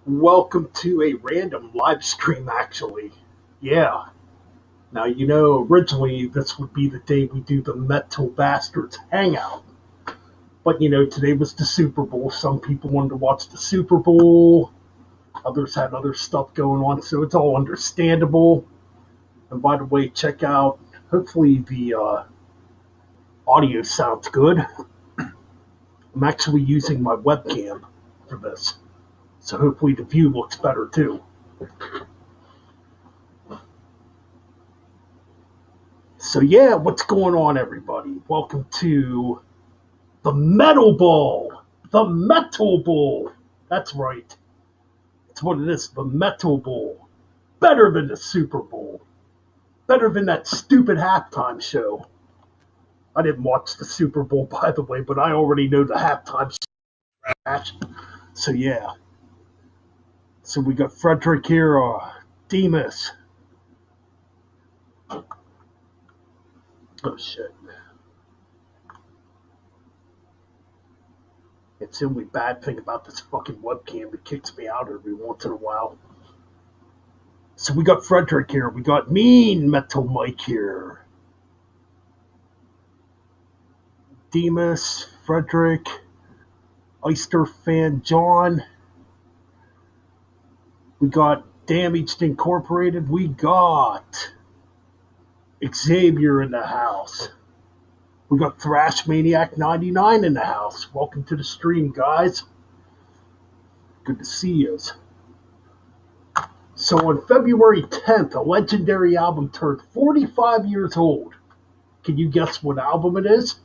Welcome to a random live stream, actually. Yeah. Now, originally this would be the day we do the Metal Bastards Hangout. But, today was the Super Bowl. Some people wanted to watch the Super Bowl. Others had other stuff going on, so it's all understandable. And by the way, check out, hopefully the audio sounds good. I'm actually using my webcam for this. So hopefully the view looks better too. So yeah, what's going on, everybody? Welcome to the Metal Bowl. The Metal Bowl. That's right. It's what it is, the Metal Bowl. Better than the Super Bowl. Better than that stupid halftime show. I didn't watch the Super Bowl, by the way, but I already know the halftime match. So yeah. So we got Frederick here, Demas. Oh shit. It's the only bad thing about this fucking webcam. It kicks me out every once in a while. So we got Frederick here. We got Mean Metal Mike here. Demas, Frederick, Oyster Fan John. We got Damaged Incorporated. We got Xavier in the house. We got Thrash Maniac 99 in the house. Welcome to the stream, guys. Good to see you. So on February 10th, a legendary album turned 45 years old. Can you guess what album it is?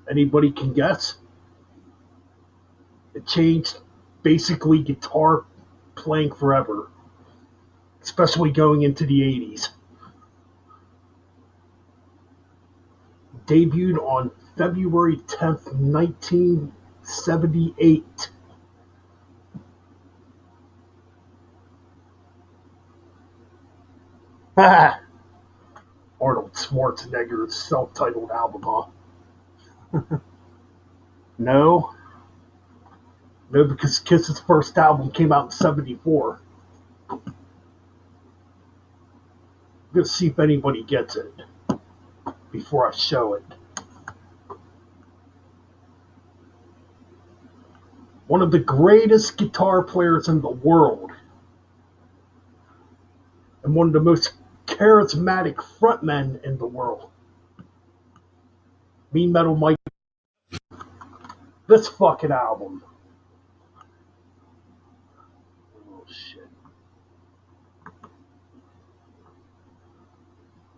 Anybody can guess? It changed basically guitar playing forever, especially going into the 80s. Debuted on February 10th, 1978. Arnold Schwarzenegger's self-titled album, huh? No. No, because Kiss's first album came out in 74. I'm going to see if anybody gets it before I show it. One of the greatest guitar players in the world and one of the most charismatic frontmen in the world. Mean Metal Mike. This fucking album. Oh, shit.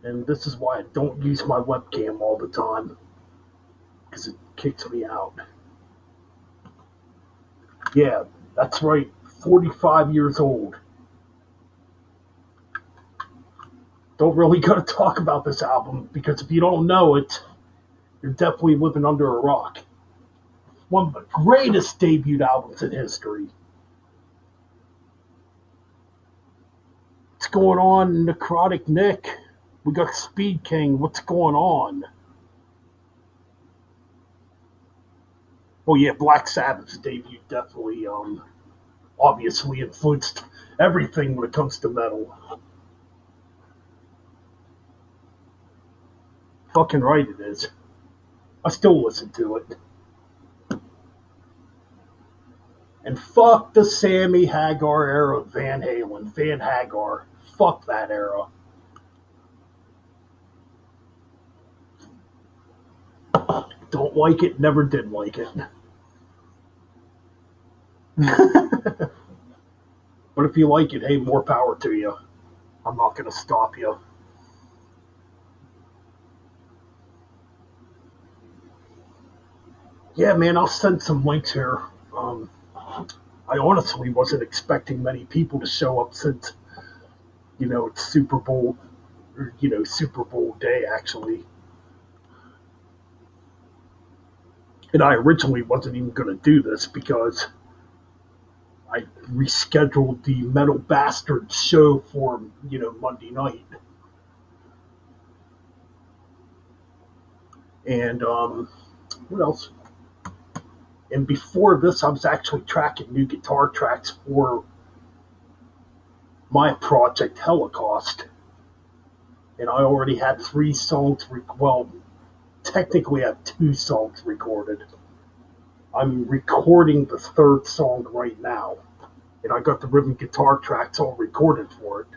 And this is why I don't use my webcam all the time. Because it kicks me out. Yeah, that's right. 45 years old. Don't really gotta talk about this album, because if you don't know it, you're definitely living under a rock. One of the greatest debut albums in history. What's going on, Necrotic Nick? We got Speed King. What's going on? Oh yeah, Black Sabbath's debut definitely, obviously influenced everything when it comes to metal. Fucking right it is. I still listen to it. And fuck the Sammy Hagar era of Van Halen. Van Hagar. Fuck that era. Don't like it, never did like it. But if you like it, hey, more power to you. I'm not going to stop you. Yeah, man, I'll send some links here. I honestly wasn't expecting many people to show up since, it's Super Bowl, or, Super Bowl day, actually. And I originally wasn't even going to do this because I rescheduled the Metal Bastards show for, Monday night. And what else? And before this, I was actually tracking new guitar tracks for my project Holocaust, and I already had 3 songs. Well, technically, I have 2 songs recorded. I'm recording the 3rd song right now, and I got the rhythm guitar tracks all recorded for it.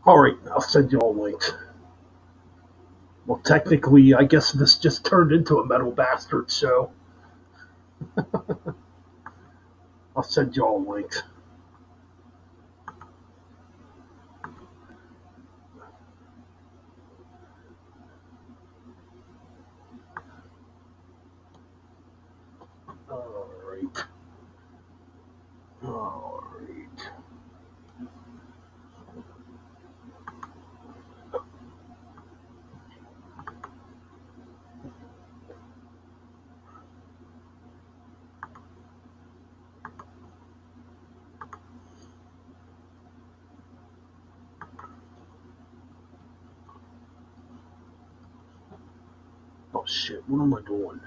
All right, I'll send you all links. Well, technically, I guess this just turned into a Metal Bastard show. I'll send you all links. All right. All right. Oh shit! What am I doing?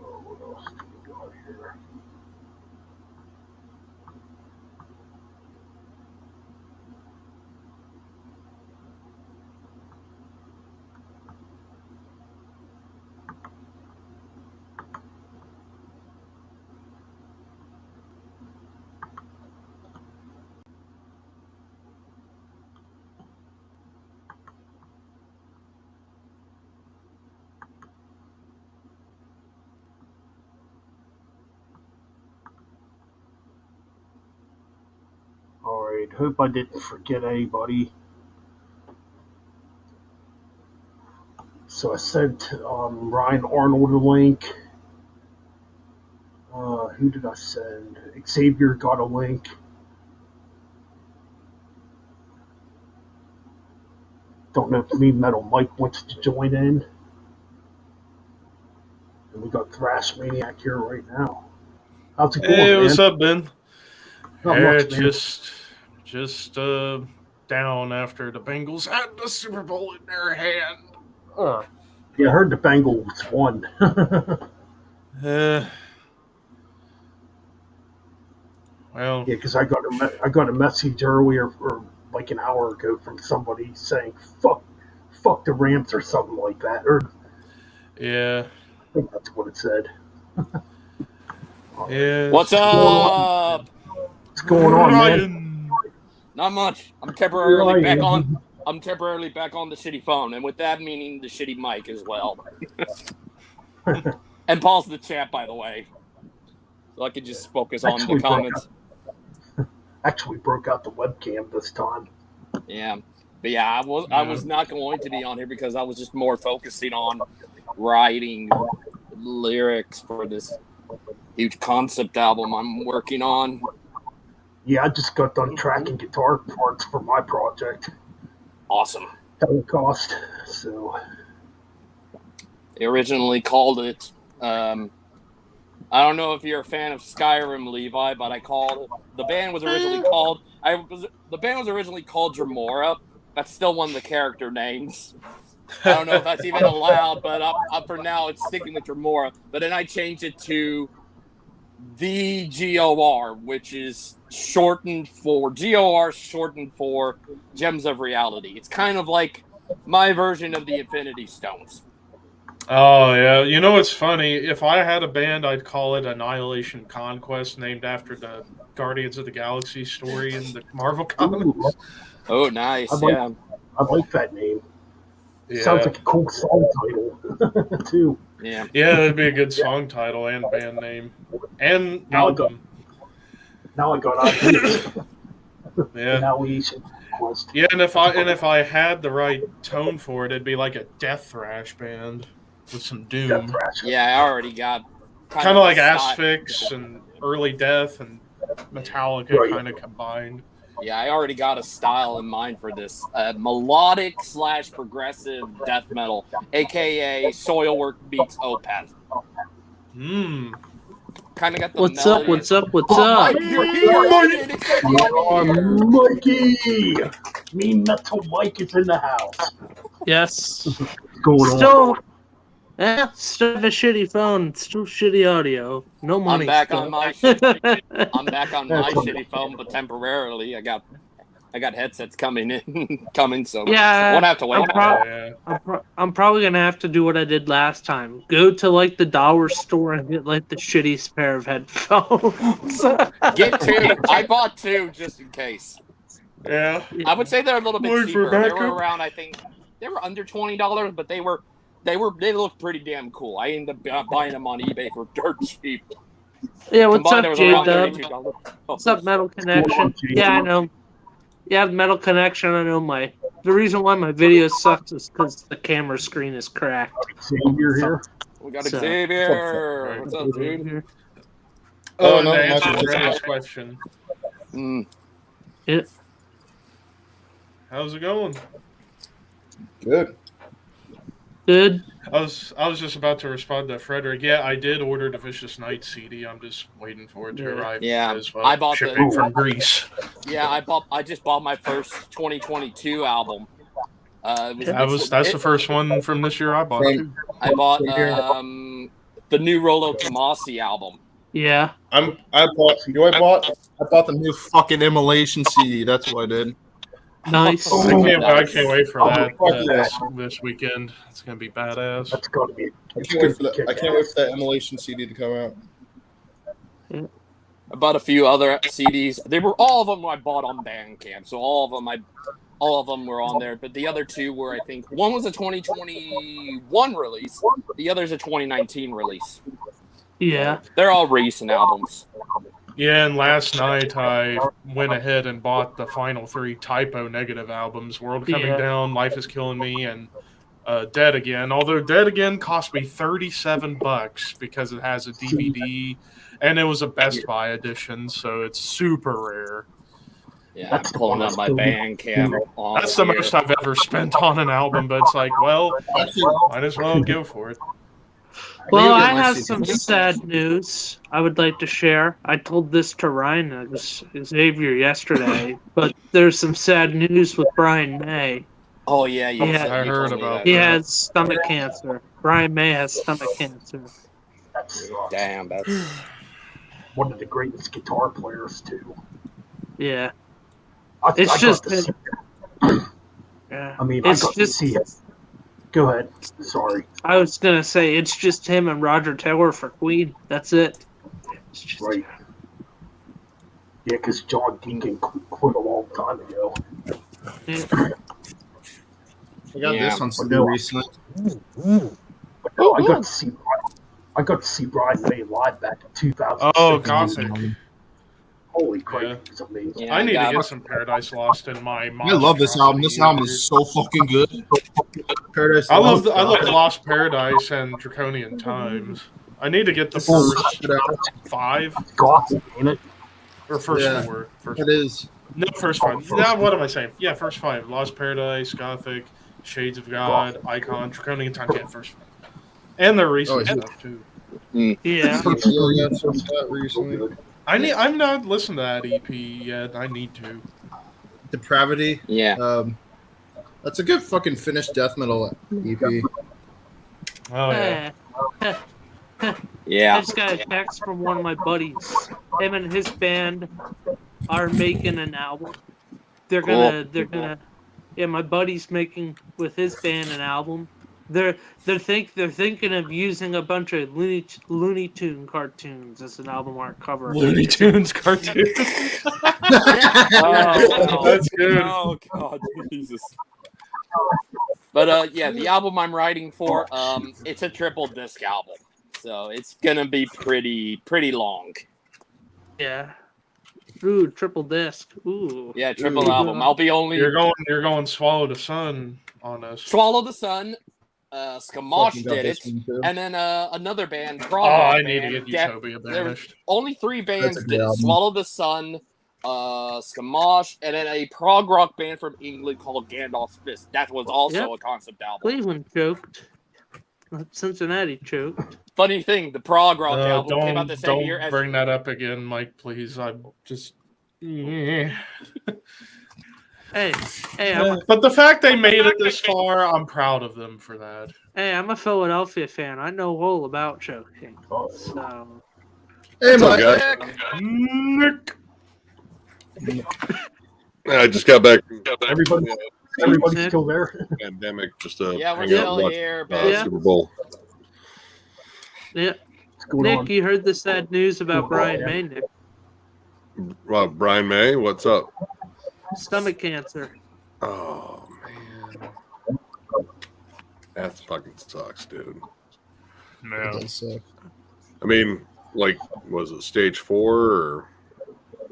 Oh, what else do we got here? All right. Hope I didn't forget anybody. So I sent Ryan Arnold a link. Who did I send? Xavier got a link. Don't know if me Metal Mike wants to join in. And we got Thrash Maniac here right now. How's it going, Hey, man? what's up, Ben? Not Yeah, much, man. just down after the Bengals had the Super Bowl in their hand. Yeah, I heard the Bengals won. Uh, Yeah, well, because I got a message earlier, or like an hour ago, from somebody saying fuck the Rams" or something like that, or yeah, I think that's what it said. All right. yeah. What's What's going on? up? What's going on, man? Ryan. Not much. I'm temporarily back on. Ryan. I'm temporarily back on the shitty phone, and with that meaning the shitty mic as well. And Paul's the champ, by the way, so I could just focus on the comments. Actually broke out the webcam this time. Yeah, but yeah, I was not going to be on here because I was just more focusing on writing lyrics for this huge concept album I'm working on. Yeah, I just got done tracking guitar parts for my project. Awesome. Holocaust. So They originally called it. I don't know if you're a fan of Skyrim, Levi, but the band was originally called. The band was originally called Dremora. That's still one of the character names. I don't know if that's even allowed, but up for now it's sticking with Dremora. But then I changed it to the GOR, which is shortened for Gems of Reality. It's kind of like my version of the Infinity Stones. Oh yeah, you know what's funny? If I had a band, I'd call it Annihilation Conquest, named after the Guardians of the Galaxy story in the Marvel comics. Oh, nice! I like that name. Yeah. Sounds like a cool song title, too. Yeah. Yeah, that'd be a good song title and band name. And album. Now I got ideas. Yeah. Annihilation Conquest. Yeah, and if I had the right tone for it, it'd be like a death thrash band with some doom. Death Thrash. Yeah, I already got Kind of like a style. Asphyx and Early Death and Metallica Right. kind of combined. Yeah, I already got a style in mind for this. Melodic / progressive death metal, aka Soilwork meets Opeth. Hmm. Kind of got the What's melody. up? What's up? What's Oh, up? Mike, you're here! I didn't expect you to be here. Mikey! Mean Metal Mike is in the house. Yes. What's going on? Still have a shitty phone. Still shitty audio. No money. I'm back still. on my I'm back on my shitty phone, but temporarily. I got headsets coming in, so Yeah, won't have to wait. Yeah. I'm probably gonna have to do what I did last time. Go to like the dollar store and get like the shittiest pair of headphones. Get two. I bought two just in case. Yeah. I would say they're a little bit Wait for cheaper. They backup. were around, I think, they were under $20, but they looked pretty damn cool. I ended up buying them on eBay for dirt cheap. Yeah, what's Combined, up, it was around J-Dub? $32. What's up, Metal Connection? Yeah, I know. Yeah, Metal Connection. I know the reason why my video sucks is because the camera screen is cracked. Xavier here. We got So- Xavier. What's up, dude? Oh, no, to answer nothing. Brad's question. Mm. How's it going? Good. Good. I was just about to respond to Frederick. Yeah, I did order the Vicious Night CD. I'm just waiting for it to arrive. Yeah, because, I bought shipping the- from Greece. Yeah, I just bought my first 2022 album. That's the first one from this year I bought. Too. I bought the new Rollo Tomasi album. Yeah. I bought the new fucking Immolation CD. That's what I did. Nice. I can't wait for that fuck yeah. this weekend. It's gonna be badass. That's got to be. I can't wait for that Immolation CD to come out. I bought a few other CDs. All of them I bought on Bandcamp, so all of them were on there. But the other two were, I think, one was a 2021 release, the other's a 2019 release. Yeah. They're all recent albums. Yeah, and last night I went ahead and bought the final 3 Typo Negative albums: World Coming Yeah. Down, Life Is Killing Me, and Dead Again. Although Dead Again cost me $37 because it has a DVD, and it was a Best Buy edition, so it's super rare. Yeah, That's I'm pulling up my Bandcamp. That's the most I've ever spent on an album, but it's like, well, might as well go for it. Well, I I think you'll get have my some CD. sad news I would like to share. I told this to Ryan and Xavier yesterday, but there's some sad news with Brian May. Oh yeah, you Yeah. said- I you heard told me about that. He has stomach cancer. Brian May has stomach cancer. That's Damn, that's one of the greatest guitar players too. Yeah. I It's got just to that- see- Yeah. I mean, It's I got just- to see it. Go ahead. Sorry. I was gonna say it's just him and Roger Taylor for Queen. That's it. It's just, Right. Yeah, because John Deacon quit a long time ago. yeah. I got Yeah. this on CD recently. But no, I got to see Brian May live back in 2006. Oh, Gothic. Holy crap, Yeah. it was amazing. Yeah, I need to got- get some Paradise Lost in my. I love this album. This album is so fucking good. Paradise I love Lost. Lost Paradise and Draconian Times. I need to get the This is first good album. 5 Gothic, ain't it? or first Yeah. 4. First, It is. no, first 5. Now, what am I saying? Yeah, first 5. Lost Paradise, Gothic, Shades of God, Icon, Draconian Times. Yeah, first 5. And their recent yeah. stuff too. Yeah. Yeah, got some of that recently. I'm not listening to that EP yet. I need to. Depravity. yeah. That's a good fucking Finnish death metal EP. Oh yeah. I Yeah. just got a text from one of my buddies. Him and his band are making an album. They're gonna yeah, my buddy's making with his band an album. They're thinking of using a bunch of Looney Tune cartoons as an album art cover. Looney Tunes cartoon. Oh, That's good. Oh God, Jesus. But yeah, the album I'm writing for, it's a triple disc album, so it's gonna be pretty long. Yeah. Ooh, triple disc. Ooh. Yeah, triple Ooh. album. I'll be only You're going Swallow the Sun on us. Swallow the Sun. Skamash Fucking got did this it, one, too. and then another band. Oh, I need to get Utopia banished. Only 3 bands That's a good did it. album. Swallow the Sun, Skamash, and then a prog rock band from England called Gandalf's Fist. That was also a concept album. Cleveland choked. Cincinnati choked. Funny thing, the prog rock album came out the same Don't year as bring that up again, Mike, please. I'm just... Hey, I'm But the fact they made it this far, I'm proud of them for that. I'm a Philadelphia fan. I know all about choking. So Hey, What's up, Mike. guys? Nick. I just got back from Everybody's still there. pandemic just to yeah, we're hang out still and watch here, man. Yeah. Super Bowl. yeah, What's going Nick, on? you heard the sad news about Brian May, Nick. Brian May, what's up? Stomach cancer. Oh man, that fucking sucks, dude. No. I mean, like, was it stage 4 or?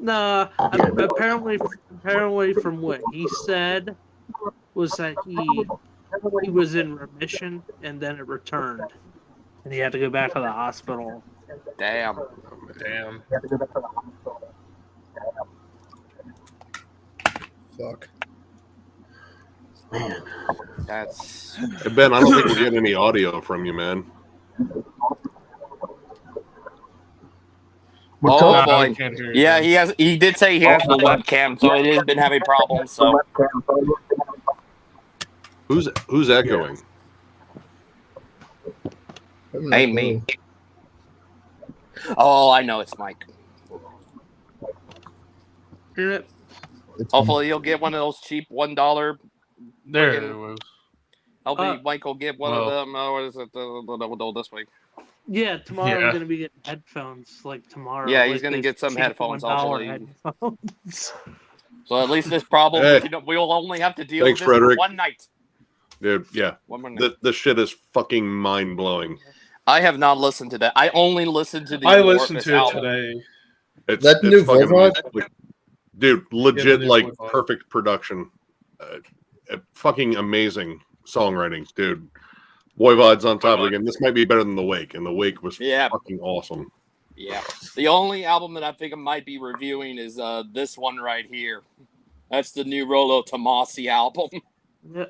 Nah, apparently from what he said was that he was in remission and then it returned, and he had to go back to the hospital. Damn. Oh, man. Damn. Fuck. Man. That's Hey, Ben, I don't think we're getting any audio from you, man. What's Oh, up? No, I boy. can't hear you. yeah. He did say he has the webcam, so it has been having problems. So Who's echoing? Ain't me. Oh, I know it's Mike. Yeah. Hopefully you'll get one of those cheap $1. There Fucking- it was. Hopefully Mike will get one of well. them. What is it? This week. Yeah, tomorrow Yeah. I'm gonna be getting headphones like tomorrow. Yeah, he's like gonna those get some cheap headphones, $1 hopefully. headphones. So at least this problem, Hey. we'll only have to deal Thanks, with this Frederick. for one night. Dude, yeah. One more night. This shit is fucking mind-blowing. I have not listened to that. I only listened to the I listened Amorphous to it album. today. It's, That it's new fucking Voivod? amazing. Dude, legit, new like, Voivod. perfect production. Fucking amazing songwriting, dude. Voivod's on top again. This might be better than The Wake, and The Wake was Yeah. fucking awesome. Yeah. The only album that I think I might be reviewing is this one right here. That's the new Rolo Tomasi album. Yeah.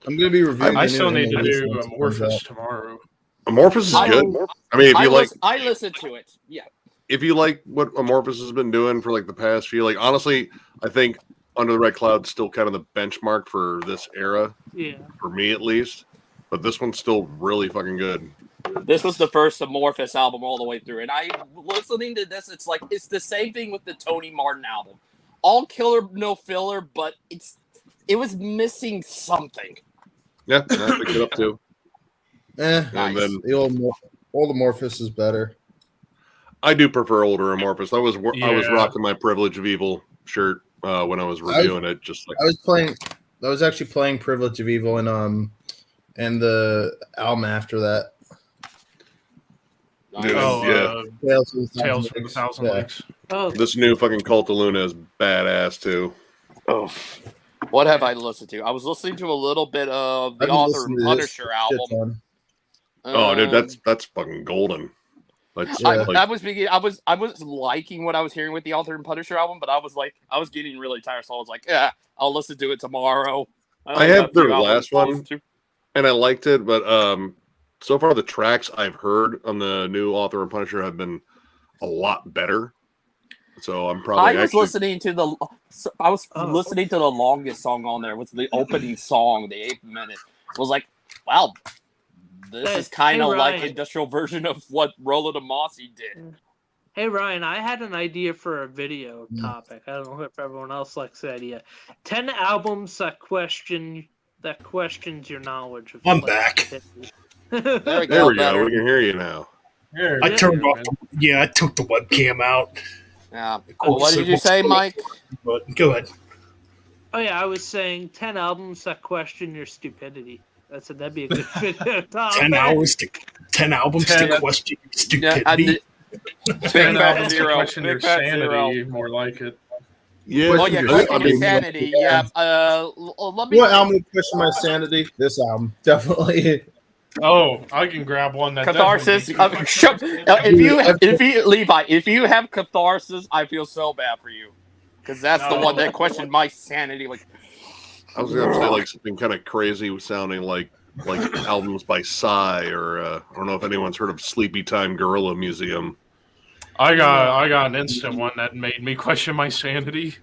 I'm gonna be reviewing. I the still new need to Amorphous do once it comes Amorphous out. tomorrow. Amorphous is I- good. I mean, if you like, I listened to it. Yeah. if you like what Amorphous has been doing for like the past few, like honestly, I think Under the Red Cloud's still kind of the benchmark for this era, Yeah. for me at least. But this one's still really fucking good. This was the first Amorphous album all the way through. And I listening to this, it's like it's the same thing with the Tony Martin album. All killer, no filler, but it was missing something. Yeah, I picked it up too. Eh, And then the old Amorphous is better. I do prefer older Amorphous. I was Yeah. rocking my Privilege of Evil shirt when I was reviewing it. Just like I was actually playing Privilege of Evil and the album after that. Dude, Oh, yeah. Tales from the Tales from the Lakes. Thousand Yeah. Lakes. Oh, this new fucking Cult of Luna is badass too. Oh, what have I listened to? I was listening to a little bit of the I've been Author listening and to this Punisher shit album. ton. Oh, dude, Um, that's fucking golden. That's Yeah. like, I was liking what I was hearing with the Author and Punisher album, but I was getting really tired, so I was like, yeah, I'll listen to it tomorrow. I only had got a few their albums last to one. listen to. and I liked it, but so far the tracks I've heard on the new Author and Punisher have been a lot better. So I'm probably I was actually listening to listening to the longest song on there. Was the opening song, the 8th minute. I was like, wow, this Hey, is kind of hey, like Ryan. industrial version of what Rolo Tomasi did. hey Ryan, I had an idea for a video Hmm. topic. I don't know if everyone else likes the idea. 10 albums that questions your knowledge of. I'm back. There we there go. we go. Better. We can hear you now. There I you turned go, off. man. Yeah, I took the webcam out. Yeah. Cool. Well, what did you say, Mike? But go ahead. Oh yeah, I was saying 10 albums that question your stupidity. I said that'd be a good video topic. 10 albums to question your stupidity. Big 10 fat albums to zero. question your Big fat sanity, zero. more like it. Yeah, Oh yeah, I question mean, insanity. yeah. Yeah. Let me. What album would question my sanity? This album, definitely. Oh, I can grab one that Catharsis. definitely- Levi, if you have catharsis, I feel so bad for you, because that's the No. one that questioned my sanity. Like, I was gonna say like something kind of crazy sounding like albums by Psy or I don't know if anyone's heard of Sleepy Time Gorilla Museum. I got an instant one that made me question my sanity.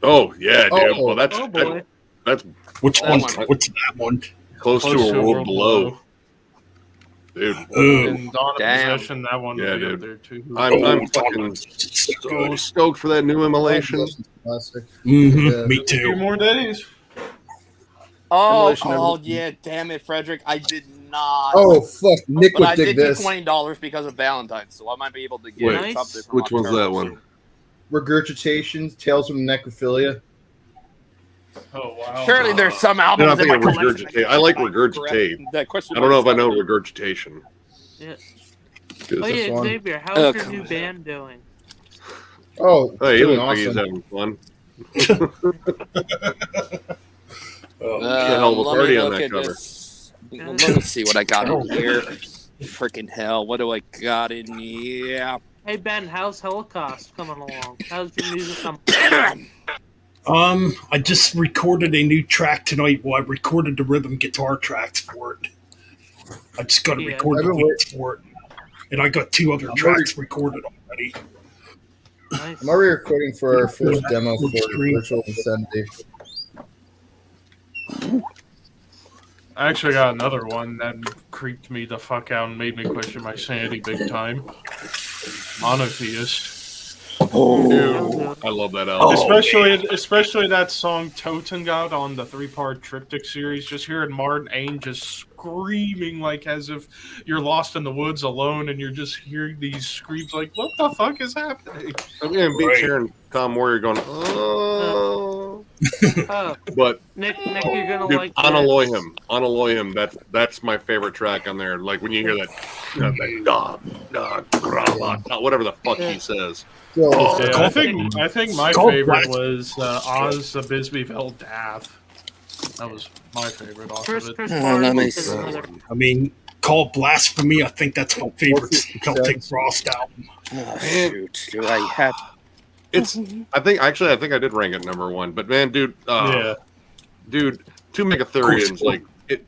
Oh yeah, dude. Oh. Well, that's Oh boy. that's Which That one? one. What's that one? close to a world below, dude. Ooh. And Dawn of Damn. Possession, that one Yeah, will be up dude. there too. I'm fucking so stoked for that new immolation. Classic. Mhm, Yeah. Me A few too. more days. Immolation yeah, damn it, Frederick, I did not. Oh fuck, Nick but would I dig did this. get $20 because of Valentine's, so I might be able to get Wait, something. From which one's October that one? Regurgitations, Tales from Necrophilia. Oh wow. Surely there's some Then albums I in think my of collection. Regurgitate. I like Regurgitate. That question I don't know if I know marks out. Regurgitation. Yeah. Dude, Oh this yeah, one. Xavier, how's Oh, your come new on. band doing? Oh, Hey, he doing looks like he's awesome. having fun. Oh, hell of a let party me on look that at cover. this. Let me see what I got in here. Freaking hell, what do I got in here? Hey Ben, how's Holocaust coming along? How's your music coming? I just recorded a new track tonight. Well, I recorded the rhythm guitar tracks for it. I just got to Yeah. record the I've been beats for it, and I got 2 other tracks recorded already. Nice. I'm already recording for our first demo for Stream. Virtual Insanity. I actually got another one that creeped me the fuck out and made me question my sanity big time. Monotheist. Dude, I love that album. Especially that song Totengott on the 3-part Triptych series. Just hearing Martin Ain just screaming like as if you're lost in the woods alone and you're just hearing these screams like, what the fuck is happening? I'm gonna be Right. hearing Tom Warrior going, oh. Oh, But Nick, you're gonna dude, like Unalloy Him. That's my favorite track on there. Like when you hear that, whatever the fuck he says. So, Oh, Yeah, Call- I think my Call favorite Black- was Oz the Bisbeeville Dath. That was my favorite off Chris of it. let Farley me is see. another. I mean, Call Blasphemy. I think that's my favorite Celtic Frost album. Oh, shoot, do I have? It's. I think I did rank it number 1. But man, dude, Yeah. dude, 2 Megatherians, like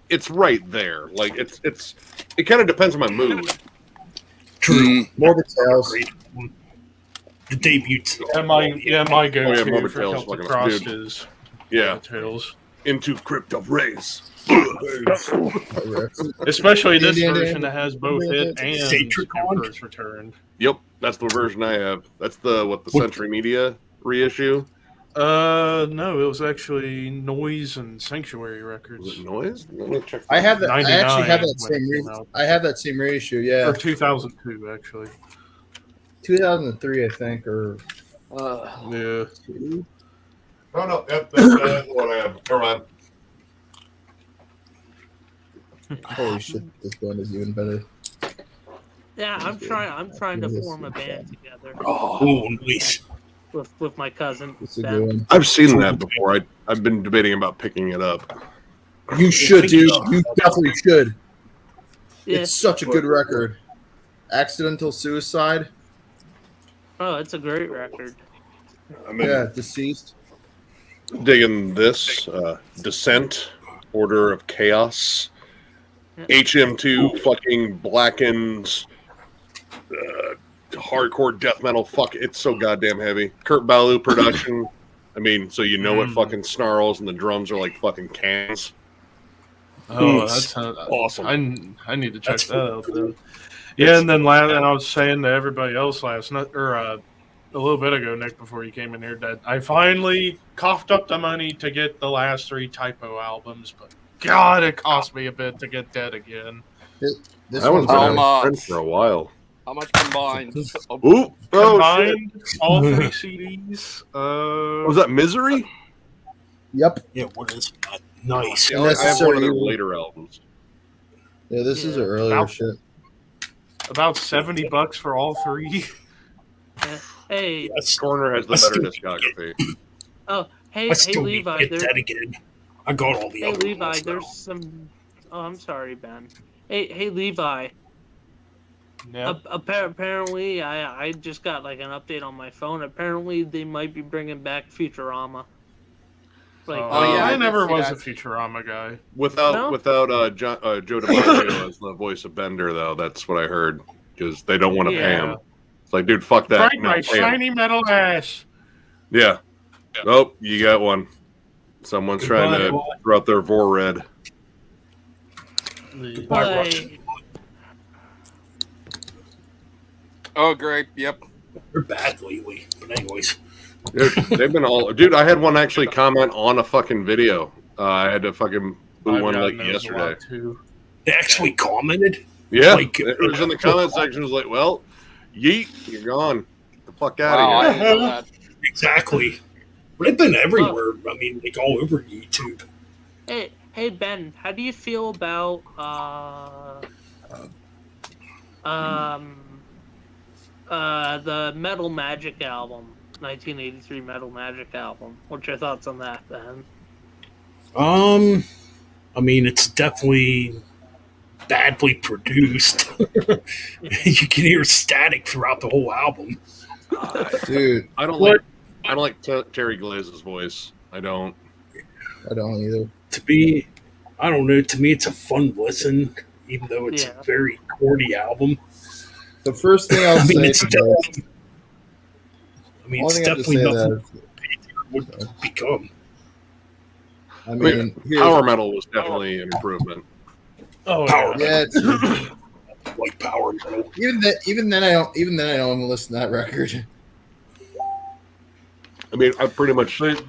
it's right there. Like it kind of depends on my mood. True. Morbid Tales. Great. The debut. And my go-to Oh, yeah, Morbid for Tales, Celtic fucking- Frost dude. is Yeah, Tales. Into Crypt of Rays. Especially this Indiana- version that has both it and Satricon? Emperor's Return. Yep, that's the version I have. That's the What- Century Media reissue. No, it was actually Noise and Sanctuary Was Records. it Noise? Let me check. I have that. I actually have 99 that when it same. came out. I have that same reissue. Yeah, Or 2002, actually. 2003, I think, or Yeah. Oh no, that's what I have. Never mind. holy shit, this band is even better. Yeah, I'm trying to form a band together Oh, nice. with my cousin. It's a Ben. good one. I've seen that before. I've been debating about picking it up. You should, dude. You definitely should. Yeah. It's such a good record. Accidental Suicide. Oh, it's a great record. I'm Yeah, Deceased. digging this. Descent, Order of Chaos. HM2 fucking blackens. Hardcore death metal. Fuck, it's so goddamn heavy. Kurt Ballou production. I mean, so you know it fucking snarls and the drums are like fucking cans. Oh, Nice. that's Awesome. I need to check That's that out then. Yeah, and then and I was saying to everybody else last night, or a little bit ago, Nick, before you came in here, that I finally coughed up the money to get the last 3 Typo albums, but God, it cost me a bit to get Dead Again. This That one's one's been How out of much? print for a while. How much combined? Ooh, oh, shit. Combined, all 3 CDs. Was that Misery? Yep. Yeah, what is that? Nice. Yeah, I have one of their Necessary- later albums. Yeah, this is Yeah. an earlier About- shit. About $70 for all three. Hey, Yes. Corner has the I better still- discography. oh, hey, I still need Levi, to get there, that again. I got all the hey, other Levi, ones, though. there's some. Oh, I'm sorry, Ben. Hey, Levi. Yeah. Apparently, I just got like an update on my phone. Apparently, they might be bringing back Futurama. Like, Oh, yeah, I I did never see was that. a Futurama guy. Without No? Joe DiMaggio as the voice of Bender, though, that's what I heard. Because they don't want to pay Yeah. him. It's like, dude, fuck that. Frank, No, my pay him. shiny metal ass. Yeah. Oh, you got one. Someone's trying to Goodbye. throw out their Vorred. Goodbye, Russian. Hey, Oh, great. Yep. They're bad lately. But anyways, Dude, they've been all. Dude, I had one actually comment on a fucking video. I had to fucking boo I've one gotten like those a lot, yesterday. too. they actually commented. Yeah. Like, It was in the comment section. It was like, well, yeet, you're gone. Get the fuck out Wow, I of here. didn't know that. Exactly. But they've been everywhere. I mean, like all over YouTube. hey, Ben, how do you feel about the Metal Magic album, 1983 Metal Magic album? What's your thoughts on that, Ben? I mean, it's definitely badly produced. You can hear static throughout the whole album. Dude, I don't What? like Terry Glaze's voice. I don't. I don't either. To me, I don't know. To me, it's a fun listen, even though it's Yeah. a very corny album. The first thing I'll I mean, say it's to that, definitely, I mean, only it's thing I have to definitely say nothing that, it would become. I I mean, mean, here's- Power Metal was definitely an improvement. Oh, Power yeah. yeah, it's, Like power metal. even then I don't even listen to that record. I mean, I pretty much go with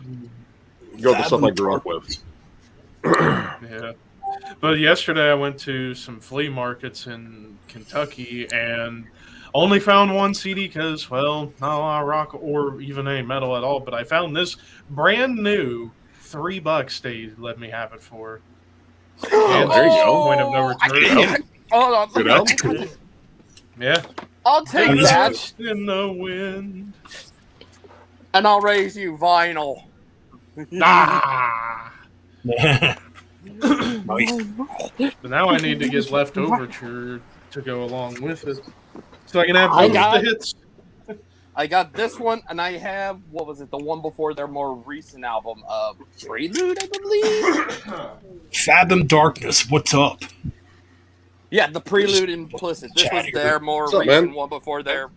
the stuff I grew up with. Yeah. But yesterday I went to some flea markets in Kentucky and only found one CD because, well, not a lot of rock or even any metal at all. But I found this brand new $3 they let me have it for. And there you there's go. Point of no return. Hold on. Good album. Yeah. I'll take That is that, Dust in the wind. and I'll raise you vinyl. Ah! Nice. But now I need to get Leftoverture to go along with it. So I can have I both got- the hits. I got this one, and I have, what was it, the one before their more recent album, Prelude, I believe? Fathom Darkness, what's up? Yeah, the Prelude Implicit. This was their more What's up, recent man? one before their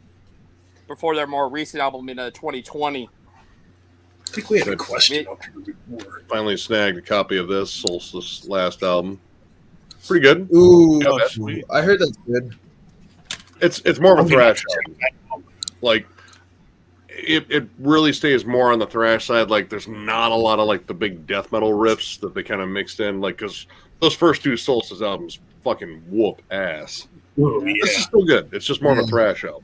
more recent album in 2020. I think we had a question up here before. Finally snagged a copy of this Solstice last album. Pretty good. Ooh, Oh, sweet. I heard that's good. It's more of a I'm gonna thrash check album. that out. Like it really stays more on the thrash side. Like there's not a lot of like the big death metal riffs that they kind of mixed in. Like because those first two Solstice albums fucking whoop ass. Oh, This yeah. is still good. It's just more of a Yeah. thrash album.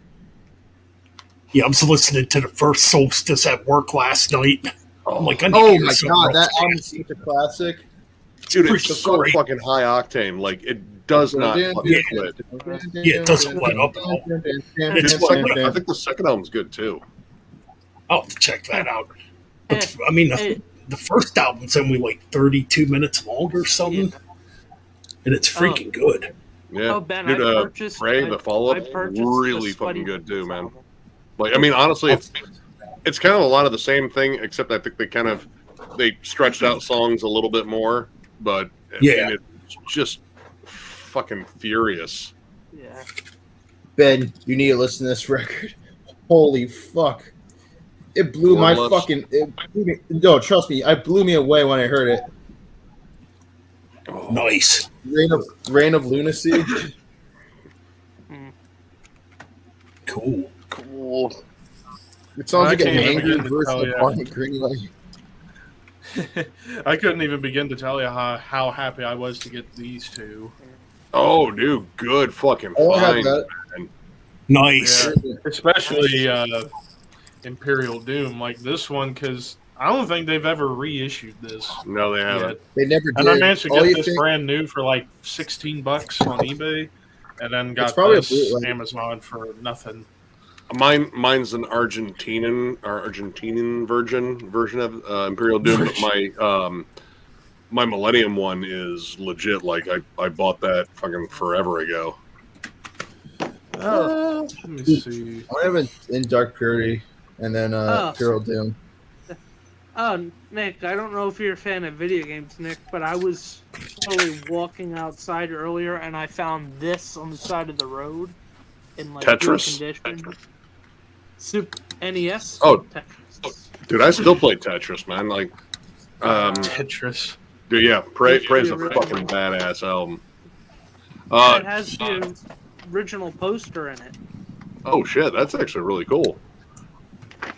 Yeah, I was listening to the first Solstice at work last night. I'm like, I need to Oh hear my some god, rock that stuff. album's such a classic. Dude, Pretty it's so great. fucking high octane. Like it does not fucking quit. Yeah, it doesn't let up at all. Dude, It's I think the second album's good too. I'll have to check that out. Hey, But, I mean, hey, the first album's only like 32 minutes long or something, and it's freaking good. Yeah, Oh, Ben, dude. I purchased. Ray, the follow I up, purchased the really Sweaty fucking good too, man. album. Like, I mean, honestly, it's kind of a lot of the same thing, except I think they stretched out songs a little bit more, but I Yeah. mean, it's just fucking furious. Yeah. Ben, you need to listen to this record. Holy fuck. It blew my Formless. fucking. It blew me, no, trust me, it blew me away when I heard it. Nice. Reign of Lunacy. Cool. Cool. It sounds I like a can't even angry begin to version tell of you. Barney Green. Like, I couldn't even begin to tell you how happy I was to get these two. Oh, dude, good fucking oh, I have find. that. Nice. Yeah. Especially Imperial Doom, like this one, because I don't think they've ever reissued this. No, they haven't. yet. They never did. And I managed to All get you this think- brand new for like $16 on eBay, and then got probably a this bootleg. Amazon for nothing. Mine's an Argentinian version of Imperial Doom. But my Millennium one is legit. Like I bought that fucking forever ago. Oh, Let me see. I have it in Dark Purity, and then Imperial Doom. oh, Nick, I don't know if you're a fan of video games, Nick, but I was slowly walking outside earlier and I found this on the side of the road in like good Tetris? condition. Super NES. Oh. Tetris. Dude, I still play Tetris, man. Like, Tetris. dude, yeah, Prey's a Original. fucking badass album. It has the original poster in it. Oh shit, that's actually really cool.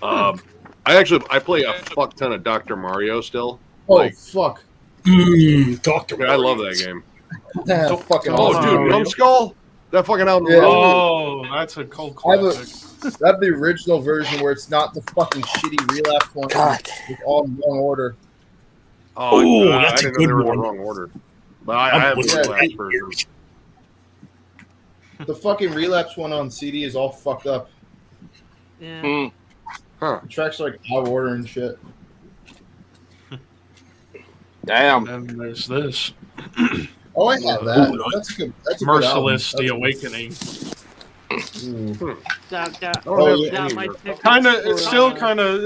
I play a fuck ton of Dr. Mario still. Oh Like, fuck! Dr. I love that game. That's fucking Oh, awesome. dude, Numbskull? That fucking album. Yeah. Oh, that's a cold I have a- classic. That's the original version where it's not the fucking shitty relapse one. It's all in wrong order. Oh, Ooh, I that's a didn't know they good were in the one. wrong order. But I have the Yeah, relapse version. The fucking relapse one on CD is all fucked up. Yeah. Hmm. Huh. The tracks are like out of order and shit. Damn. And then there's this. Oh, I have that. That's good. That's a good Merciless, album. The Awakening. Ooh. Got Oh, yeah. my anyway. tickets Kind of, for,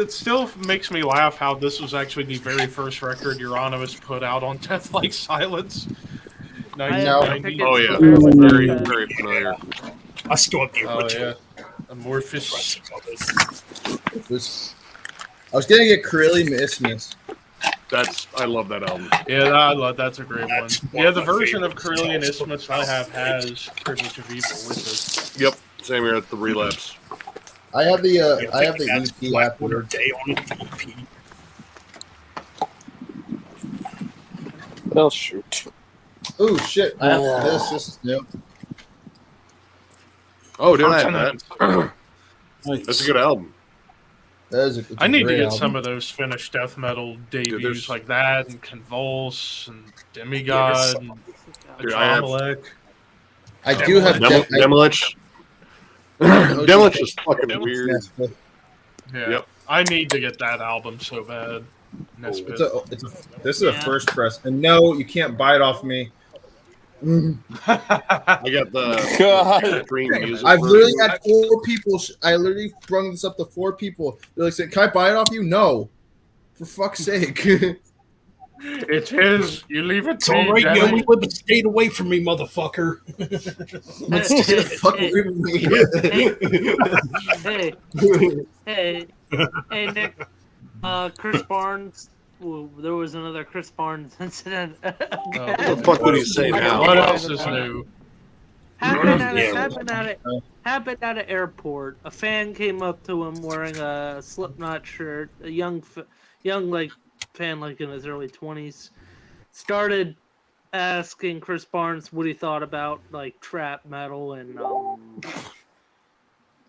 it still makes me laugh how this was actually the very first record Euronymous put out on Death Like Silence. I have No. my tickets Oh, yeah. for Marilyn Very, Manson. very familiar. I still have the Oh, original. yeah. Amorphous. I was gonna get Corelli Isthmus. I love that album. Yeah, that's a great one. That's one Yeah, of the my version of favorites. Carillion Isthmus I have has Privilege of Evil with it. Yep, same here at the relapse. I have the Yeah, I have the that's EP Blackwater afterwards. Day on an EP. Well, shoot. Oh shit! I have this. This is new. Oh, dude, I have that. Nice. That's a good album. That is it's I need to great get album. some of those Finnish death metal debuts there's- like that, and Convulse, and Demigod, and Dude, I have- Atromelech. I do have Demolich. Demolich is fucking weird. Yeah, Yep. I need to get that album so bad. Nesbitt. This is a Yeah. first press, and no, you can't buy it off me. I got the God. Dream Music. I've literally version. had 4 people. I literally brung this up to 4 people. They're like, saying, "Can I buy it off you?" No, for fuck's sake. It is. You leave it It's to all right, me, you only Danny. live a state away from me, motherfucker. Fuck away from me. Hey, hey, Nick. Chris Barnes. Well, there was another Chris Barnes incident. What the fuck would he say now? What else is new? Happened at, Yeah. happened at an airport. A fan came up to him wearing a Slipknot shirt. A young like fan, like in his early 20s, started asking Chris Barnes what he thought about like trap metal and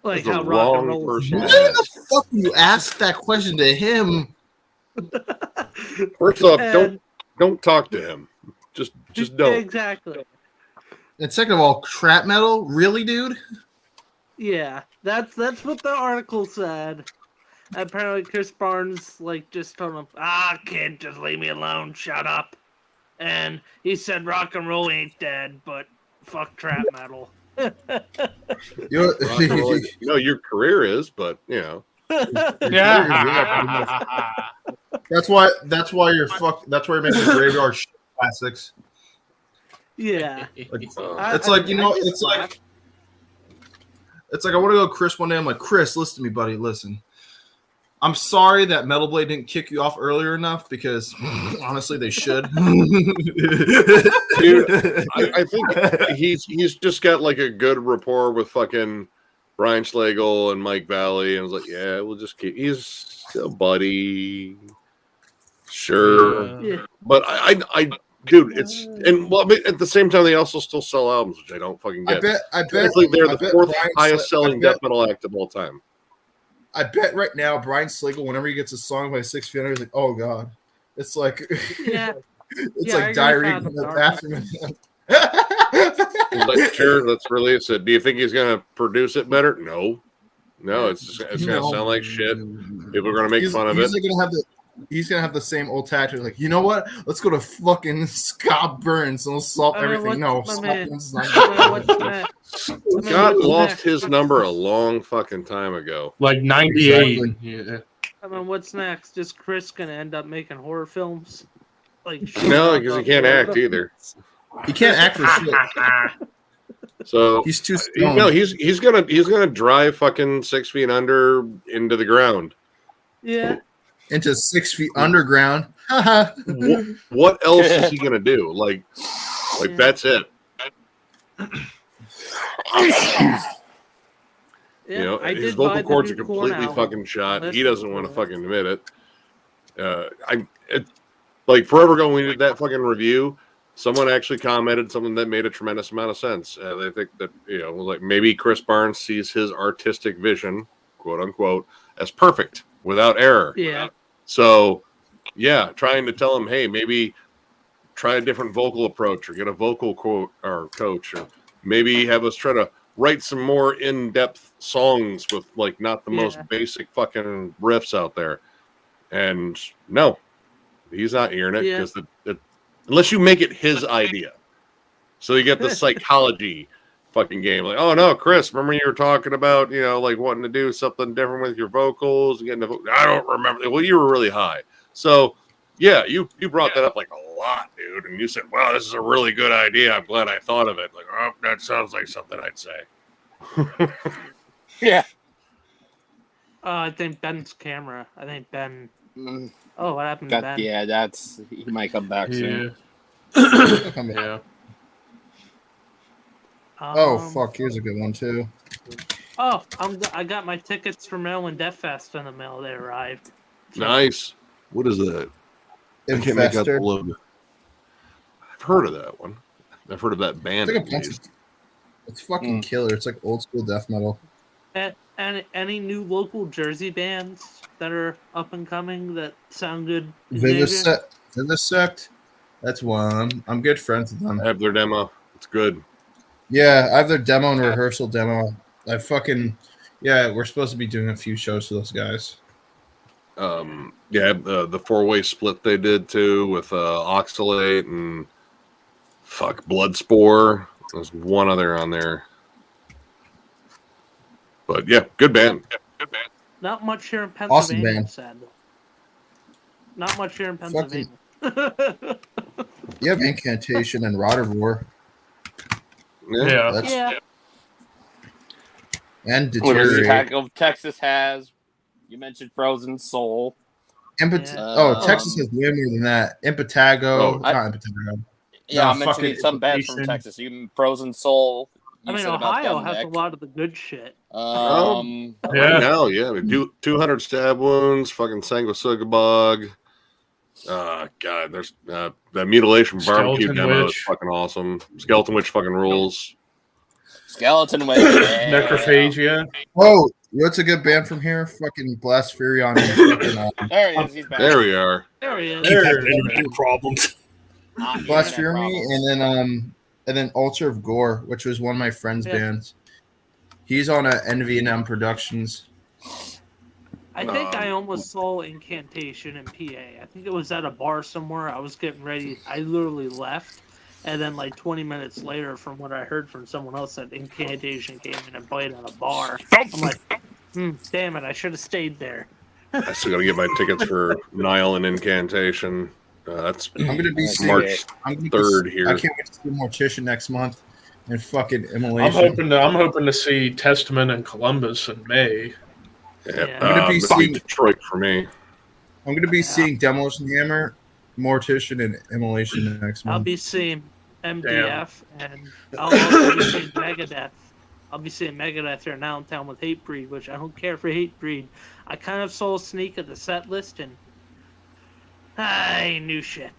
like That's the how rock and wrong roll. person. Why the fuck you ask that question to him? First off, And- don't talk to him. Just don't. Exactly. And second of all, trap metal, really, dude? Yeah, that's what the article said. Apparently, Chris Barnes like just told him, kid, just leave me alone, shut up." And he said, "Rock and roll ain't dead, but fuck trap metal." You're, Rock and roll, you know your career is, but you know. Yeah. that's why you're That's why you're making graveyard shit classics. Yeah. It's like, you know, it's like I want to go to Chris one day. I'm like, "Chris, listen to me, buddy. Listen. I'm sorry that Metal Blade didn't kick you off earlier enough because honestly they should." Dude, I think he's just got like a good rapport with fucking Brian Schlegel and Mike Valley, and was like, "Yeah, we'll just keep." He's still buddy, sure, Yeah. but I dude, it's and well, I mean, at the same time, they also still sell albums, which I don't fucking I get. bet Technically, they're I the bet fourth Brian highest Schlegel- selling death metal act of all time. I bet right now Brian Slagle, whenever he gets a song by 6 Feet Under, he's like, "Oh God," it's like Yeah. it's Yeah, I like agree diarrhea with in the that. bathroom. Like, sure, that's released. Do you think he's gonna produce it better? No, it's gonna sound like shit. People are gonna make fun of it. He's gonna have the same old tactic. Like, you know what? Let's go to fucking Scott Burns and we'll solve everything. No, Scott Burns is not gonna Scott lost his number a long fucking time ago. Like 98. Exactly. Yeah. I mean, what's next? Is Chris gonna end up making horror films? Like No, because he can't act either. He can't act for shit. So He's too stoned. no, he's gonna drive fucking 6 Feet Under into the ground. Yeah. Into 6 feet underground. What else is he gonna do? Like that's it. Yeah, You know, I his did buy vocal the cords are new Korn completely album. fucking shot. Listen He doesn't to want to it. fucking admit it. Like forever ago when we did that fucking review, someone actually commented something that made a tremendous amount of sense. They think that, you know, like maybe Chris Barnes sees his artistic vision, quote unquote, as perfect without error. Yeah. So, yeah, trying to tell him, hey, maybe try a different vocal approach or get a vocal quote or coach, or maybe have us try to write some more in-depth songs with like not the most basic fucking riffs out there. And no, he's not hearing it because unless you make it his idea. So you get the psychology fucking game. Like, oh no, Chris, remember you were talking about, you know, like wanting to do something different with your vocals and getting I don't remember. Well, you were really high. So yeah, you brought that up like a lot, dude. And you said, wow, this is a really good idea. I'm glad I thought of it. Like, oh, that sounds like something I'd say. Yeah. I think Ben's camera. I think Ben. Mm, Oh, what happened to Ben? yeah, he might come back soon. Yeah. Oh fuck! Here's a good one too. Oh, I got my tickets for Maryland Death Fest in the mail. They arrived. Nice. What is that? I can't make out the Infestor. logo. I've heard of that one. I've heard of that band. It's like a at bunch least. It's fucking killer. It's like old school death metal. And any new local Jersey bands that are up and coming that sound good? Vivisect. That's one. I'm good friends with them. I have their demo. It's good. Yeah, I have their demo and rehearsal demo. We're supposed to be doing a few shows for those guys. The 4-way split they did too with Oxalate and Bloodspore. There's one other on there. But yeah, good band. Not much here in Awesome Pennsylvania, band. sadly. Not much here in Pennsylvania. You have Incantation and Rotterdam Yeah. That's Yeah. and Liberty Deteriorate. Texas has. You mentioned Frozen Soul. Texas has way more than that. Impetigo. I- Not Impetigo. Yeah, No, I'm mentioning fucking some bands from Implication. Texas. Even Frozen Soul. I you mean, said about Ohio them, has a Nick. lot of the good shit. Right Yeah. now, we do 200 stab wounds, fucking Sanguisugabog. God, there's the Mutilation Barbecue Skeleton demo is Witch. fucking awesome. Skeleton Witch fucking rules. Skeleton Witch. Yeah. Necrophagia. Oh, what's a good band from here? Fucking Blast Furion. Fucking, There he is. He's back. There we are. There he is. Keep having internet problems. Blast Internet Fury, problems. and then Altar of Gore, which was one of my friend's Yeah. bands. He's on NV&M Productions. I think I almost saw Incantation in PA. I think it was at a bar somewhere. I was getting ready. I literally left. And then, like 20 minutes later, from what I heard from someone else, that Incantation came in and played at a bar. I'm like, damn it, I should have stayed there. I still got to get my tickets for Nile and Incantation. That's I'm gonna be seeing, March I'm gonna 3rd be, here. I can't wait to see Mortician next month and fucking I'm Immolation. hoping to see Testament and Columbus in May. Yeah. I'm gonna be seeing- Detroit for me. I'm gonna be seeing Demolition Hammer, Mortician, and Immolation next I'll month. be seeing MDF, and I'll also be seeing Megadeth. I'll be seeing Megadeth here now in town with Hatebreed, which I don't care for Hatebreed. I kind of saw a sneak at the set list, and I knew shit.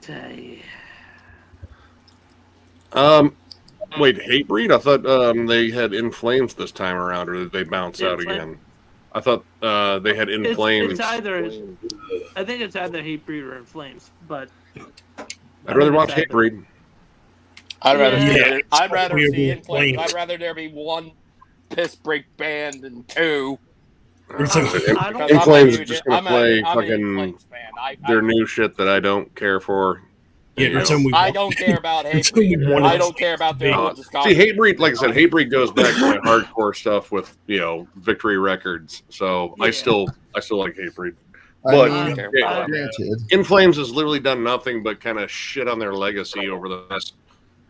Wait, Hatebreed? I thought they had In Flames this time around, or did they bounce In out Flames? again? I thought they had In Flames. It's either. I think it's either Hatebreed or In Flames, but I'd rather watch Hatebreed. I'd rather Yeah. I'd rather Yeah. see In Flames. I'd rather there be one piss break band than two. There's a- I don't. Because In I'm a Flames is huge- just gonna I'm a- play I'm an In fucking Flames fan. their new shit that I don't care for. Yeah, there's only I one. don't care about There's only Hatebreed. one I of don't care about their them. Hordes of See, Scotland. Hatebreed, like I said, Hatebreed goes back to my hardcore stuff with Victory Records. So I Yeah. still like Hatebreed. I But mean, yeah, granted. In Flames has literally done nothing but kind of shit on their legacy over the last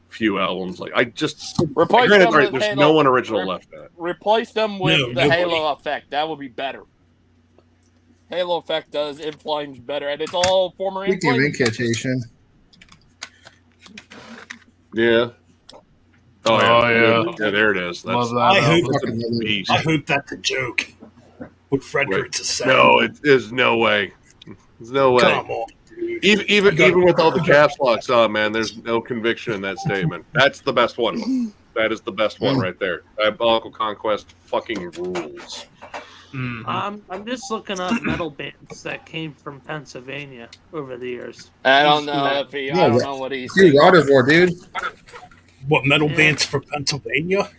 few albums. Like I just Replace granted, them right, with there's Halo. no one original left. That Replace them with No, the nobody. Halo effect. That would be better. Halo effect does In Flames better, and it's all former In Speaking of Flames. incantation, yeah. Oh Oh, yeah, yeah. yeah. There it is. That's Love that. I hope, album. fucking love it. beast. I hope that's a joke. What Frederick's is saying. No, it is no way. There's no way. Come on, dude. Even with all the caps locks on, man, there's no conviction in that statement. That's the best one. That is the best one right there. Diabolical Conquest fucking rules. Mhm. I'm just looking up metal bands that came from Pennsylvania over the years. I don't know if he. I don't know what he's dude, saying. Waterboard, dude. What metal Yeah. bands for Pennsylvania?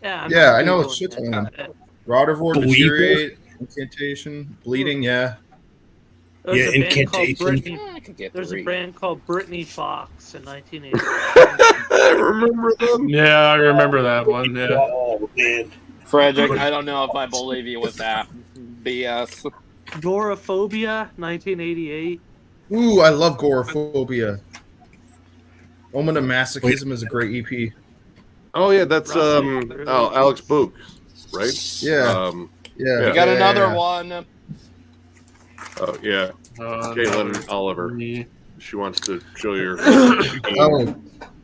Yeah, I'm Yeah, just I know Googling it's shit it. ton of them. Waterboard, Believer? Deteriorate, Incantation, Bleeding, yeah. There's Yeah, a band called Incantation. Brittany. I could get There's a three. band called Brittany Fox in 1980. I remember them. Yeah, I remember that one. Yeah. Oh, man. Frederick, I don't know if I believe you with that BS. Agoraphobia, 1988. Ooh, I love Goraphobia. Omen of Masochism is a great E EP. Oh yeah, that's Alex Book, right? Yeah. Yeah. We got yeah, another yeah. one. Oh yeah, Caitlin Another- Oliver. She wants to show your. Oh,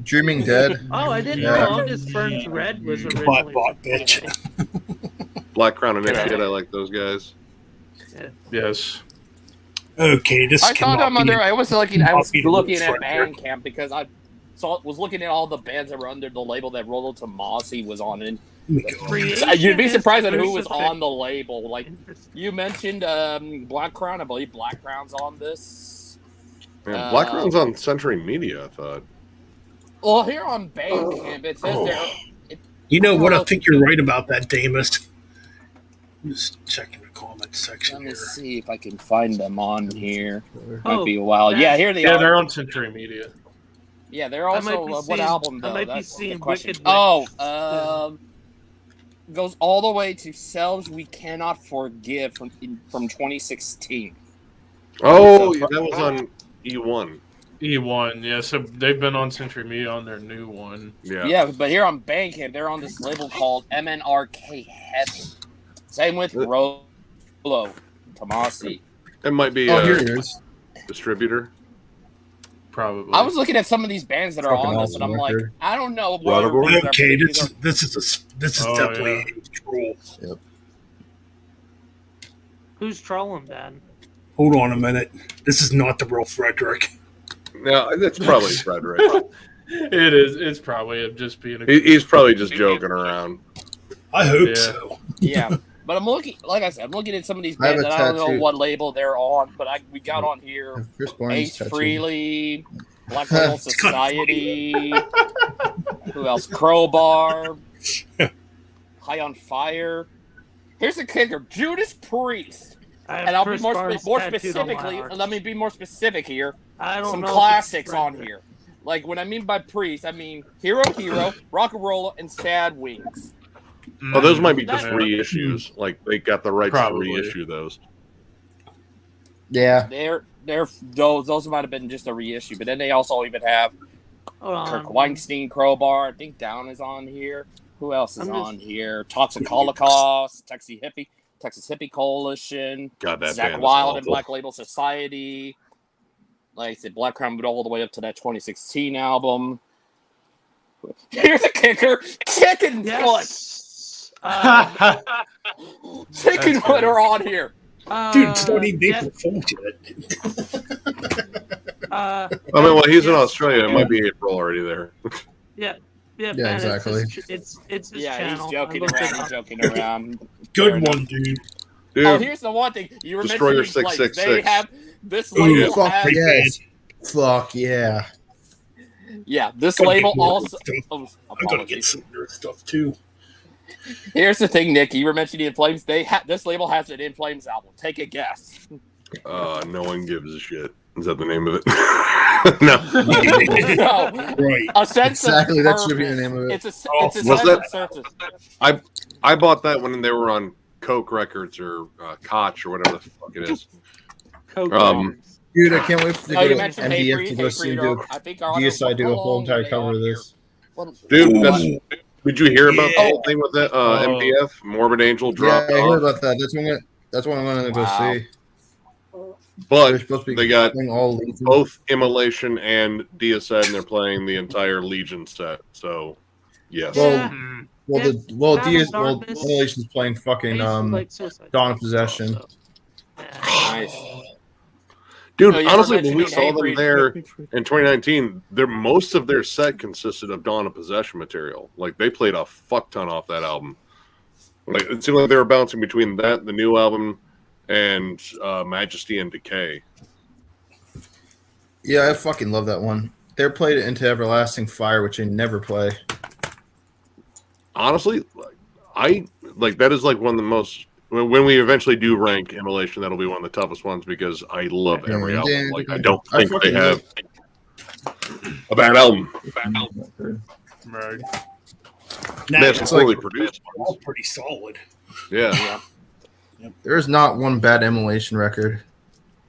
Dreaming Dead. Oh, I didn't Yeah. know August Burns Red was Bot, originally. bot, bitch. Black Crown and Initiate. I like those guys. Yes. Okay, this I thought cannot I'm be- under. I was looking at Frederick. Bandcamp because I was looking at all the bands that were under the label that Rollo Tomasi was on, and you'd be surprised at who was on the label. Like you mentioned, Black Crown. I believe Black Crown's on this. Man, Black Crown's on Century Media. I thought. Well, here on Bandcamp it says there. You know what? I think you're right about that, Damus. I'm just checking the comment section Let me here. see if I can find them on here. Might Oh, be a while. Yeah, here they Yeah, are. they're on Century Media. Yeah, they're I might also be what seeing- album I though? might be That's the seeing question. Wicked Oh, goes all the way to Selves We Cannot Forgive from 2016. Oh, that was on E1. E1, yeah. So they've been on Century Media on their new one. Yeah. Yeah, but here on Bandcamp, they're on this label called MNRK Heaven. Same with Rollo Tomasi. It might be Oh, a here it is. distributor. Probably. I was looking at some of these bands that are Fucking on this, and I'm awesome like, record. I don't know what Waterboard? bands are Okay, picking. this is Oh, definitely troll. Who's trolling Ben? Hold on a minute. This is not the real Frederick. No, it's probably Frederick. It is. It's probably just being a. He's probably just joking around. I hope Yeah. so. Yeah, but I'm looking, like I said, I'm looking at some of these I have bands a that I don't know tattoo. what label they're on, but we got on here Chris Barnes Ace tattoo. Freely, Black Label Society, who else? Crowbar, High on Fire. Here's the kicker: Judas Priest, I have and I'll be Chris more, Barnes more tattooed on my specifically. arm. Let me be more specific here. I don't Some know if classics it's on Frederick. here. Like when I mean by Priest, I mean Hero, Rock and Roll, and Sad Wings. Oh, those might be just That- reissues. Like they got the rights Probably. to reissue those. Yeah. They're those might have been just a reissue, but then they also even have Hold on. Kirk Weinstein, Crowbar. I think Down is on here. Who else is I'm just- on here? Toxic Holocaust, Texas Hippie Coalition, God, that Zach band is Wild and awful. Black Label Society. Like I said, Black Crown went all the way up to that 2016 album. Here's a kicker: Chicken Foot. Yes. Chicken That's Foot good. are on here. Dude, it's not even yeah, April Fool's yet. I mean, well, he's in yes. Australia. It might be April already there. Yeah, Yeah, Ben, exactly. It's his Yeah, channel. he's joking I looked it around. up. He's joking around. Fair Good enough. one, dude. Dude, Oh, here's the one thing you were Destroyer mentioning. Flames. 666. They have this Ooh, label. Fuck has, yes. Fuck yeah. yeah, this Gotta label get more also. stuff. Oh, I'm gonna get apologies. some nerd stuff too. Here's the thing, Nick. You were mentioning In Flames. This label has an In Flames album. Take a guess. No one gives a shit. Is that the name of it? No. No, Right. a sense Exactly, of that should be the purpose. name of it. It's a Oh, it's a was sense that- of purpose. I bought that when they were on Coke Records or Koch or whatever the fuck it is. Coke Um, Records. Dude, I can't wait to Oh, go you to mentioned MDF to go see do I think our DSI do a whole entire cover of this. Dude, did you hear about the Yeah. whole thing with that MDF? Morbid Angel Yeah, dropped I heard off. about that. That's what I'm gonna go Wow. see. They're But supposed to be they got playing all Legion. both Immolation and DSN, and they're playing the entire Legion set. So, yes. Well, Yeah. Well, Yeah, the well, Battle DS, of well, Darkness. Immolation's playing I fucking used to like Suicide Dawn of Squad, Possession. so, yeah. Nice. Dude, No, you were honestly, when we mentioning saw them Hatebreed. there in 2019, most of their set consisted of Dawn of Possession material. Like, they played a fuck ton off that album. Like, it seemed like they were bouncing between that, the new album, and Majesty and Decay. Yeah, I fucking love that one. They played it into Everlasting Fire, which they never play. Honestly, I like that is like one of the most. When we eventually do rank Immolation, that'll be one of the toughest ones because I love every Yeah, album. Like, I don't I think they fucking have a bad album. Right. Now, They have some it's like- poorly produced all ones. pretty solid. Yeah. There's not one bad Immolation record.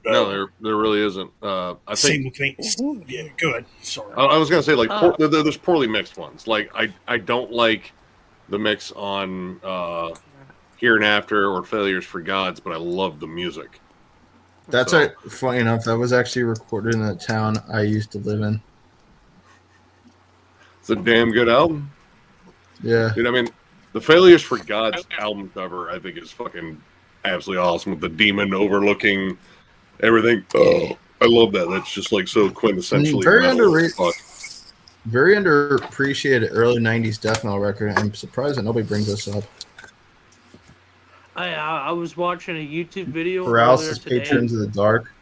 No, there really isn't. I Same think with me. Yeah, good. Sorry. I was gonna say like Oh. there's poorly mixed ones. Like I don't like the mix on Here and After or Failures for Gods, but I love the music. That's So- funny enough. That was actually recorded in the town I used to live in. It's a damn good album, Yeah. dude. I mean, the Failures for Gods album cover I think is fucking absolutely awesome with the demon overlooking everything. Oh, I love that. That's just like so quintessentially Very metal. underrated. Fuck. Very underappreciated early '90s death metal record. I'm surprised that nobody brings this up. I was watching a YouTube video Paralysis, earlier today. Patrons of the Dark.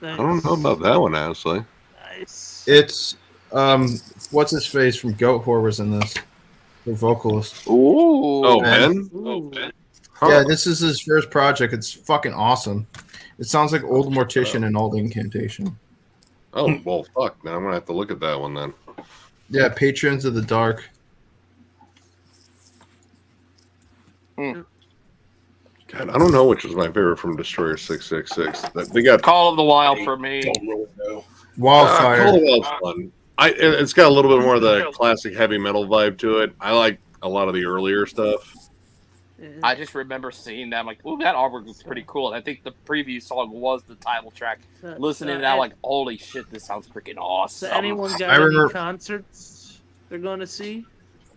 I don't know about that one honestly. Nice. It's what's his face from Goat Whore was in this. The vocalist. Ooh. Oh, man. Ben? Ooh. Huh. Yeah, this is his first project. It's fucking awesome. It sounds like Old Mortician and Old Incantation. Oh well, fuck. Now I'm gonna have to look at that one then. Yeah, Patrons of the Dark. God, I don't know which is my favorite from Destroyer 666. They got Call of the Wild for me. Don't really know. Wildfire. Call of the Wild's fun. It's got a little bit more of the classic heavy metal vibe to it. I like a lot of the earlier stuff. I just remember seeing that. I'm like, ooh, that artwork looks pretty cool. And I think the preview song was the title track. Listening to that, like, holy shit, this sounds freaking awesome. So anyone got I any remember- concerts they're going to see?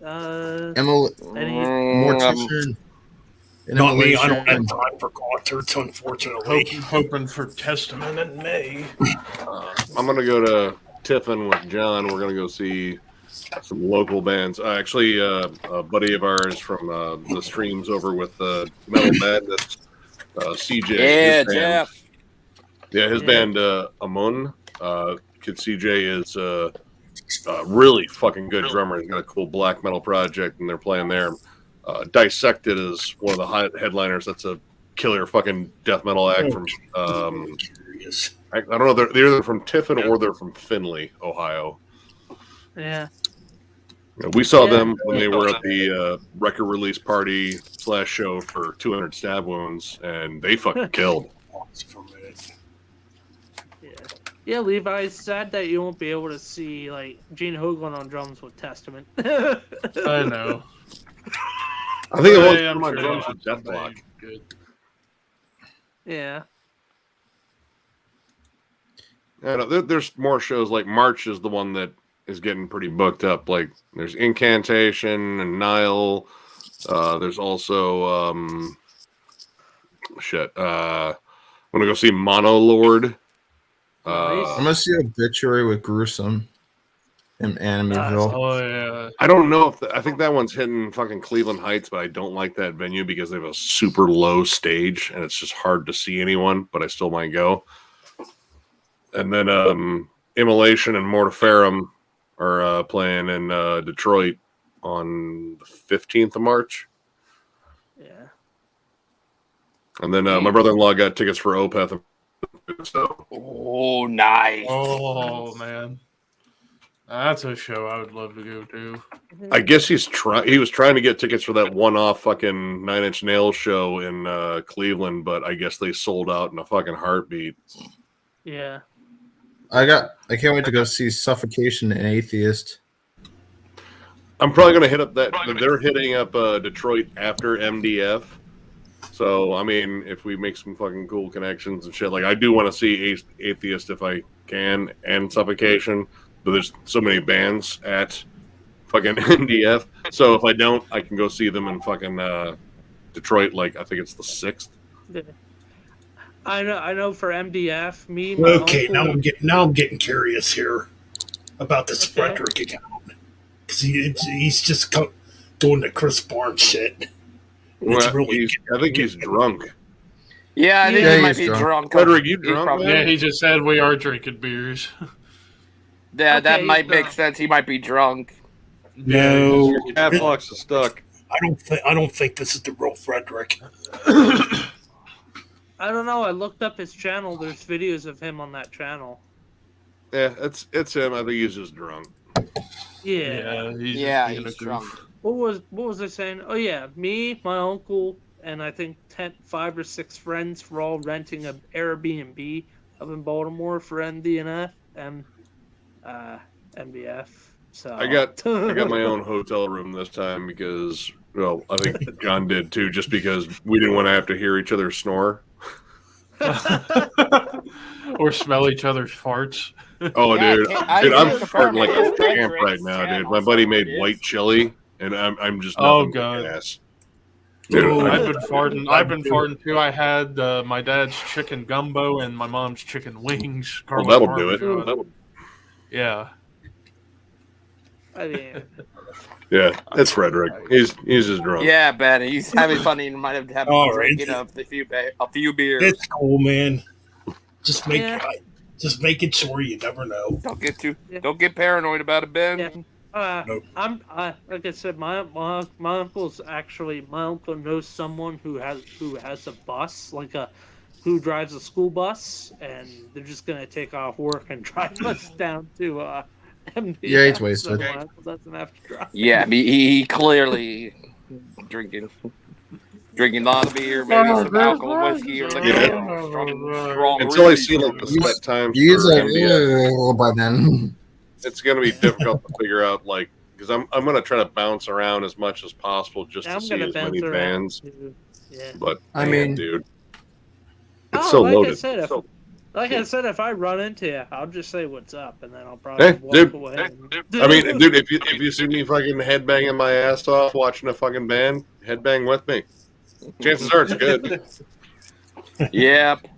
Emily Any? Mortician. Not me. I don't have Immolation. time for concerts, unfortunately. Hoping for Testament in May. I'm gonna go to Tiffin with John. We're gonna go see some local bands. Actually, a buddy of ours from the streams over with Metal Madness, CJ. Yeah, his band. Jeff. Yeah, his Yeah. band Amon. Kid CJ is a really fucking good drummer. He's got a cool black metal project, and they're playing there. Dissected is one of the high headliners. That's a killer fucking death metal act from. Curious. I don't know. They're either from Tiffin or they're from Findlay, Ohio. Yeah. We saw Yeah. them when they were at the record release party / show for 200 Stab Wounds, and they fucking killed. Pause for a minute. Yeah. Yeah, Levi, it's sad that you won't be able to see like Gene Hoglan on drums with Testament. I know. I think it was I'm one of my sure drums with they'll Deathblock. be good. Yeah. I know, there's more shows. Like March is the one that is getting pretty booked up. Like there's Incantation and Nile. There's also I'm gonna go see Monolord. I'm gonna see Obituary with Gruesome. in Amityville. Oh yeah. I don't know if I think that one's hitting fucking Cleveland Heights, but I don't like that venue because they have a super low stage and it's just hard to see anyone. But I still might go. And then Immolation and Mortiferum are playing in Detroit on the 15th of March. Yeah. And then my brother-in-law got tickets for Opeth. So Oh, nice. Oh man. That's a show I would love to go to. I guess he was trying to get tickets for that one-off fucking Nine Inch Nails show in Cleveland, but I guess they sold out in a fucking heartbeat. Yeah. I can't wait to go see Suffocation and Atheist. I'm probably gonna hit up that. They're hitting up Detroit after MDF. So I mean, if we make some fucking cool connections and shit, like I do want to see Atheist if I can, and Suffocation. But there's so many bands at fucking MDF. So if I don't, I can go see them in fucking Detroit. Like I think it's the 6th. I know. For MDF, my Okay, uncle, now I'm getting curious here about this Okay. Frederick account because he's just doing the Chris Barnes shit. Well, really I think he's drunk. Yeah, I think Yeah, he might he's be drunk. drunk. Frederick, you He's drunk, probably- man? Yeah, he just said we are drinking beers. Yeah, that Okay, might so- make sense. He might be drunk. No, Half box is stuck. I don't think this is the real Frederick. I don't know. I looked up his channel. There's videos of him on that channel. Yeah, it's him. I think he's just drunk. Yeah. He's Yeah, just being he's a goof. drunk. What was I saying? Oh yeah, me, my uncle, and I think 5 or 6 friends were all renting an Airbnb up in Baltimore for NDNF and MBF. So I got my own hotel room this time because, well, I think John did too, just because we didn't want to have to hear each other snore. Or smell each other's farts. Oh, Yeah, dude, I dude, I'm can't confirm farting like it. a It's champ Frederick's right now, dude. channel, My buddy so made it is. white chili, and I'm just Oh, nothing but God. gas. Oh, Dude, I've been farting. I've been farting too. I had my dad's chicken gumbo and my mom's chicken wings. well, garlic that'll do it. parmesan. That'll- Yeah. I mean, yeah, it's Frederick. He's just drunk. Yeah, Ben, he's having fun. He might have had All right. drinking a few beers. It's cool, man. Just Yeah. making sure. You never know. Don't get paranoid about it, Ben. Yeah. Nope. I'm like I said, my uncle's actually my uncle knows someone who has a bus, who drives a school bus, and they're just gonna take off work and drive us down to MDF. Yeah, he's wasted. So my uncle doesn't have to drive. Yeah, he clearly drinking a lot of beer, maybe some alcohol, whiskey, or liquor. Yeah. Strong Until I really see like the set times He's for like, MDF, by then. it's gonna be difficult to figure out, like, because I'm gonna try to bounce around as much as possible just I'm to see gonna as bounce many around bands. too. Yeah. But I man, mean- dude, Oh, it's so like loaded. I said, So- if I run into you, I'll just say what's up, and then I'll probably Hey, walk dude. away. I mean, dude, if you see me fucking headbanging my ass off watching a fucking band, headbang with me. Chances are it's good. Yep.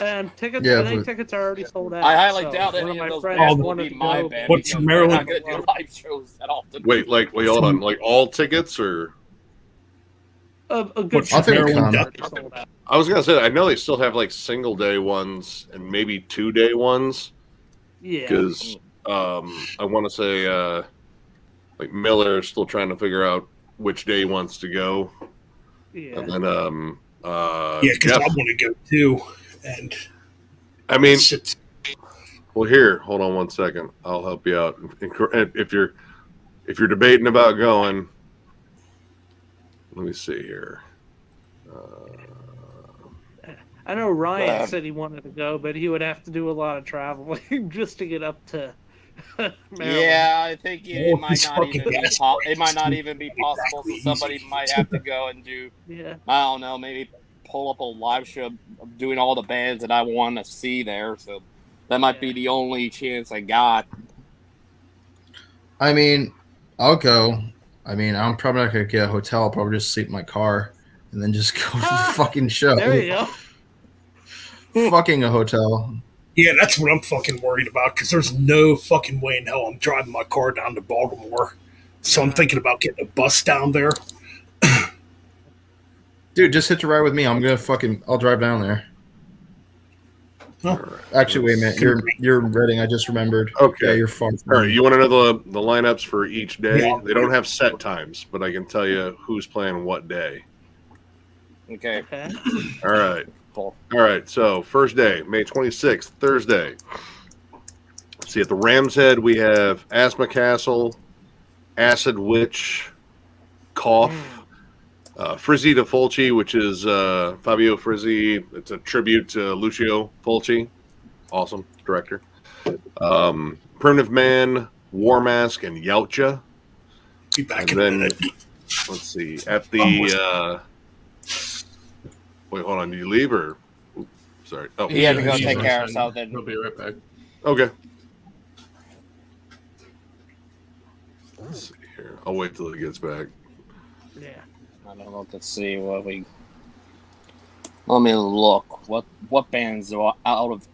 And tickets, Yeah, I think but- tickets are already sold out. I highly so doubt one any of of my those friends bands will wanted be to my go. band. What's because Maryland- They're not going to do live shows that often. Wait, hold on, like all tickets, or A good What's I think Maryland come. already sold out. I was gonna say I know they still have like single day ones and maybe 2-day ones Yeah. because I want to say like Miller is still trying to figure out which day he wants to go, Yeah. and then Yeah, because Jeff- I want to go too. And I mean, shit's well, here, hold on one second. I'll help you out. If you're debating about going, let me see here. I know Ryan Yeah. said he wanted to go, but he would have to do a lot of traveling just to get up to Maryland. Yeah, I think Oh, it might these not fucking even be gas it might not prices even be keep possible. So exactly somebody easy. might have to go and do Yeah. I don't know, maybe pull up a live show of doing all the bands that I want to see there. So that might be the only chance I got. I mean, I'll go. I mean, I'm probably not gonna get a hotel. I'll probably just sleep in my car and then just go to the fucking show. There you go. Fucking a hotel. Yeah, that's what I'm fucking worried about because there's no fucking way in hell I'm driving my car down to Baltimore. So I'm thinking about getting a bus down there. Dude, just hitch a ride with me. I'll drive down there. Huh? Actually, wait a minute. You're in Reading. I just remembered. Okay. Yeah, you're far. All right, you want to know the lineups for each day? Yeah. They don't have set times, but I can tell you who's playing what day. Okay. Okay. All right. Cool. All right, so first day, May 26th, Thursday. Let's see, at the Ram's Head, we have Asthma Castle, Acid Witch, Cough, Frizzy to Fulci, which is Fabio Frizzi. It's a tribute to Lucio Fulci. Awesome director. Primitive Man, War Mask, and Yautja. Be back And in a then, minute. let's see, at the... wait, hold on. Did you leave or... Oops, sorry. Oh, He had to go He's take care of listening. something. He'll be right back. okay. Let's see here. I'll wait till he gets back. Yeah. I don't know. Let's see what we. Let me look. What bands are out of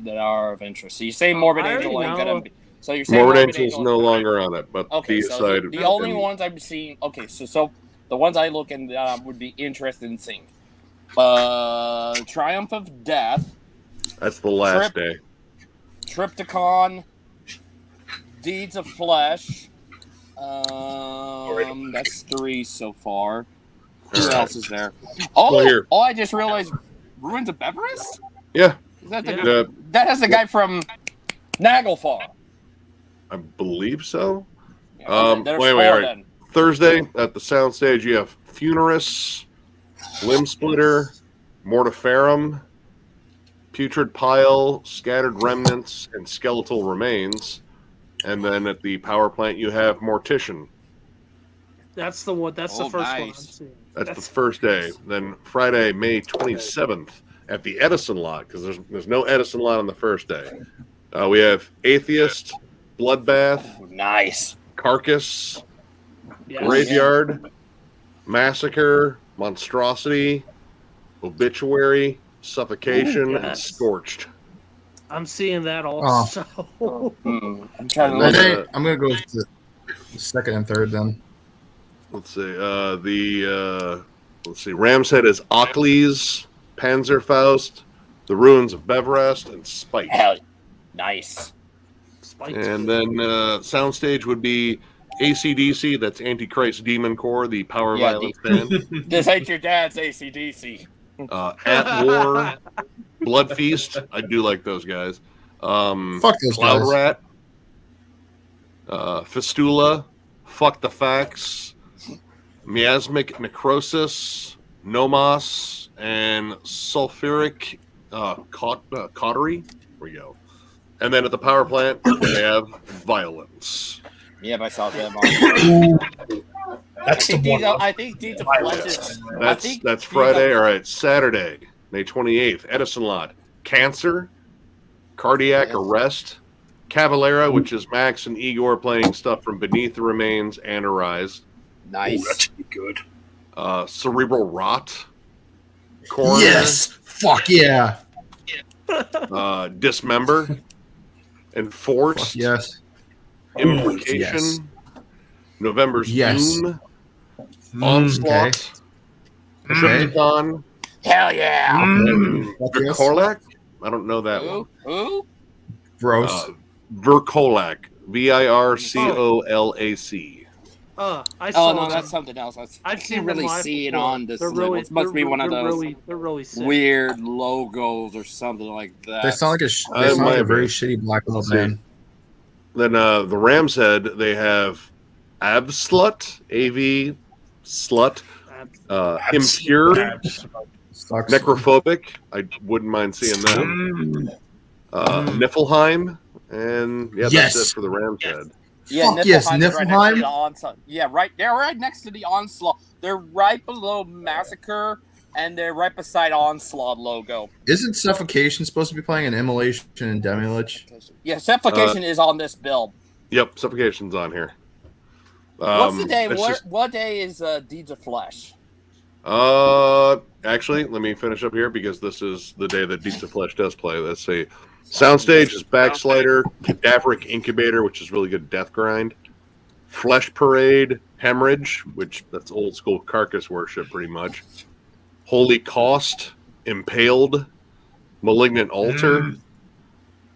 that are of interest? So you say Morbid I Angel already ain't know. gonna be. So you're saying Morbid Morbid Angel's Angel no longer on it, but Okay, the so side the only ones I'm seeing. Okay, so the ones I look in would be interested in seeing. Triumph of Death, that's the last day. Triptychon, Deeds of Flesh. That's 3 so far. Who All right. else is there? Oh, Well, here. I just realized Ruins of Beverest? Yeah, Is that Yeah. that has the guy from Nagelfar. I believe so. Yeah, Wait, there's all 4 right. then. Thursday at the soundstage, you have Funerus, Limb Splitter, Mortiferum, Putrid Pile, Scattered Remnants, and Skeletal Remains. And then at the power plant, you have Mortician. That's the one. That's the Oh, first one I'm nice. seeing. That's the first day. Then Friday, May 27th, at the Edison lot, because there's no Edison lot on the first day. We have Atheist, Bloodbath, Oh, nice. Carcass, Yes. Graveyard, Massacre, Monstrosity, Obituary, Suffocation, Ooh, and yes. Scorched. I'm seeing that also. I'm trying to And look. then, I'm gonna go with the second and third then. let's see. Let's see. Ram's Head is Ockley's, Panzerfaust, The Ruins of Beverest, and Spite. Hell, nice. Spike. And then soundstage would be AC/DC. That's Antichrist Demon Corps, the power Yeah, violence band. This ain't your dad's AC/DC. At War, Blood Feast. I do like those guys. Fuck those Cloud guys. Rat, Fistula, Fuck the Facts, Miasmic Necrosis, Nomos, and Sulfuric Cautery. There we go. And then at the power plant, they have Violence. Yep, I saw that. That's the one. I think Deeds of Flesh is. I think That's Deeds Friday. of- All right, Saturday, May 28th, Edison Lot. Cancer, Cardiac Yes. Arrest, Cavalera, which is Max and Igor playing stuff from Beneath the Remains and Arise. Ooh, that Nice. should be good. Cerebral Rot, Coroner, Yes. Fuck yeah. Dismember, Enforced, Fuck yes. Implication, Yes. November's Yes. Doom, Onslaught, Okay. Triptychon, Hell yeah. and Fuck yes. Vercolac. I don't know that one. Who? Gross. Vercolac, Vircolac. I saw Oh no, them. that's something else. I I've seen can't them really live see it before. on this. They're label. really, It must be one of they're those They're really sick. weird logos or something like that. They sound like I they sound like might a very be. shitty black metal Let's see. band. Then the Ram's Head, they have Abslut, AV Slut, Impure, Sucks. Necrophobic. I wouldn't mind seeing them. Niflheim, and yeah, Yes. that's it for the Ram's Head. Yeah, Fuck yes, Niflheim's right next to Niflheim. the Onslaught. Yeah, right. They're right next to the Onslaught. They're right below Massacre, and they're right beside Onslaught logo. Isn't Suffocation supposed to be playing an Immolation and Demilich? Yeah, Suffocation is on this bill. Yep, Suffocation's on here. What's the day? it's just- What day is Deeds of Flesh? Actually, let me finish up here because this is the day that Deeds of Flesh does play. Let's see. Soundstage is Backslider, Cadaveric Incubator, which is really good death grind. Flesh Parade, Hemorrhage, which that's old school carcass worship pretty much. Holy Cost, Impaled, Malignant Altar,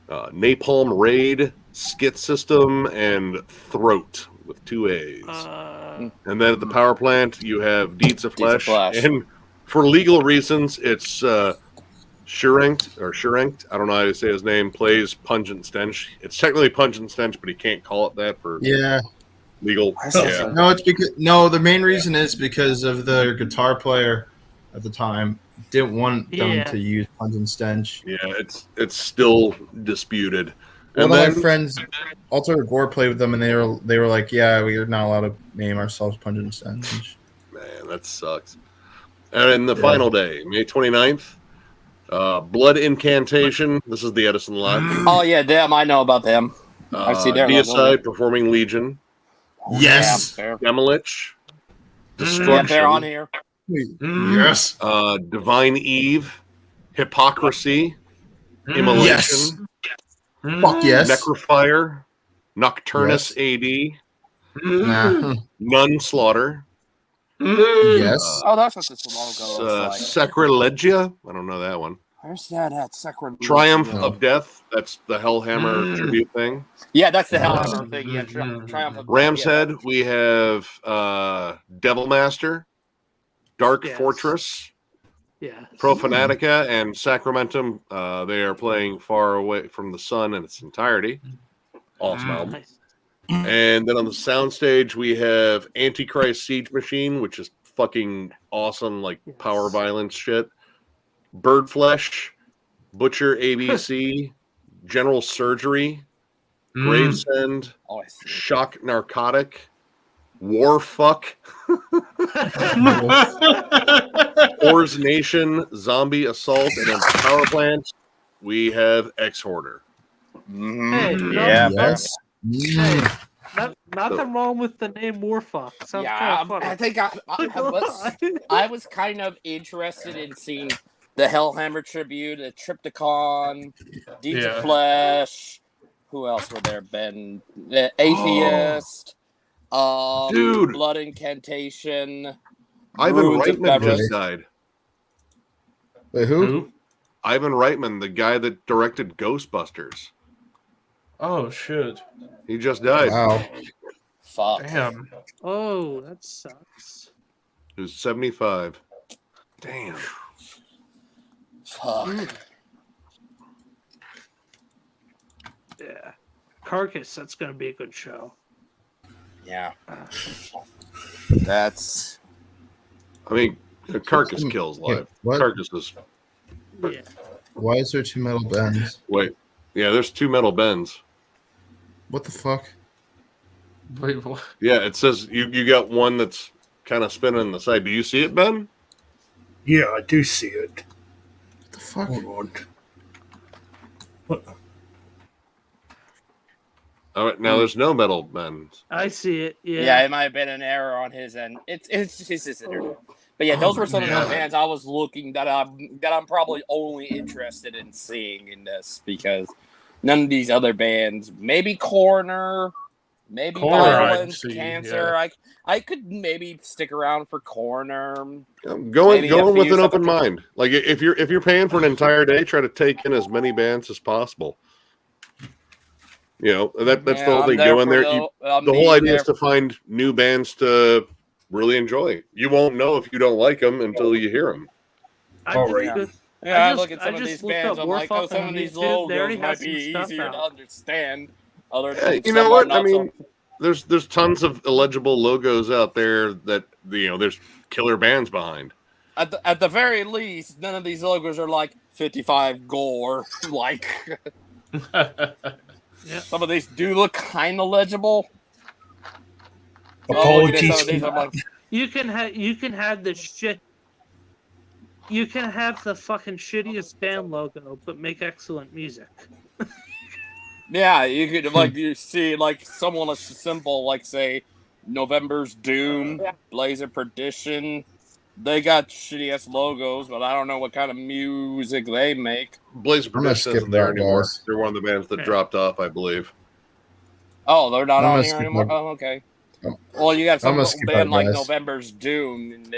Napalm Raid, Skit System, and Throat with 2 A's. And then at the power plant, you have Deeds of Flesh. And for legal reasons, it's Shurenkt, I don't know how to say his name, plays Pungent Stench. It's technically Pungent Stench, but he can't call it that for legal. Yeah. No, it's because the main reason is because of the guitar player at the time didn't want them to use Pungent Stench. Yeah, it's still disputed. One of my friends, Alter Gore, played with them, and they were like, "Yeah, we're not allowed to name ourselves Pungent Stench." Man, that sucks. And the final day, May 29th, Blood Incantation. This is the Edison lot. Oh yeah, damn! I know about them. I see their Deicide Performing Legion. Yes. Demolich. Destruction. Yeah, they're on here. Yes. Divine Eve. Hypocrisy. Immolation. Yes. Fuck yes. Necrofire. Nocturnus AD. Nun Slaughter. Yes. Oh, that's what this logo looks like. Sacrilegia. I don't know that one. Where's that at? Sacrilegia. Triumph of Death. That's the Hellhammer tribute thing. Yeah, that's the Hellhammer thing. Yeah, Triumph of Ram's Death. Head. We have Devil Master, Dark Fortress, Profanatica, and Sacramentum. They are playing Far Away from the Sun in its entirety. Awesome album. Nice. And then on the soundstage, we have Antichrist Siege Machine, which is fucking awesome, like power violence shit. Bird Flesh, Butcher ABC, General Surgery, Gravesend, Shock Narcotic, Warfuck, Ors Nation, Zombie Assault, and then Power Plant, we have X-Hoarder. Hey, nothing wrong with the name Warfuck. Sounds kind of funny. I think I was kind of interested in seeing the Hellhammer tribute, the Triptychon, Deeds of Flesh. Who else were there? Ben, the Atheist, Dude. Blood Incantation. Ivan Ruins of Reitman Beverly. just died. Wait, who? Ivan Reitman, the guy that directed Ghostbusters. Oh shit! He just died. Wow. Fuck. Damn. Oh, that sucks. He was 75. Damn. Fuck. Yeah. Carcass, that's going to be a good show. Yeah. That's. I mean, Carcass kills live. What? Carcass is. Yeah. Why is there 2 metal bends? Wait. Yeah, there's 2 metal bends. What the fuck? Wait, what? Yeah, it says you got one that's kind of spinning on the side. Do you see it, Ben? Yeah, I do see it. What the fuck? Hold on. What? All right, now there's no metal bends. I see it. Yeah. Yeah, it might have been an error on his end. It's just his internet. But yeah, those were some of the bands I was looking that I'm probably only interested in seeing in this because none of these other bands, maybe Coroner, maybe Violence, Cancer. Yeah. I could maybe stick around for Coroner. Going Maybe a with few an open something. mind. Like if you're paying for an entire day, try to take in as many bands as possible. You know, that's the whole thing. Going there, the whole idea is to find new bands to really enjoy. You won't know if you don't like them until you hear them. I look at some of these looked bands. up I'm like, oh, Warfuck some on of these YouTube. They already logos have might some be stuff easier to out. understand. Other Hey, than you know some what? are I mean, not there's tons of illegible logos out there that there's killer bands behind. at the very least, none of these logos are like 55 gore. Like some of these do look kind of legible. Apologies. You can have the shit. You can have the fucking shittiest band logo, but make excellent music. Yeah, you could like you see like someone as simple like say November's Doom, Blaze of Perdition, They got shitty ass logos, but I don't know what kind of music they make. Blaze of I'm gonna Perdition skip isn't there that, anymore. guys. They're one of the bands that Yeah. dropped off, I believe. Oh, they're not I'm on gonna here skip anymore. my- Oh, okay. I'm- Well, you got some gonna skip band that, like guys. November's Doom, and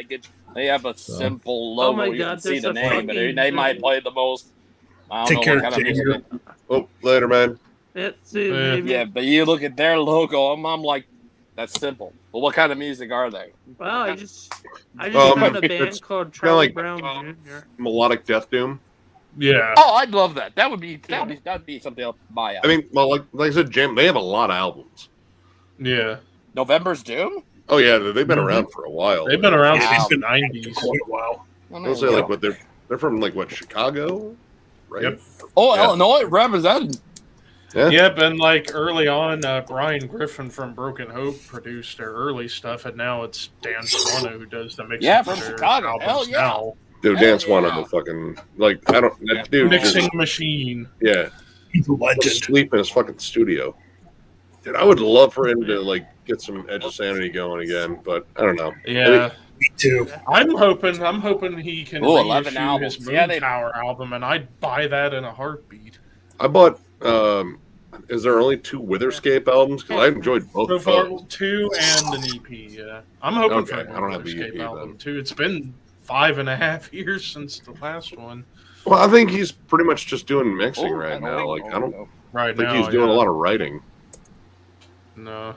they have a So. simple logo. my You God, can see there's the a name, but fucking- they might play the most. I Take don't care, know what kind of music. Xavier. Oh, later, man. Yeah, but you look at their logo, I'm like, that's simple. Well, what kind of music are they? Well, I just Um, found a band it's called kinda Charlie like- Brown Jr. Melodic Death Doom. Yeah. Oh, I'd love that. That'd be something I'll buy out. I mean, well, like I said, Jam, they have a lot of albums. Yeah. November's Doom. Oh yeah, they've been around for a while. They've been around Wow. since the For 90s. quite a while. I'll say like what they're from like what Chicago, right? Yep. Oh, Yeah. Illinois represented. Yeah. Yep, and like early on, Brian Griffin from Broken Hope produced their early stuff, and now it's Dan Swanno who does the mixing. Yeah, for from their Chicago. albums Hell yeah. now. Dude, Hell Dan Swan on yeah. the fucking like I don't that dude Mixing just, machine. yeah He's a legend. sleep in his fucking studio. Dude, I would love for him to like get some Edge of Sanity going again, but I don't know. Yeah, Me too. I'm hoping he can Ooh, 11 reissue albums. his Moon Yeah, they- Tower album, and I'd buy that in a heartbeat. I bought. Is there only 2 Witherscape albums? Because I enjoyed both So of far, those. 2 and an EP. Yeah, I'm hoping for Okay, a I don't have the Escape EP album then. too. It's been 5.5 years since the last one. Well, I think he's pretty much just doing mixing Oh, right now. Like I don't Right think now, he's doing yeah. a lot of writing. No.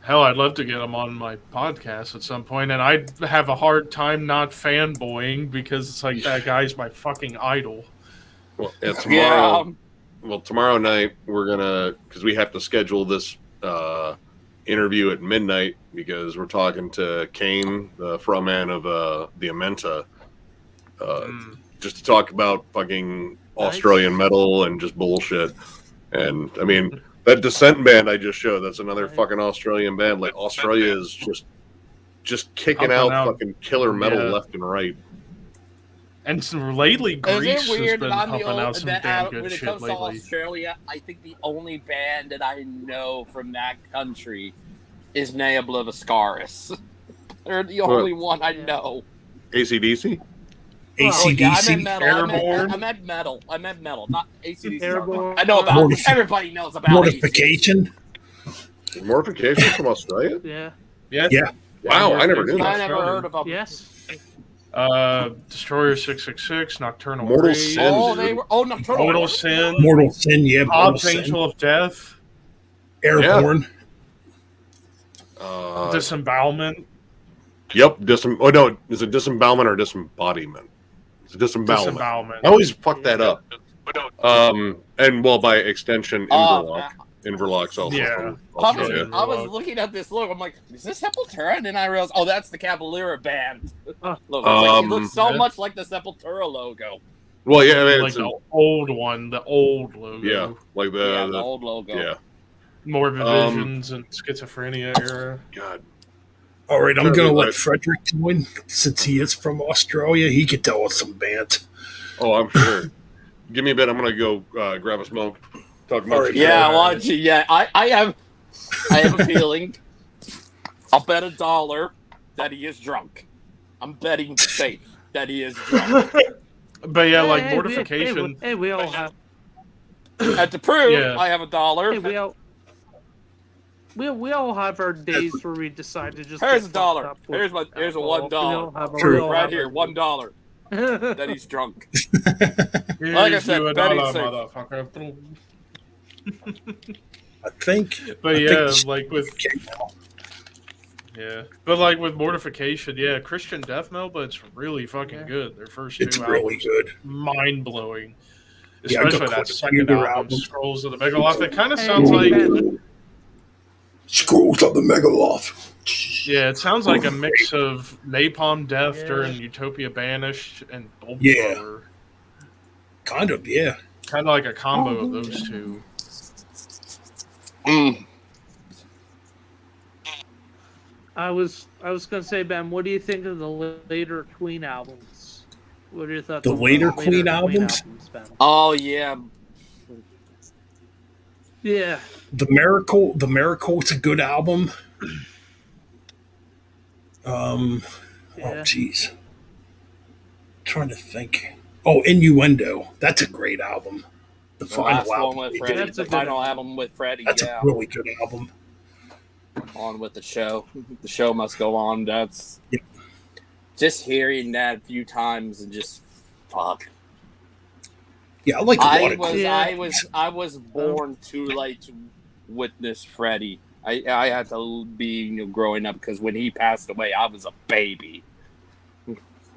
Hell, I'd love to get him on my podcast at some point, and I'd have a hard time not fanboying because it's like that guy's my fucking idol. Well, yeah, tomorrow. Yeah. Well, tomorrow night we're gonna because we have to schedule this interview at midnight because we're talking to Kane, the frontman of the Amenta, just to talk about fucking Australian metal and just bullshit. And I mean, that Descent band I just showed, that's another fucking Australian band. Like Australia is just kicking Pumping out out- fucking killer metal yeah. left and right. And lately, Is Greece it has weird been that I'm pumping the only out some that damn when good it shit comes to lately. Australia, I think the only band that I know from that country is Nea Blivascaris. They're the only one I know. AC/DC? Oh, yeah, I ACDC. meant metal. Airborne. I meant metal. I meant metal, not ACDC. Airborne. I know about. Mortifi- Everybody knows about Mortification. Mortification from Australia? Yeah. Yeah. Yeah. Wow, I never knew ACDC. I that. never heard of them. Yes. Destroyer 666, Nocturnal Mortal Rage, Sin. Oh, they were. Oh, Nocturnal. Mortal Sin, Mortal Sin. Yeah. Mortal Hobbs Sin. Angel of Death, Airborne. Disembowelment. Yep. Oh no, is it disembowelment or disembodiment? It's disembowelment. Disembowelment. I always fuck that up. And well, by extension, Inverloch. Inverloch's also Yeah. from I was, Australia. I was looking at this logo. I'm like, is this Sepultura? And then I realized, oh, that's the Cavalera band. Oh. Look, it's like, it looks so yeah. much like the Sepultura logo. Well, yeah, I mean, Like it's the old one, the old logo. yeah, like Yeah, the the old logo. yeah. Morbid Visions and Schizophrenia era. God, All right, I'm Sure, going to we let like- Frederick join since he is from Australia. He could tell us some bands. oh, I'm sure. Give me a bit. I'm gonna go grab a smoke. Talk about All right. Yeah, well, yeah, I have a feeling. I'll bet $1 that he is drunk. I'm betting safe that he is drunk. But yeah, like Hey, Mortification. Hey, we all have. And to prove, Yeah. I have $1. Hey, we all have our days where we decide to just. Here's get fucked $1. up with Here's a alcohol. $1. We all have our- True. we all right have here, our- $1 that he's drunk. Here's Like I said, you a betting dollar, safe. motherfucker. I think. But I yeah, think this- like with Okay, now. yeah, but like with Mortification, yeah, Christian death metal, but it's really fucking Yeah. good. Their first It's two really albums, good. mind blowing. Yeah, I got Especially quite that a second few album, albums. Scrolls of the Megaloth. It kind of Hey, sounds like man, Scrolls of the Megaloth. yeah, it sounds like a mix of Napalm Death Yeah. during Utopia Banished and Bolt Yeah. Thrower. Kind of, yeah. Kind of like a combo of those two. Mm. I was gonna say, Ben, what do you think of the later Queen albums? What are your thoughts? The on later Queen albums? Ben? Oh, yeah. Yeah. The Miracle is a good album. Oh Yeah. jeez. trying to think. Oh, Innuendo. That's a great album. The The last final one album. with they Freddie. did. That's a The good final album. album with Freddie. That's Yeah. a really good album. On with the show. The show must go on. That's Yep. just hearing that a few times and just fuck. Yeah, I like a lot of I was born too late to witness Freddie. I had to be growing up because when he passed away, I was a baby.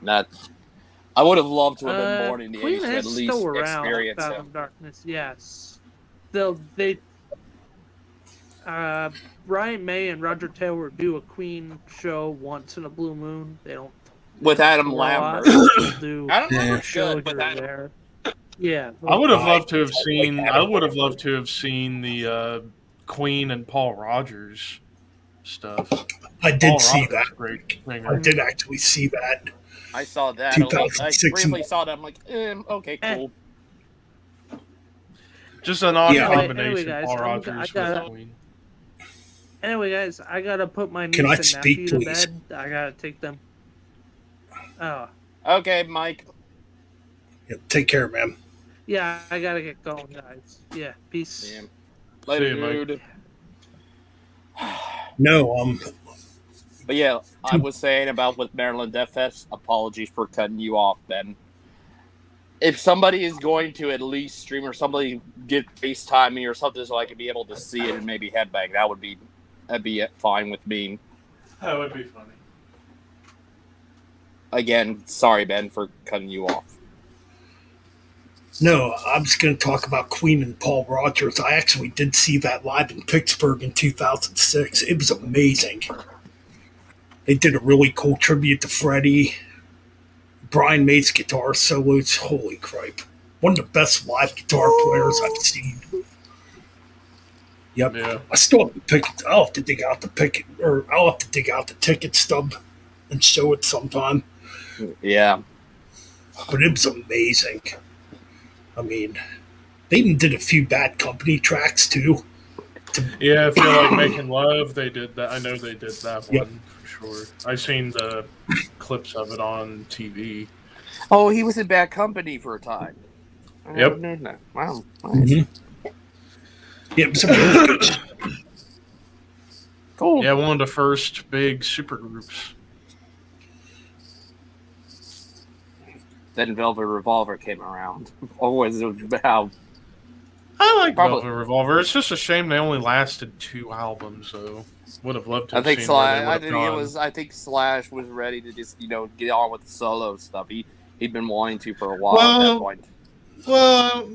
That I would have loved to have been born in the Queen 80s to at is least still around. experience Phantom him. Darkness, yes. Brian May and Roger Taylor do a Queen show once in a blue moon. They don't With Adam do a lot. Lambert. They'll do Adam Yeah. Lambert's show good, but here that, or there. Yeah, I would have loved to have I seen. like I Adam would have loved to have seen the Queen and Paul Rogers stuff. I did Paul see Rogers, that. great I singer. did actually see that. I saw that. I 2006 briefly saw that. I'm like, okay, cool. Just an odd Yeah. combination. Anyway, guys, Paul I Rogers gotta- with Queen. Anyway, guys, I gotta put my niece Can I and speak, nephew to please? bed. I gotta take them. Oh, Okay, Mike. Yeah, take care, man. yeah, I gotta get going, guys. Yeah, peace. Damn. Later, See you, Mike. dude. No, But yeah, I was saying about with Maryland Death Fest, apologies for cutting you off, Ben. If somebody is going to at least stream or somebody get FaceTime me or something so I could be able to see it and maybe headbang, that'd be fine with me. That would be funny. Again, sorry, Ben, for cutting you off. no, I'm just going to talk about Queen and Paul Rogers. I actually did see that live in Pittsburgh in 2006. It was amazing. They did a really cool tribute to Freddie. Brian May's guitar solos, holy crap. One of the best live guitar players I've seen. Yep. Yeah. I still have to pick it. I'll have to dig out the ticket stub and show it sometime. Yeah. But it was amazing. I mean, they even did a few Bad Company tracks too. Yeah, I feel like Making Love, they did that. I know they did that Yep. one for sure. I seen the clips of it on TV. Oh, he was in Bad Company for a time. I Yep. never knew that. Wow. Nice. Mhm. Yeah, it was a really good show. Cool. Yeah, one of the first big super groups. Then Velvet Revolver came around. Always about. I like Probably. Velvet Revolver. It's just a shame they only lasted 2 albums, though. Would have loved to I have think seen where they Slash. would have gone. I think Slash was ready to just get on with the solo stuff. He'd been wanting to for a while at that Well, point.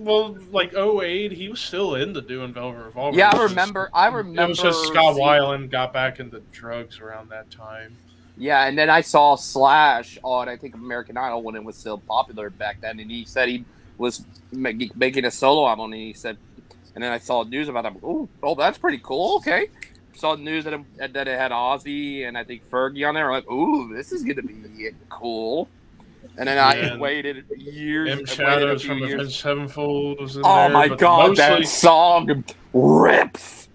Well, like 08, he was still into doing Velvet Revolver. Yeah, It I was remember. It was just Scott seeing- Weiland got back into drugs around that time. Yeah, and then I saw Slash on I think American Idol when it was still popular back then, and he said he was making a solo album, and he said, and then I saw news about him. Oh, that's pretty cool. Okay, saw news that it had Ozzy and I think Fergie on there. I'm like, ooh, this is gonna be cool. And then I And waited years. M I waited a Shadows few from years. Avenged Sevenfold was in Oh there. my but god, mostly, that song rips.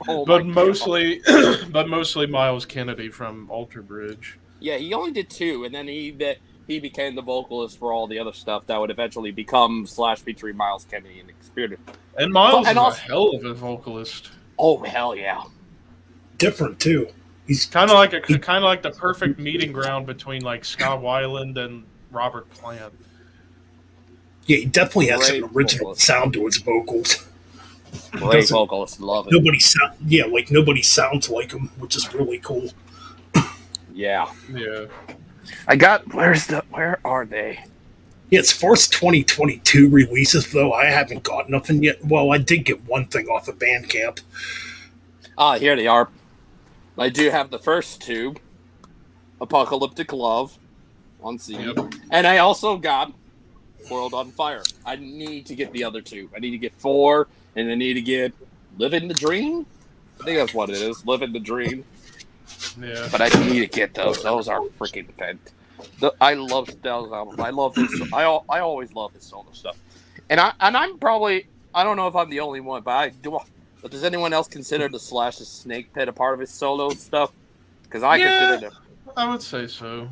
Oh but my mostly, but mostly Miles Kennedy from Alter Bridge. Yeah, he only did 2, and then he became the vocalist for all the other stuff that would eventually become Slash featuring Miles Kennedy and Experience. And Miles And is also- a hell of a vocalist. Oh hell yeah! Different too. He's Kind of like the perfect meeting ground between like Scott Weiland and Robert Plant. he definitely has Great an original vocalist. sound to his vocals. Great Doesn't- vocalist, love it. Nobody sounds like him, which is really cool. Yeah, Yeah. where are they? Yeah, as far as 2022 releases, though, I haven't got nothing yet. Well, I did get one thing off of Bandcamp. Ah, here they are. I do have the first 2, Apocalyptic Love, on CD, Yep. and I also got World on Fire. I need to get the other 2. I need to get 4, and I need to get Living the Dream. I think that's what it is, Living the Dream. Yeah. But I need to get those. Those are freaking fantastic. I love Stell's album. I love his. I always love his solo stuff. And I'm probably, I don't know if I'm the only one, but I do. But does anyone else consider the Slash's Snake Pit a part of his solo stuff? Because I Yeah. consider it. I would say so.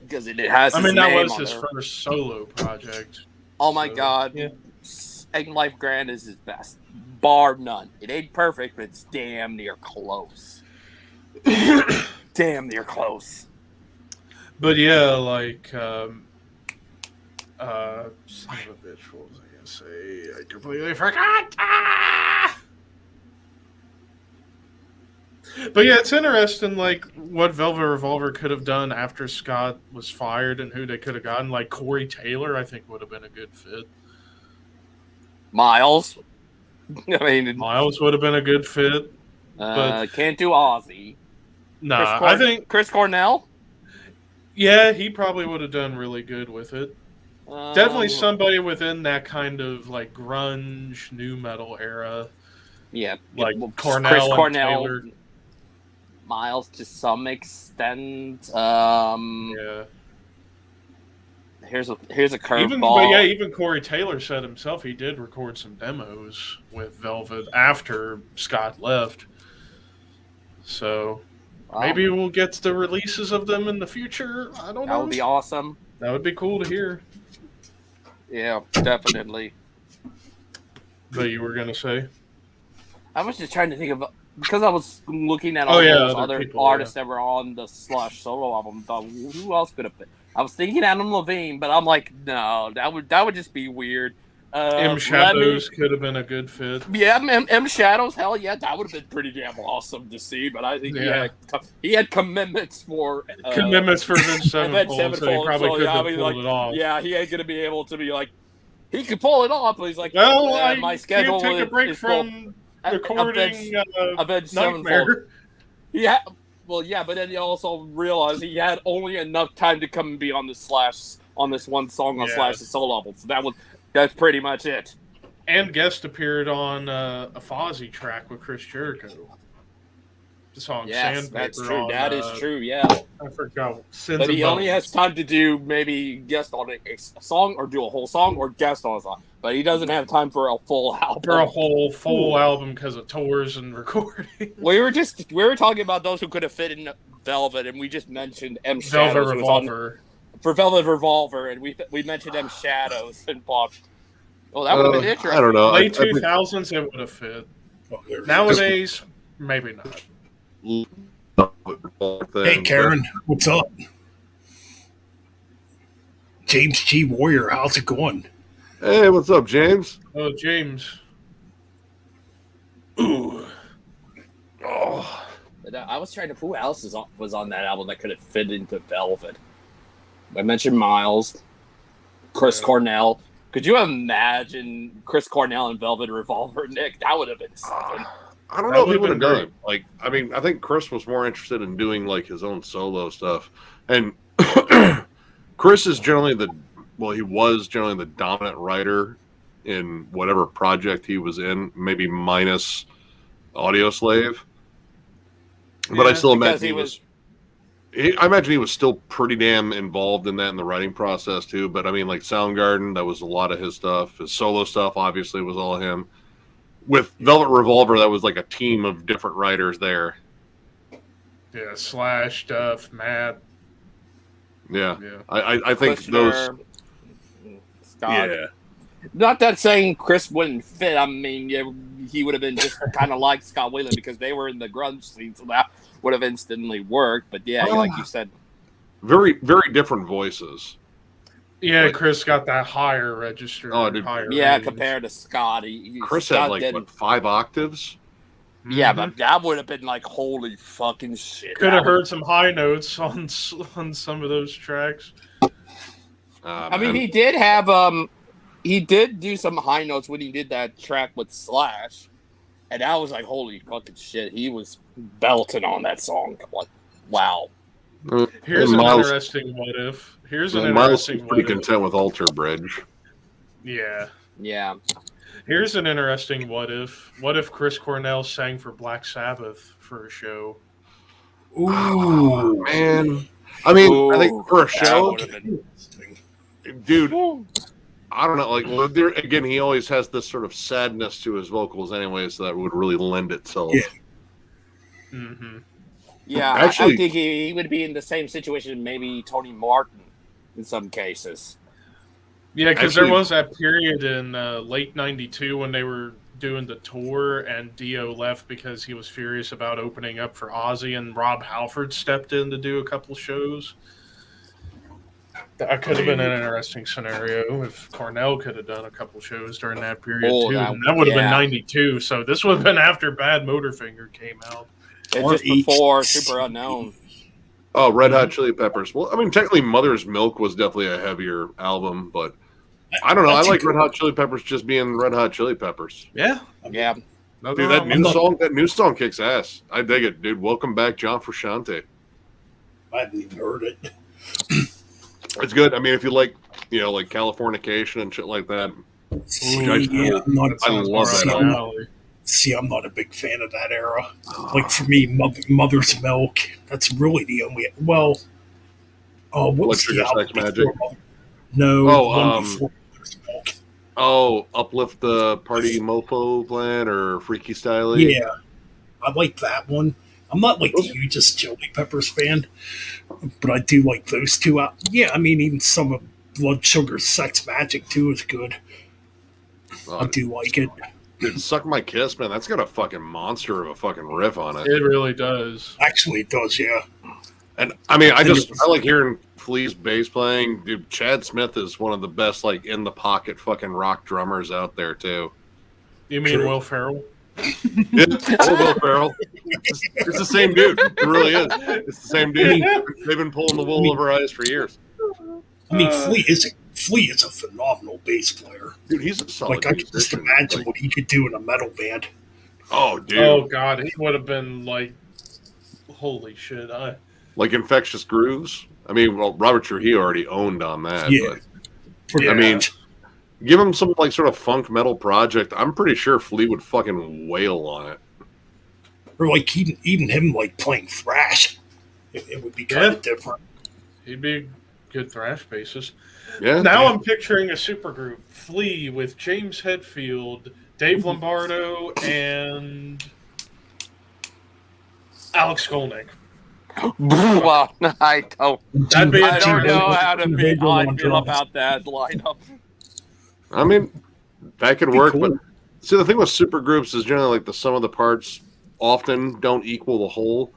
because it has. I His mean, that name was on his there. first solo project. Oh my So, god. yeah. Egg Life Grand is his best. Bar none. It ain't perfect, but it's damn near close. Damn near close. But yeah, like, son of a bitch, what was I gonna say? I completely forgot. Ah! But yeah, it's interesting, like, what Velvet Revolver could have done after Scott was fired and who they could have gotten. Like, Corey Taylor, I think, would have been a good fit. Miles. I mean, Miles would have been a good fit. can't do Ozzy. Nah, I think, Chris Cornell. yeah, he probably would have done really good with it. Definitely somebody within that kind of, like, grunge, new metal era. Yeah, Like well, Cornell Chris and Cornell, Taylor. Miles to some extent. Yeah. Here's a But curveball. yeah, even Corey Taylor said himself he did record some demos with Velvet after Scott left. So maybe we'll get the releases of them in the future. I don't know. That would be awesome. That would be cool to hear. Yeah, definitely. But you were gonna say? I was just trying to think of, because I was looking at Oh, all yeah, those other other people, artists that were on the Slush solo album. Thought, who else could have been? I was thinking Adam Levine, but I'm like, no, that would just be weird. M Shadows could have been a good fit. Yeah, M Shadows, hell yeah, that would have been pretty damn awesome to see. But I think he had commitments for Commitments for Vince Avenged Sevenfold, so he probably couldn't have pulled it off. Yeah, he ain't gonna be able to be like, he could pull it off, but he's like, Well, I my schedule can't take a break is full. from recording Avenged Nightmare. Sevenfold. Yeah, well, yeah, but then you also realize he had only enough time to come and be on this one song on Slash's solo album. So that's pretty much it. And guest appeared on a Fozzy track with Chris Jericho. The song Yes, Sandpaper. that's true. That is true, yeah. I forgot. Sins But and he only Bones. has time to do maybe guest on a song or do a whole song or guest on a song. But he doesn't have time for a full album. For a whole full album because of tours and recording. We were talking about those who could have fit in Velvet, and we just mentioned M Shadows. Velvet Revolver. For Velvet Revolver, and we mentioned M Shadows and Bob. Well, that would have been interesting. I don't know. Late 2000s, it would have fit. Nowadays, maybe not. Hey, Karen, what's up? James G. Warrior, how's it going? Hey, what's up, James? Oh, James. Ooh. Oh. But, I was trying to. Who else was on that album that could have fit into Velvet? I mentioned Miles, Chris Cornell. Could you imagine Chris Cornell and Velvet Revolver, Nick? That would have been something. I don't know if he would have done it. Like, I mean, I think Chris was more interested in doing like his own solo stuff, and Chris is generally he was generally the dominant writer in whatever project he was in, maybe minus Audio Slave. But I still imagine I imagine he was still pretty damn involved in that in the writing process too. But I mean, like Soundgarden, that was a lot of his stuff. His solo stuff obviously was all him. With Velvet Revolver, that was like a team of different writers there. Yeah, Slash, Duff, Matt. Yeah. I think Kushner, those. Scott. Yeah. Not that saying Chris wouldn't fit. I mean, yeah, he would have been just kind of like Scott Weiland because they were in the grunge scene, so that would have instantly worked. But yeah, like you said, very, very different voices. Yeah, Chris got that higher register. Higher range. compared to Scott. Chris Scott had like what, 5 octaves? Yeah, but that would have been like, holy fucking shit. Could have heard some high notes on some of those tracks. I mean, he did have he did do some high notes when he did that track with Slash, and that was like, holy fucking shit. He was belting on that song. Like, wow. Here's an interesting what if. Miles was pretty content with Alter Bridge. Yeah. Yeah. Here's an interesting what if. What if Chris Cornell sang for Black Sabbath for a show? Ooh, man. I mean, I think for a show, dude, I don't know. Like, well, again, he always has this sort of sadness to his vocals anyway, so that would really lend itself. Yeah. Mm-hmm. Yeah, Actually- I think he would be in the same situation, maybe Tony Martin, in some cases. Yeah, because there Actually- was that period in late '92 when they were doing the tour, and Dio left because he was furious about opening up for Ozzy, and Rob Halford stepped in to do a couple shows. That could have been an interesting scenario if Cornell could have done a couple shows during that period Oh, too. that- And that would have been yeah. '92, so this would have been after Bad Motorfinger came out. And Or just before HC. Super Unknown. Oh, Red Hot Chili Peppers. Well, I mean, technically, Mother's Milk was definitely a heavier album, but I don't know. I That's a like good Red Hot Chili Peppers just being Red Hot Chili Peppers. Yeah, Yeah. Dude, that new song kicks ass. I dig it, dude. Welcome back, John Frusciante. I haven't even heard it. It's good. I mean, if you like, like Californication and shit like that. See, I- yeah, I'm not, I love that I'm album. not- see, I'm not a big fan of that era. Like for me, Mother's Milk. That's really the only. Well, what was Electric the or album Sex Magic? before Mother- No, Oh, one before Mother's Milk. Oh, Uplift the Party Mofo Plan or Freaky Style. Yeah, I like that one. I'm not like the hugest Chili Peppers fan, but I do like those two. Yeah, I mean, even some of Blood Sugar Sex Magic too is good. I do like it. Dude, Suck My Kiss, man. That's got a fucking monster of a fucking riff on it. it really does. Actually, it does, yeah. And I mean, I like hearing Flea's bass playing. Dude, Chad Smith is one of the best, like, in the pocket fucking rock drummers out there, too. You mean True. Will Ferrell? Yeah, oh, Will Ferrell. It's the same dude. It really is. It's the same dude. They've been pulling the wool over our eyes for years. I mean, Flea is a phenomenal bass player. Dude, he's a solid Like I could just musician. imagine Like, what he could do in a metal band. oh, dude. Oh God, he would have been like, holy shit! Like Infectious Grooves. I mean, well, Robert Trujillo already owned on that. Yeah. But Pretty I mean, much. give him some, like, sort of funk metal project. I'm pretty sure Flea would fucking wail on it. Or like even him like playing thrash, it would be kind Yeah. of different. He'd be a good thrash bassist. Yeah. Now I'm picturing a supergroup: Flea with James Hetfield, Dave Lombardo, and Well, Alex I don't. That'd be I don't Dude, know how to They feel, go how I on feel drums. about that lineup. I mean, that could Be work, cool. but see, the thing with supergroups is generally like the sum of the parts often don't equal the whole.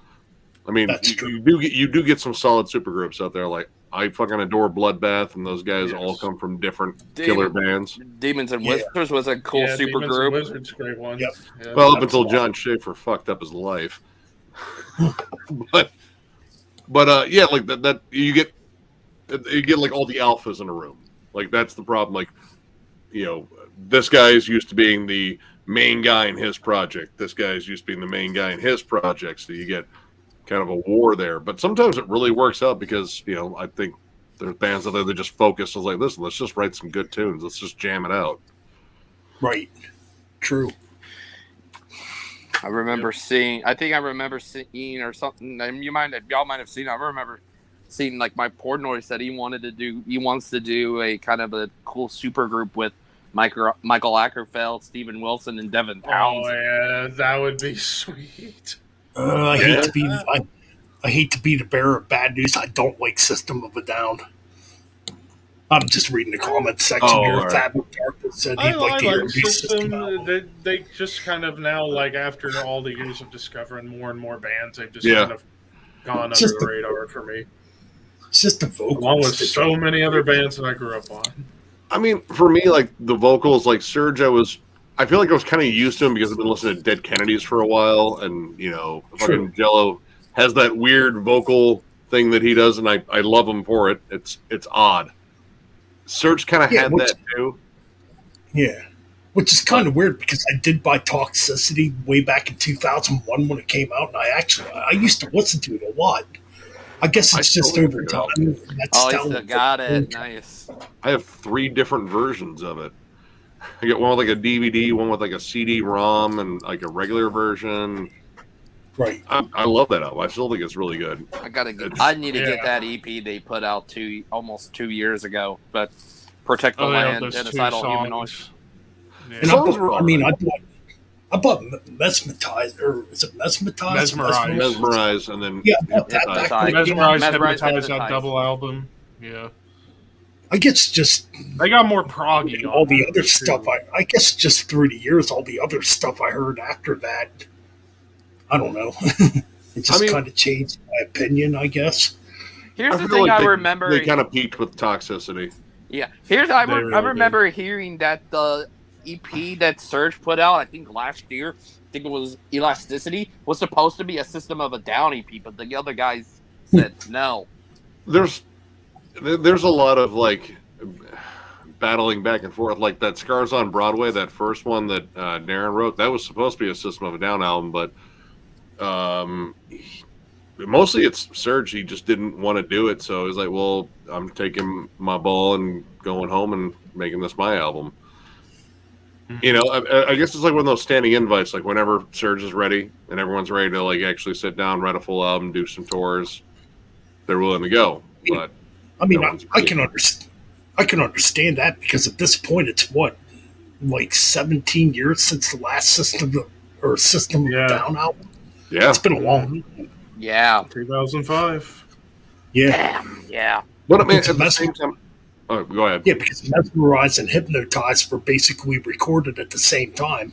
I mean, That's you, true. you do get some solid supergroups out there. Like I fucking adore Bloodbath, and those guys all Yes. come from different killer bands. Demons and Yeah. Whispers was a cool yeah, super Demons group. and Wizards, great one. Yep. Yeah. Well, up That's until awesome. John Schaefer fucked up his life. but yeah, like that you get like all the alphas in a room. Like that's the problem. Like, this guy is used to being the main guy in his project. This guy is used to being the main guy in his project. So you get kind of a war there. But sometimes it really works out because, I think there's bands out there that just focus on like, listen, let's just write some good tunes. Let's just jam it out. Right. True. I remember seeing. I think I remember seeing or something. And y'all might have seen. I remember seeing like my Portnoy said he wants to do a kind of a cool super group with Michael Ackerfeld, Steven Wilson, and Devin Oh Townsend. yeah, that would be sweet. I hate to be the bearer of bad news. I don't like System of a Down. I'm just reading the comments section Oh, here. all right. Fab Darkness said I he'd like to hear a like new System. System album. They just kind of now, like after all the years of discovering more and more bands, they've just Yeah. kind of gone under Just the radar for me. It's just the vocals. Along with that so drive many me other crazy. bands that I grew up on. I mean, for me, like the vocals, like Serge, I feel like I was kind of used to him because I've been listening to Dead Kennedys for a while, and fucking Jello has that weird vocal thing that he does, and I love him for it. It's odd. Serge kind of Yeah, had which- that too. Yeah. Which is kind of weird because I did buy Toxicity way back in 2001 when it came out, and I used to listen to it a lot. I guess I it's just totally over figured time. That Oh, style he still of got it. vocal- Nice. I have 3 different versions of it. I get one with like a DVD, one with like a CD-ROM, and like a regular version. Right. I love that album. I still think it's really good. I need to get Yeah. that EP they put out almost 2 years ago. But Protect the Oh, yeah, Land, those two Genocidal Humanoid. songs. Yeah. And Songs were I mean, I I bought Mesmetize, or is it Mesmetize? Mesmerize. Mesmerize, and then Yeah, I bought that Hypnotize. back when it came Mesmerize, out. Mesmerize, Hypnotize, that Hypnotize. double album. Yeah. I guess just They got more proggy on all the that, other too. stuff. I guess just through the years, all the other stuff I heard after that, I don't know. It just mean- kind of changed my opinion, I guess. Here's the feel thing like I they- remember. They kind of peaked with Toxicity. Yeah, They I really remember hearing that the EP that Surge put out, I think last year, I think it was Elasticity, was supposed to be a System of a Down EP, but the other guys said no. There's a lot of like battling back and forth, like that Scars on Broadway, that first one that Darren wrote. That was supposed to be a System of a Down album, but mostly it's Serge. He just didn't want to do it, so he's like, "Well, I'm taking my ball and going home and making this my album." You know, I guess it's like one of those standing invites. Like whenever Serge is ready and everyone's ready to like actually sit down, write a full album, do some tours, they're willing to go. But I mean, No one's I can understand. I can understand that because at this point, it's what, like 17 years since the last System of Yeah. a Down album. yeah, It's been a long. Yeah. 2005. Yeah, Damn. Yeah. but I mean, It's at the messy. same time, oh, go ahead. yeah, because Mesmerize and Hypnotize were basically recorded at the same time,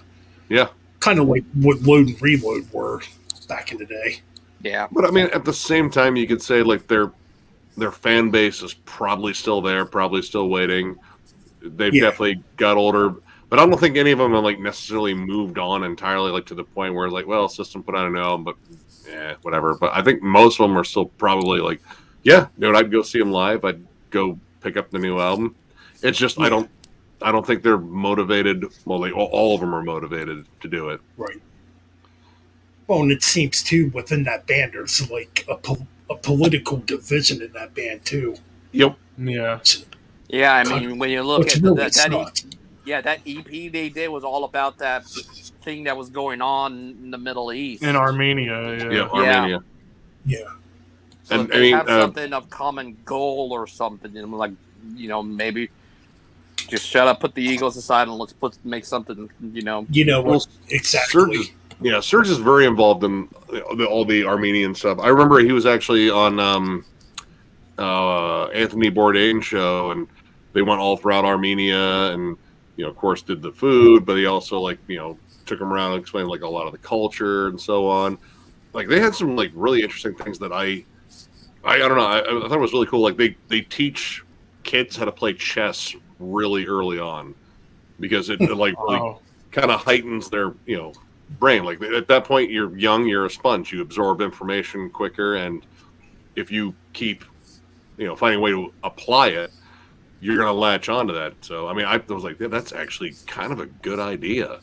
Yeah, kind of like what Load and Reload were back in the day. Yeah. but I mean, at the same time, you could say like their fan base is probably still there, probably still waiting. They've Yeah. definitely got older, but I don't think any of them have like necessarily moved on entirely, like to the point where it's like, well, System put out an album, but whatever. But I think most of them are still probably like, yeah, dude, I'd go see them live. I'd go pick up the new album. It's just I don't think they're motivated. Well, all of them are motivated to do it. Right. Well, and it seems too within that band there's like a political division in that band too. Yep. Yeah. Yeah, I mean, when you look Which at really that sucks. that EP they did was all about that thing that was going on in the Middle East. In Armenia. Yeah. Yeah. Armenia. Yeah. So and if they I mean, have something of common goal or something, and like, you know, maybe just shut up, put the egos aside, and let's make something, you know. You know Well, what? Exactly. Serge is very involved in all the Armenian stuff. I remember he was actually on Anthony Bourdain's show, and they went all throughout Armenia, and of course, did the food, but he also took him around and explained like a lot of the culture and so on. Like they had some like really interesting things that I don't know. I thought it was really cool. Like they teach kids how to play chess really early on because it like really kind of heightens their brain. Like at that point, you're young, you're a sponge, you absorb information quicker, and if you keep finding a way to apply it, you're going to latch onto that. So I mean, I was like, that's actually kind of a good idea.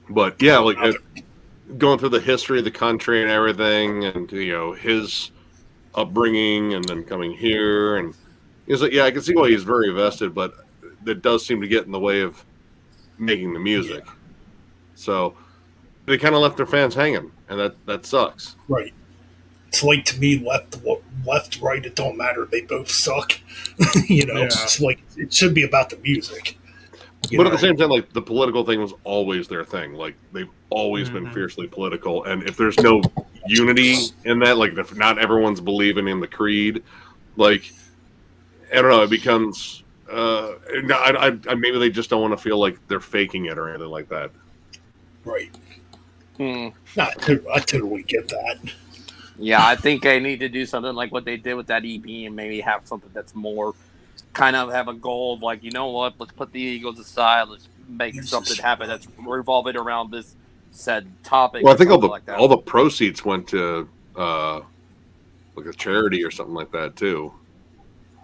But yeah, like going through the history of the country and everything, and his upbringing, and then coming here, and he's like, yeah, I can see why he's very vested, but that does seem to get in the way of making the music. Yeah. So they kind of left their fans hanging, and that sucks. Right. It's like, to me, left, right, it don't matter. They both suck. It's like it should be about the music. But at the same time, like the political thing was always their thing. Like they've always been fiercely political, and if there's no unity in that, like if not everyone's believing in the creed, like I don't know, it becomes maybe they just don't want to feel like they're faking it or anything like that. Right. I totally get that. Yeah, I think they need to do something like what they did with that EP and maybe have something that's more kind of have a goal of like, you know what, let's put the egos aside, let's make something happen that's revolving around this said topic. Well, I think all the proceeds went to like a charity or something like that too.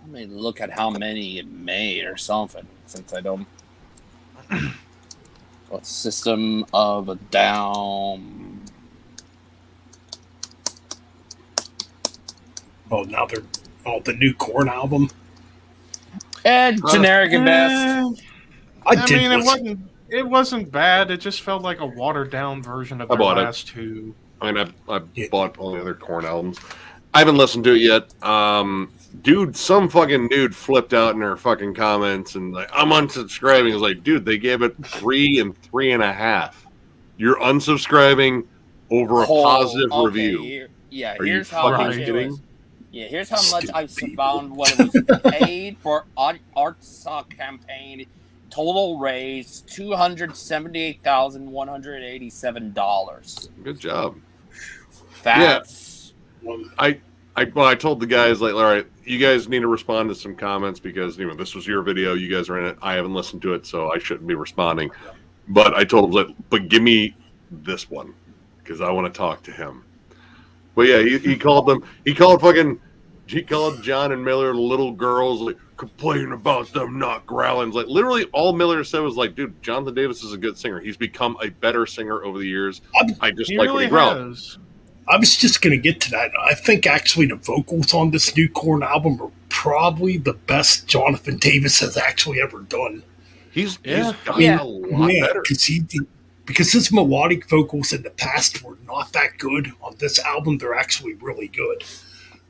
Let me look at how many it made or something, since I don't. What System of a Down? Oh, now they're the new Korn album. And generic and best. It wasn't bad. It just felt like a watered down version of the last two. I mean, I bought all the other Korn albums. I haven't listened to it yet. Dude, some fucking dude flipped out in her fucking comments and like, I'm unsubscribing. It's like, dude, they gave it 3 and 3.5. You're unsubscribing over a positive review. Are Here's you how fucking much it kidding? was. Yeah, here's how much I found what it was paid for Art Sock campaign. Total raise $278,187. Good job. That's I told the guys like, all right, you guys need to respond to some comments because this was your video, you guys are in it. I haven't listened to it, so I shouldn't be responding. But I told them, but give me this one because I want to talk to him. But yeah, he called them. He called John and Miller little girls, like complaining about them not growling. Like literally, all Miller said was like, "Dude, Jonathan Davis is a good singer. He's become a better singer over the years. I just like when he growls." I was just going to get to that. I think actually the vocals on this new Korn album are probably the best Jonathan Davis has actually ever done. He's gotten a lot better. Because his melodic vocals in the past were not that good. On this album, they're actually really good.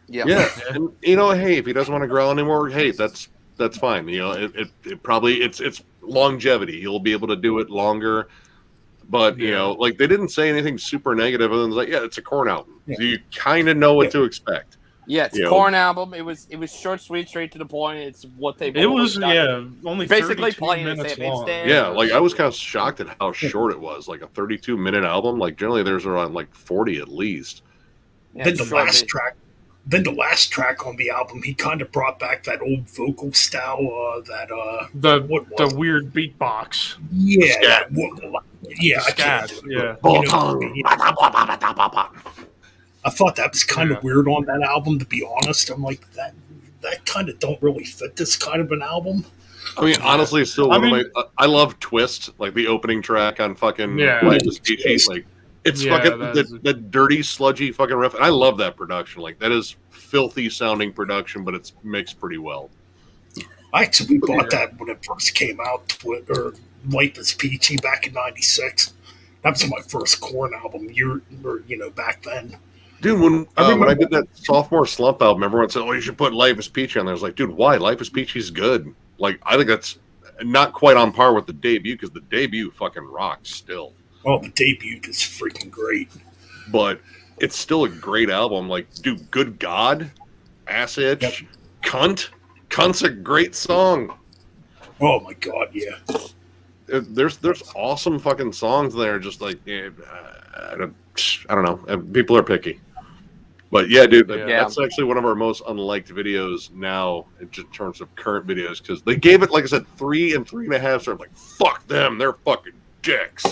Yeah. And hey, if he doesn't want to growl anymore, hey, that's fine. It probably it's longevity. He'll be able to do it longer. But like they didn't say anything super negative, other than like, yeah, it's a Korn album. Yeah. So you kind of know what to expect. Yeah, it's a Korn album. It was short, sweet, straight to the point. It's what they've always done. Only basically 32 playing minutes long. Yeah, like I was kind of shocked at how short it was. Like a 32-minute album. Like generally there's around like 40 at least. Yeah, Then the last track on the album, he kind of brought back that old vocal style. The weird beatbox. Yeah, Scat. Yeah. I thought that was kind of weird on that album, to be honest. I'm like, that kind of don't really fit this kind of an album. I mean, honestly, it's still I love Twist, like the opening track on fucking Life is Peachy. Like, it's fucking the dirty, sludgy fucking riff. And I love that production. Like, that is filthy sounding production, but it's mixed pretty well. I actually bought that when it first came out, or Life is Peachy back in '96. That was my first Korn album, back then. Dude, when I did that sophomore slump album, everyone said, "Oh, you should put Life is Peachy on there." I was like, "Dude, why? Life is Peachy's good." Like, I think that's not quite on par with the debut because the debut fucking rocks still. Oh, the debut is freaking great. But it's still a great album. Like, dude, Good God, Ass Itch, Cunt. Cunt's a great song. Oh my God, yeah. There's awesome fucking songs there. Just like I don't know. People are picky. But yeah, dude, that's actually one of our most unliked videos now in terms of current videos because they gave it, like I said, 3 and 3.5 stars. Like, fuck them, they're fucking dicks.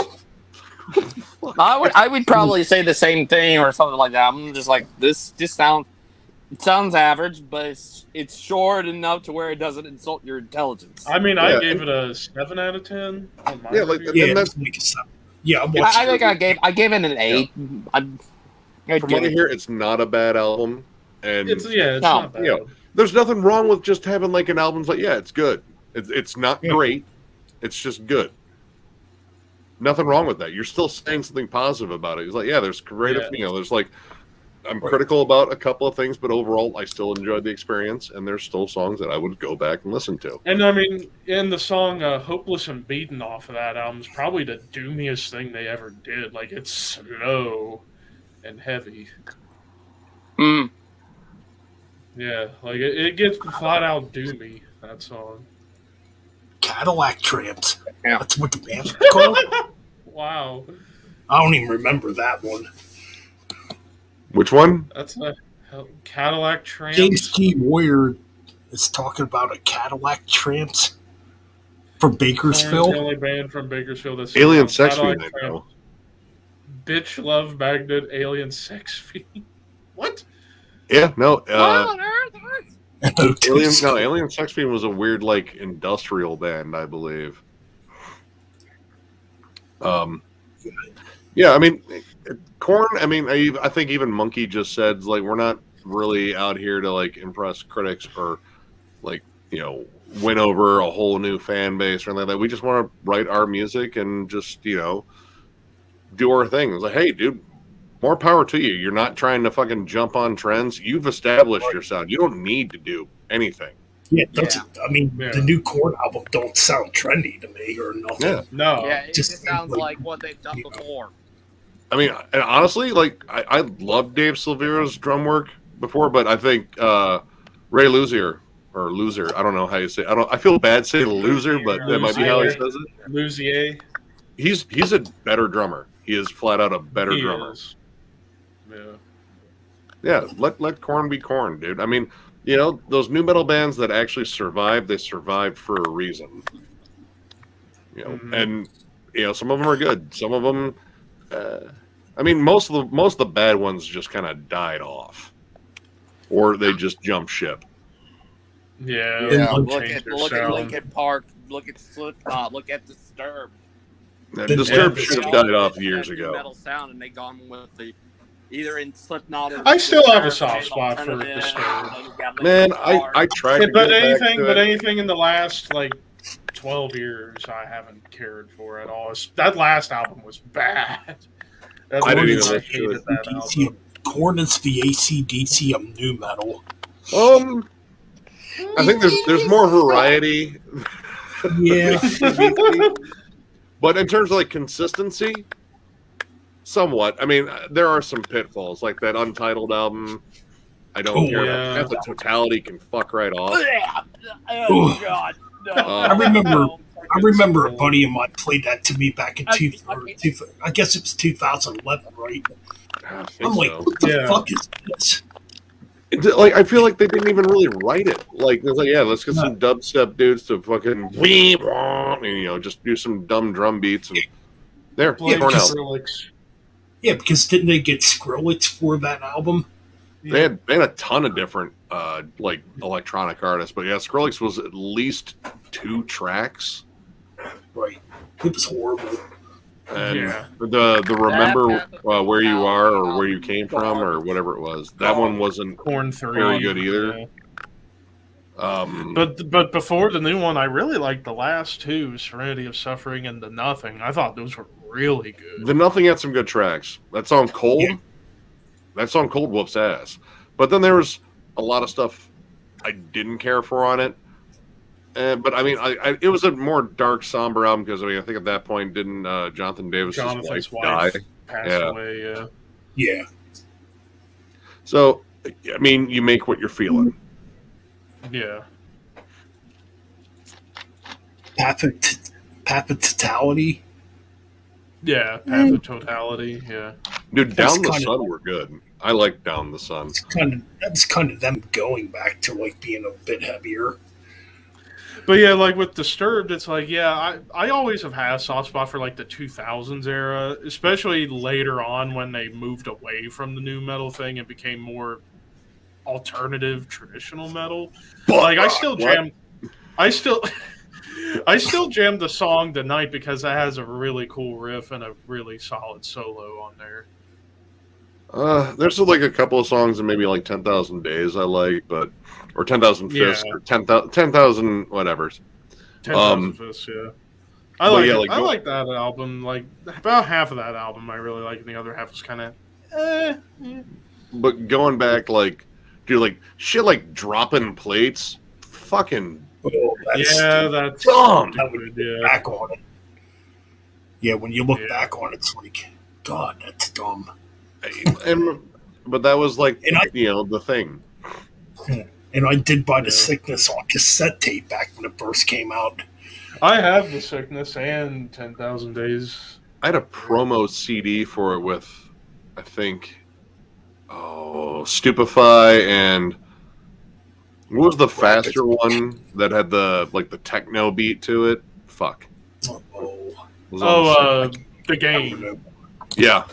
I would probably say the same thing or something like that. I'm just like, this just sounds average, but it's short enough to where it doesn't insult your intelligence. I mean, I gave it a 7 out of 10. On my review. I think I gave it an 8. From what I hear, it's not a bad album, and it's not bad. There's nothing wrong with just having like an album's like, it's good. It's not great. It's just good. Nothing wrong with that. You're still saying something positive about it. It's like, there's creative. There's like, I'm critical about a couple of things, but overall, I still enjoyed the experience, and there's still songs that I would go back and listen to. And I mean, in the song "Hopeless and Beaten" off of that album is probably the doomiest thing they ever did. Like, it's slow and heavy. Yeah, like it gets flat out doomy, that song. Cadillac Tramps. Yeah. That's what the band's called. Wow. I don't even remember that one. Which one? That's a Cadillac Tramps. James G. Warrior is talking about a Cadillac Tramps from Bakersfield. The only band from Bakersfield that's Alien Sex Fiend. Bitch Love Magnet Alien Sex Fiend. What? Yeah, no. What on earth? Alien Sex Fiend was a weird, like, industrial band, I believe. Yeah, I mean, Korn. I mean, I think even Monkey just said, like, we're not really out here to like impress critics or like win over a whole new fan base or anything like that. We just want to write our music and just do our thing. It's like, hey, dude, more power to you. You're not trying to fucking jump on trends. You've established your sound. You don't need to do anything. Yeah, I mean, Yeah. the new Korn album don't sound trendy to me or nothing. Yeah. No. Yeah, it Just just sounds like- like what they've done before. I mean, and honestly, like I love Dave Silvera's drum work before, but I think Ray Luzier or Loser, I don't know how you say. I feel bad saying loser, but that might be how he says it. Luzier. He's a better drummer. He is flat out a better He drummer. is. Yeah. Yeah, let Korn be Korn, dude. I mean, you know, those new metal bands that actually survived, they survived for a reason. You know, Mhm. and you know, some of them are good. Some of them, I mean, most of the bad ones just kind of died off, or they just jumped ship. Yeah. Yeah, they'll look change at their look at sound. Linkin Park, look at Slipknot, look at Disturbed. And The- Disturbed yeah, should have They all died off did years that new ago. Metal sound, and they gone with the either in Slipknot or I still have a Disturbed, soft they spot for alternative, Disturbed. and then you got Linkin Man, Park. I tried to But get back anything, to but it. anything in the last like 12 years, I haven't cared for at all. That last album was bad. That's I didn't one even reason I listen to hated it. that DC, album. Korn is the AC/DC of new metal. I think there's more variety. Yeah. But in terms of like consistency, somewhat. I mean, there are some pitfalls, like that Untitled album. I don't Oh, care. yeah. About. The Totality can fuck right off. Oh God! No. I remember a buddy of mine played that to me back in I I guess it was 2011, right? I think I'm like, so. what the Yeah. fuck is this? Like, I feel like they didn't even really write it. Like, it's like, yeah, let's get some dubstep dudes to fucking weep, and, you know, just do some dumb drum beats and there, Blake Korn out. Skrillex. Yeah, because didn't they get Skrillex for that album? They had a ton of different like electronic artists, but yeah, Skrillex was at least 2 tracks. Right. It was horrible. And Yeah. the remember That- where you are or where you came from or whatever it was. That one wasn't. Korn 3. Very good either. Yeah. But But before the new one, I really liked the last two, Serenity of Suffering and The Nothing. I thought those were really good. the Nothing had some good tracks. That song Cold. Yeah. That song Cold whoops ass. But then there was a lot of stuff I didn't care for on it. But I mean, it was a more dark, somber album because I mean, I think at that point didn't Jonathan Davis' Jonathan's wife wife die? passed Yeah. away. Yeah. Yeah. So I mean, you make what you're feeling. Yeah. Path of Totality. Yeah. Path of Totality. Yeah. Dude, That's Down the kinda- Sun were good. I like Down the Sun. That's kind of them going back to like being a bit heavier. But yeah, like with Disturbed, it's like, yeah, I always have had a soft spot for like the 2000s era, especially later on when they moved away from the new metal thing and became more alternative traditional metal. Like I still jam I still jammed the song Tonight because it has a really cool riff and a really solid solo on there. There's like a couple of songs and maybe like 10,000 Days I like, but or 10,000 Fists Yeah. or 10,000 whatever. 10,000 Fists, yeah. I but like yeah, it. like, I like that album. Like about half of that album I really like, and the other half was kind of But going back, like, dude, like shit, like dropping plates, fucking Oh, that's yeah, that's dumb. stupid, yeah. back on it. Yeah, when you look Yeah. back on it, it's like, God, that's dumb. But that was like, And I- you know, the thing. And I did buy the Yeah. Sickness on cassette tape back when it first came out. I have The Sickness and 10,000 Days. I had a promo CD for it with, I think, Stupefy and what was the faster one that had the like the techno beat to it? Fuck. Oh, It was on the- The I Game. remember. yeah,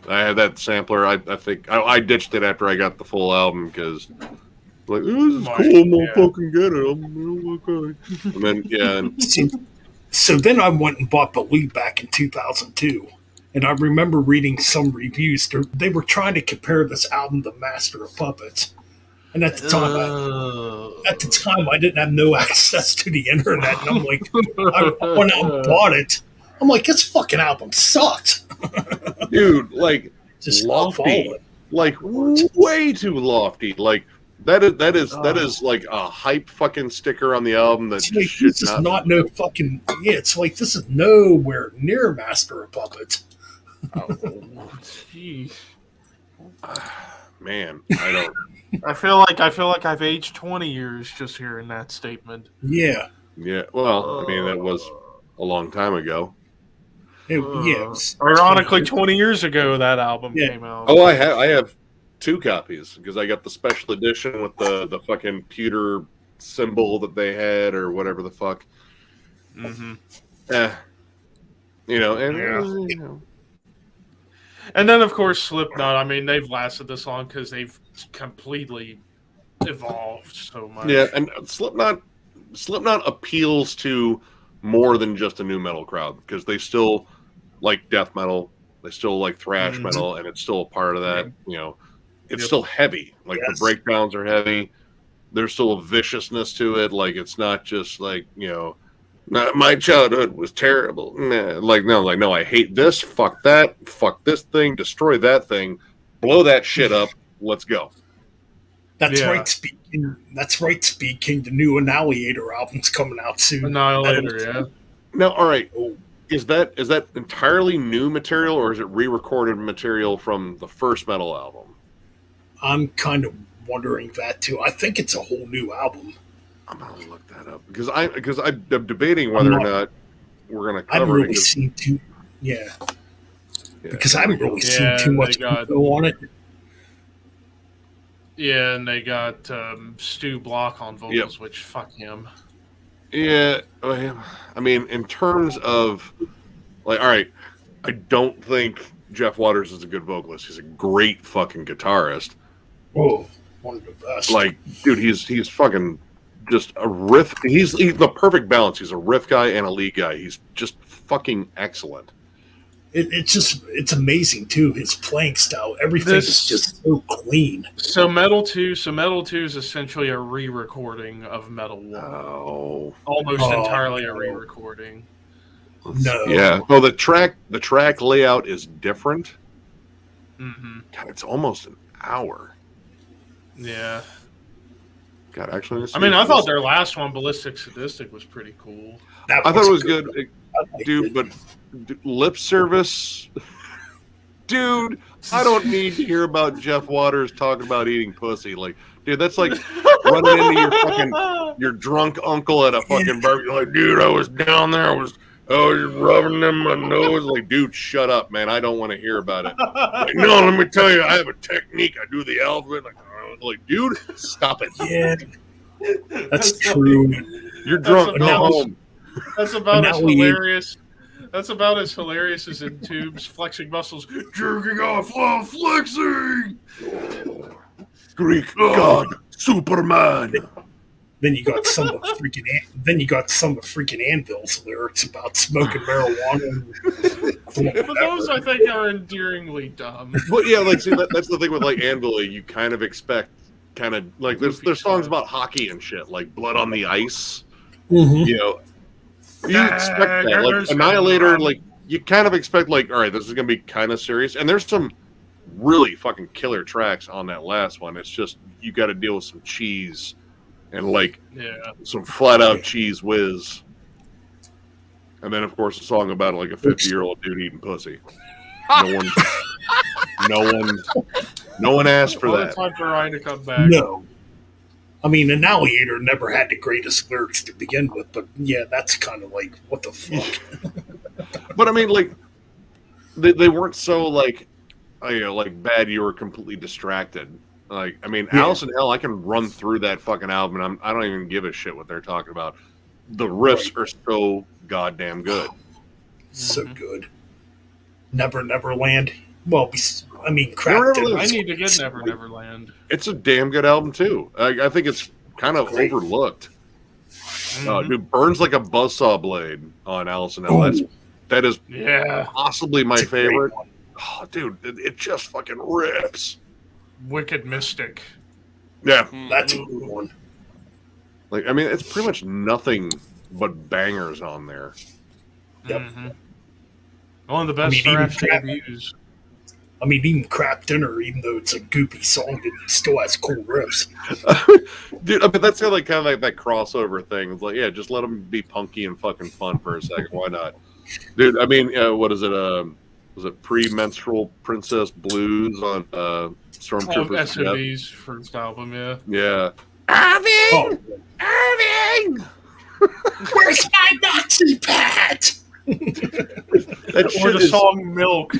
I had that sampler. I think I ditched it after I got the full album because like this is Right, cool. I'm gonna yeah. fucking get it. I'm okay. And then yeah, and So then I went and bought Believe back in 2002. And I remember reading some reviews. They were trying to compare this album to Master of Puppets. And at the time, I didn't have no access to the internet. And I'm like, I went out and bought it. I'm like, this fucking album sucked. Dude, like Just lofty, falling. like way too lofty. Like that is like a hype fucking sticker on the album that It's like, should this is not. not no fucking. Yeah, it's like this is nowhere near Master of Puppets. Oh, jeez. Man, I don't. I feel like I've aged 20 years just hearing that statement. Yeah. Yeah, well, I mean that was a long time ago. It was Ironically, 20 years ago that album Yeah. came out. Oh, I have 2 copies because I got the special edition with the fucking pewter symbol that they had or whatever the fuck. Mm-hmm. You know, and Yeah. you know. And then, of course, Slipknot. I mean, they've lasted this long because they've completely evolved so much. Yeah, and Slipknot appeals to more than just a new metal crowd because they still like death metal, they still like thrash metal, and it's still a part of that. You know, it's still heavy. Like the breakdowns are heavy. There's still a viciousness to it. Like it's not just like my childhood was terrible. No, I hate this. Fuck that. Fuck this thing. Destroy that thing. Blow that shit up. Let's go. That's Yeah. right. Speaking. That's right. Speaking. The new Annihilator album's coming out soon. Annihilator, yeah. Now, all right. Is that entirely new material, or is it re-recorded material from the first metal album? I'm kind of wondering that too. I think it's a whole new album. I'm gonna look that up because I'm debating whether or not we're gonna I haven't cover really it. seen too. Yeah, Yeah. because I haven't really seen Yeah, too much they got- info on it. Yeah, and they got Stu Block on vocals, which fuck him. Yeah, I mean, in terms of like, all right, I don't think Jeff Waters is a good vocalist. He's a great fucking guitarist. Oh, one of the best. Like, dude, he's fucking just a riff. He's the perfect balance. He's a riff guy and a lead guy. He's just fucking excellent. It's amazing too. His playing style, everything is just so clean. So Metal 2 is essentially a re-recording of Metal 1. Oh, Almost entirely a re-recording. No, yeah. Oh, the track layout is different. Mm-hmm. God, it's almost an hour. Yeah. God, actually, I mean, I thought their last one, Ballistic Sadistic, was pretty cool. that I thought it was a good, I liked dude. it. But lip service, dude. I don't need to hear about Jeff Waters talking about eating pussy. Like, dude, that's like running into your drunk uncle at a fucking barbecue. Like, dude, I was down there. I was rubbing them in my nose. Like, dude, shut up, man. I don't want to hear about it. Like, no, let me tell you, I have a technique. I do the alphabet. Like, dude, stop it. Yeah, that's true. You're drunk. That's Go about- home. That's about Now as we- hilarious. That's about as hilarious as in Tubes flexing muscles, jerking off while flexing. Greek god, Superman. Then you got some of freaking Anvil's lyrics about smoking marijuana. But those I think are endearingly dumb. But yeah, like, see, that's the thing with like Anvil. You kind of expect, kind of like there's songs about hockey and shit, like Blood on the Ice. Mhm. You know, you expect that. Like Annihilator, like you kind of expect, like, all right, this is gonna be kind of serious. And there's some really fucking killer tracks on that last one. It's just you got to deal with some cheese and like Yeah. some flat out cheese whiz. And then, of course, a song about like a 50-year-old dude eating pussy. No one asked for What a that. time for Ryan to come back. No. I mean, Annihilator never had the greatest lyrics to begin with, but yeah, that's kind of like, what the fuck? But I mean, like, they weren't so like, like bad. You were completely distracted. Like, I mean, Yeah. Alice in Hell, I can run through that fucking album, and I don't even give a shit what they're talking about. The riffs are so goddamn good. So Mhm. good. Never Neverland. Well, I mean, crap. Never did- Neverland. I need to get Never Neverland. It's a damn good album too. I think it's kind of Great. overlooked. Mhm. Dude, burns like a buzzsaw blade on Alice in Hell. Ooh, That is Yeah. possibly my it's a great favorite. one. Oh, dude, it just fucking rips. Wicked Mystic. Yeah, That's a good one. like I mean, it's pretty much nothing but bangers on there. Yep. Mhm. One of the best I mean, even thrash crap- debuts. I mean, even Crap Dinner, even though it's a goopy song, it still has cool riffs. Dude, but that's kind of like that crossover thing. It's like, yeah, just let them be punky and fucking fun for a second. Why not? Dude, I mean, what is it? Was it Premenstrual Princess Blues on Stormtroopers? SOD's first album, yeah. Yeah. Oh, Irving! where's my Nazi pad? That Or shit the is, song Milk.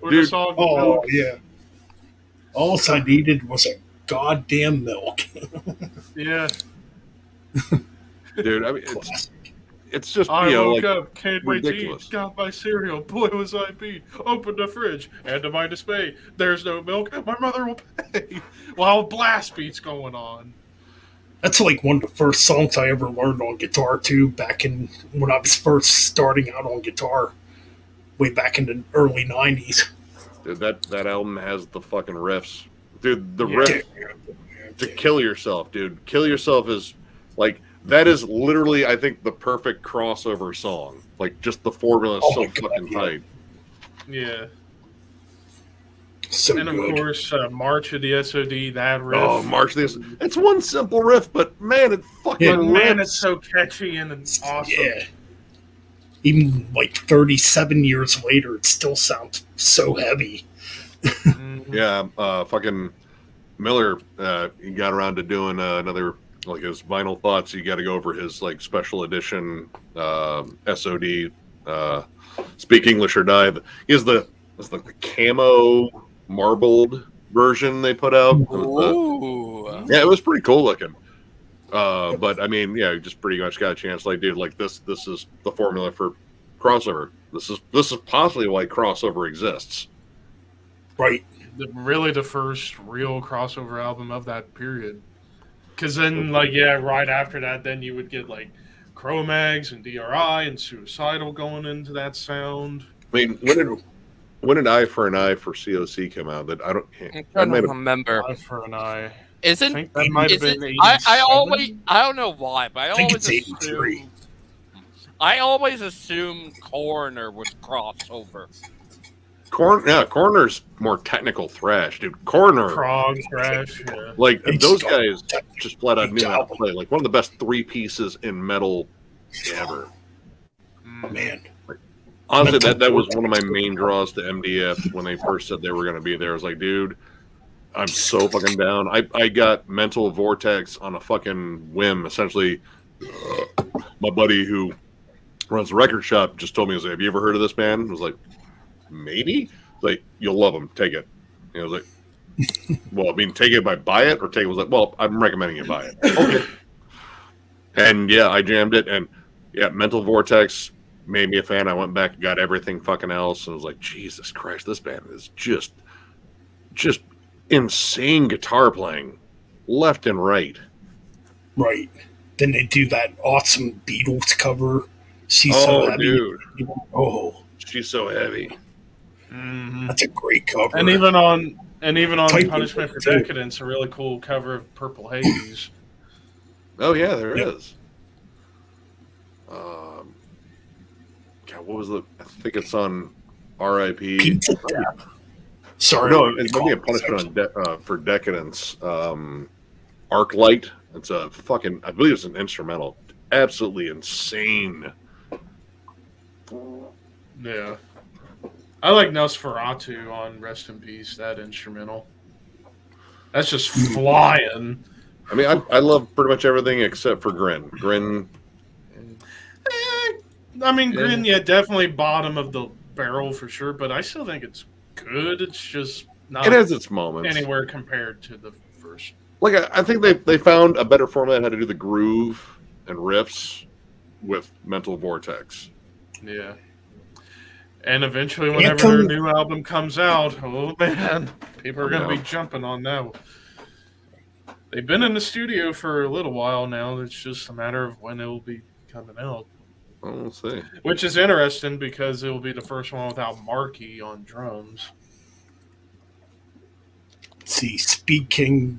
Or the Dude. song Oh, Milk. yeah. All I needed was a goddamn milk. Yeah. dude. I mean, it's just I woke like up, can't wait to ridiculous. eat, got my cereal, boy was I beat, opened the fridge, and to my dismay, there's no milk, my mother will pay, while blast beats going on. That's like one of the first songs I ever learned on guitar too. Back in when I was first starting out on guitar, way back in the early '90s. Dude, that album has the fucking riffs. Dude, the Yeah. riff to Kill Yourself, dude. Kill Yourself is like that is literally, I think, the perfect crossover song. Like just the formula is Oh so my God, fucking yeah. tight. Yeah. So And of good. course, March of the SOD, that riff. Oh, March this. It's one simple riff, but man, it fucking Yeah, But man, rips. it's so catchy and awesome. Yeah. Even like 37 years later, it still sounds so heavy. Mhm. Yeah, fucking Miller. He got around to doing another like his Vinyl Thoughts. You got to go over his like special edition SOD. Speak English or Die. He has the camo marbled version they put out. Ooh. Yeah, it was pretty cool looking. But I mean, yeah, just pretty much got a chance. Like, dude, like this is the formula for crossover. This is possibly why crossover exists. Right. Really the first real crossover album of that period. Because then, like, yeah, right after that, then you would get like Cro-Mags and DRI and Suicidal going into that sound. I mean, when did Eye for an Eye for COC come out? That I don't. I'm That trying might to have, remember. Eye for an Eye. I Isn't think that might have is been it, I 87. always I don't know why, but I think it's 83. I always assumed Coroner was crossover. Coroner's more technical thrash, dude. Coroner, Prog thrash, yeah. like It's those got- guys, just flat out Each knew how to album. play. Like one of the best three pieces in metal ever. Mm. Man. Honestly, that was one of my main draws to MDF when they first said they were going to be there. I was like, dude, I'm so fucking down. I got Mental Vortex on a fucking whim. Essentially, my buddy who runs a record shop just told me, he was like, have you ever heard of this band? I was like, maybe. Like, you'll love them. Take it. And I was like, well, I mean, take it by buy it or take it. I was like, well, I'm recommending you buy it. Okay. And yeah, I jammed it. And yeah, Mental Vortex made me a fan. I went back and got everything fucking else. And I was like, Jesus Christ, this band is just insane guitar playing left and right. Right. Then they do that awesome Beatles cover. She's so Oh, heavy. dude. Oh, She's so heavy. Mhm. that's a great cover. And even on Titan Punishment for too. Decadence, a really cool cover of Purple Haze. Oh, yeah, there Yeah. is. God, what was the? I think it's on R.I.P. Pizza Death. Sorry. No, it's going to be a punishment for Decadence. Arclight. It's a fucking. I believe it's an instrumental. Absolutely insane. Yeah. I like Nosferatu on Rest in Peace, that instrumental. That's just flying. I mean, I love pretty much everything except for Grin. Grin. I mean, Grin, yeah, definitely bottom of the barrel for sure, but I still think it's good. It's just not It has its moments. anywhere compared to the first. Like I think they found a better format how to do the groove and riffs with Mental Vortex. Yeah. And eventually, whenever Anthem- their new album comes out, oh man, people are going to be Yeah. jumping on that. They've been in the studio for a little while now. It's just a matter of when it will be coming out. Well, we'll see. Which is interesting because it will be the first one without Marky on drums. See, Speed King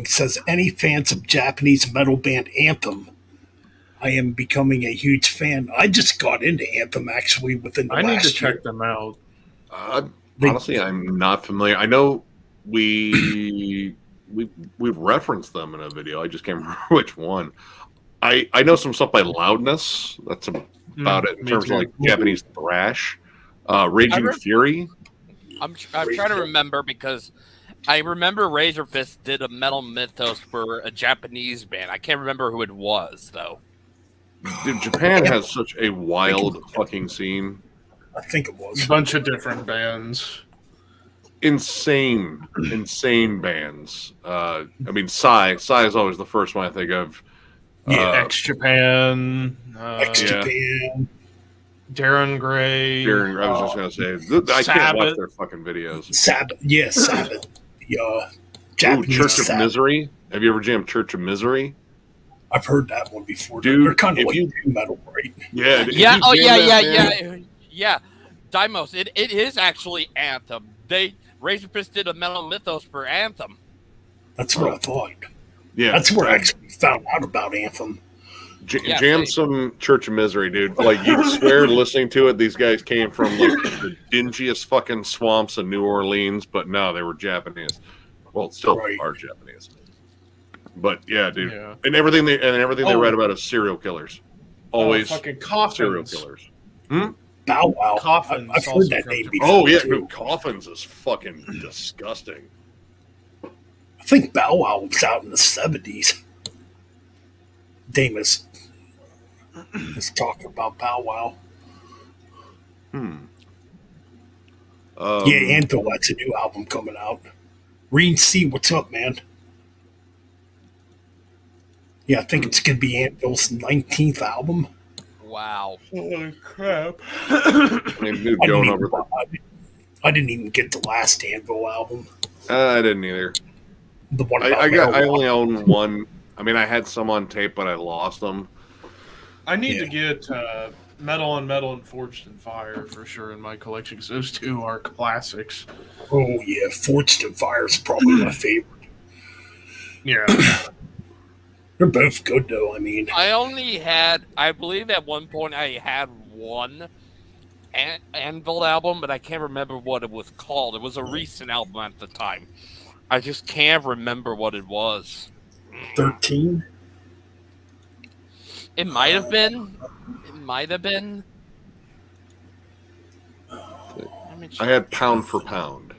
says, any fans of Japanese metal band Anthem? I am becoming a huge fan. I just got into Anthem actually within the I need to last year. check them out. Honestly, I'm not familiar. I know we've referenced them in a video. I just can't remember which one. I know some stuff by Loudness. That's about it in me terms too. of like Japanese thrash. Raging Fury. I'm trying to remember because I remember Razor Fist did a Metal Mythos for a Japanese band. I can't remember who it was though. Dude, Japan has such a wild fucking scene. I think it was. A bunch of different bands. Insane bands. I mean, Psy is always the first one I think of. X Japan. Ex-Japan. Darren Gray. I was just gonna say, I can't watch their fucking videos. Sabbath. Yes, Sabbath. The Ooh, Japanese Church of Sabbath. Misery. Have you ever jammed Church of Misery? I've heard that one before. Dude, they're kind of if like you- new metal, right? Yeah. if Yeah. you Oh jam yeah. that band- Yeah. Dimos. It is actually Anthem. Razor Fist did a Metal Mythos for Anthem. That's what I thought. Yeah. That's where I actually found out about Anthem. Yeah, Jam some Church of Misery, dude. Like, you swear listening to it, these guys came from like the dingiest fucking swamps in New Orleans, but no, they were Japanese. Well, still Right. are Japanese. But yeah, dude. Yeah. And everything they Oh. write about is serial killers. Always fucking serial Coffins. killers. Bow Wow. Coffins I've heard also that from name Japan. before. Oh yeah, too. dude, Coffins is fucking disgusting. I think Bow Wow was out in the 70s. Damus is talking about Bow Wow. Yeah, Anthem, that's a new album coming out. Reen C, what's up, man? Yeah, I think it's going to be Anvil's 19th album. Wow. Holy crap. I mean, dude, I going didn't, over. I didn't even get the last Anvil album. I didn't either. The one I about I only own one. I mean, I had some on tape, but I lost them. I need to Yeah. get Metal on Metal and Forged in Fire for sure in my collection because those two are classics. Oh, yeah, Forged in Fire is probably my favorite. Yeah. They're both good, though. I mean, I believe at one point I had one Anvil album, but I can't remember what it was called. It was a recent album at the time. I just can't remember what it was. 13. It might have been. It might have been. I had Pound for Pound.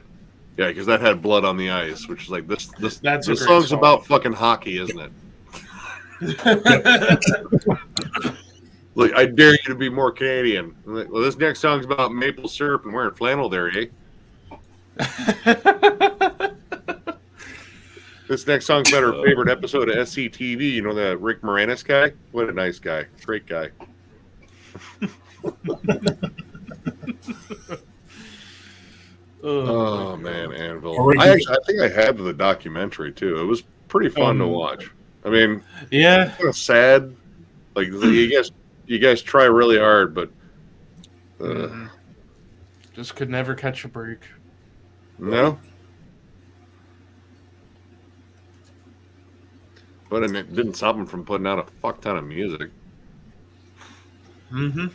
Yeah, because that had Blood on the Ice, which is like this. That's a This great song's song. about fucking hockey, isn't it? Like, I dare you to be more Canadian. I'm like, well, this next song's about maple syrup and wearing flannel there, eh? This next song's about our favorite episode of SCTV. You know that Rick Moranis guy? What a nice guy. Great guy. Oh, man, Anvil. I think I had the documentary, too. It was pretty fun to watch. I mean, Yeah. kind of sad. Like, you guys try really hard, but Just could never catch a break. no. But it didn't stop them from putting out a fuck ton of music. Mm-hmm.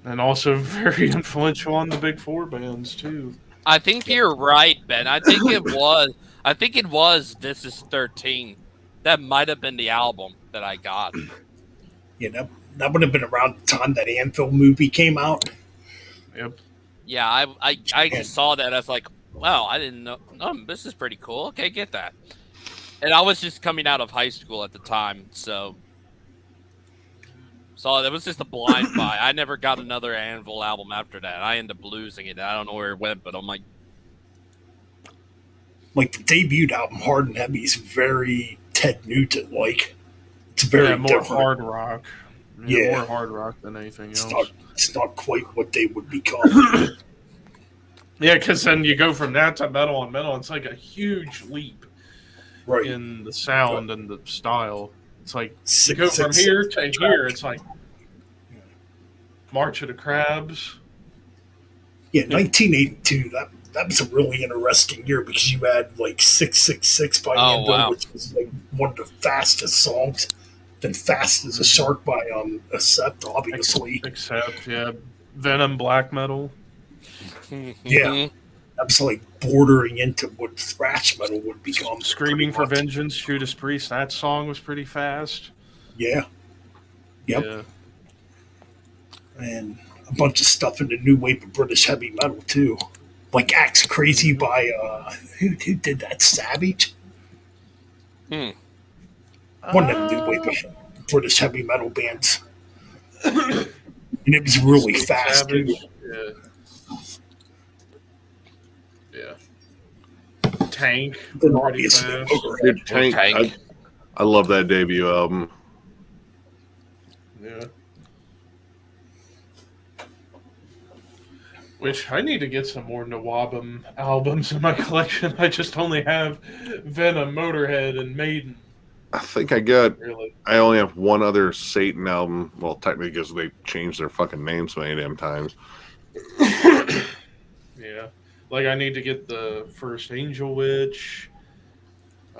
And also very influential on the big four bands too. I think you're right, Ben. I think it was. I think it was. This is 13. That might have been the album that I got. Yeah, that would have been around the time that Anvil movie came out. Yep. Yeah, I just saw that. I was like, wow, I didn't know. This is pretty cool. Okay, get that. And I was just coming out of high school at the time, so it was just a blind buy. I never got another Anvil album after that. I ended up losing it. I don't know where it went, but I'm like, The debut album, Hard and Heavy, is very Ted Nugent like. It's very more different. hard rock. Yeah. More hard rock than anything else. It's not quite what they would become. Yeah, because then you go from that to Metal on Metal. It's like a huge leap Right. in the sound and the style. It's like you Six- go from six- here to six here. tracks. It's like March of the Crabs. Yeah, 1982. That was a really interesting year because you had 666 by Oh, Anvil, wow. which was one of the fastest songs. Then Fast as a Shark by Accept, obviously. Except, yeah, Venom black metal. Yeah. That's like bordering into what thrash metal would become. Screaming for pretty much. Vengeance, Judas Priest. That song was pretty fast. Yeah. Yep. Yeah. And a bunch of stuff in the new wave of British heavy metal too. Like Axe Crazy by who did that? Savage? One of them new wave of British heavy metal bands. And it was really fast too. Yeah. Yeah. Tank. Then Pretty obviously fast. Motorhead. Dude, Tank. Tank. I love that debut album. Yeah. Which I need to get some more Nawabum albums in my collection. I just only have Venom, Motorhead, and Maiden. I think I got. Really. I only have one other Satan album. Well, technically, because they changed their fucking names so many damn times. Yeah. Like I need to get the first Angel Witch.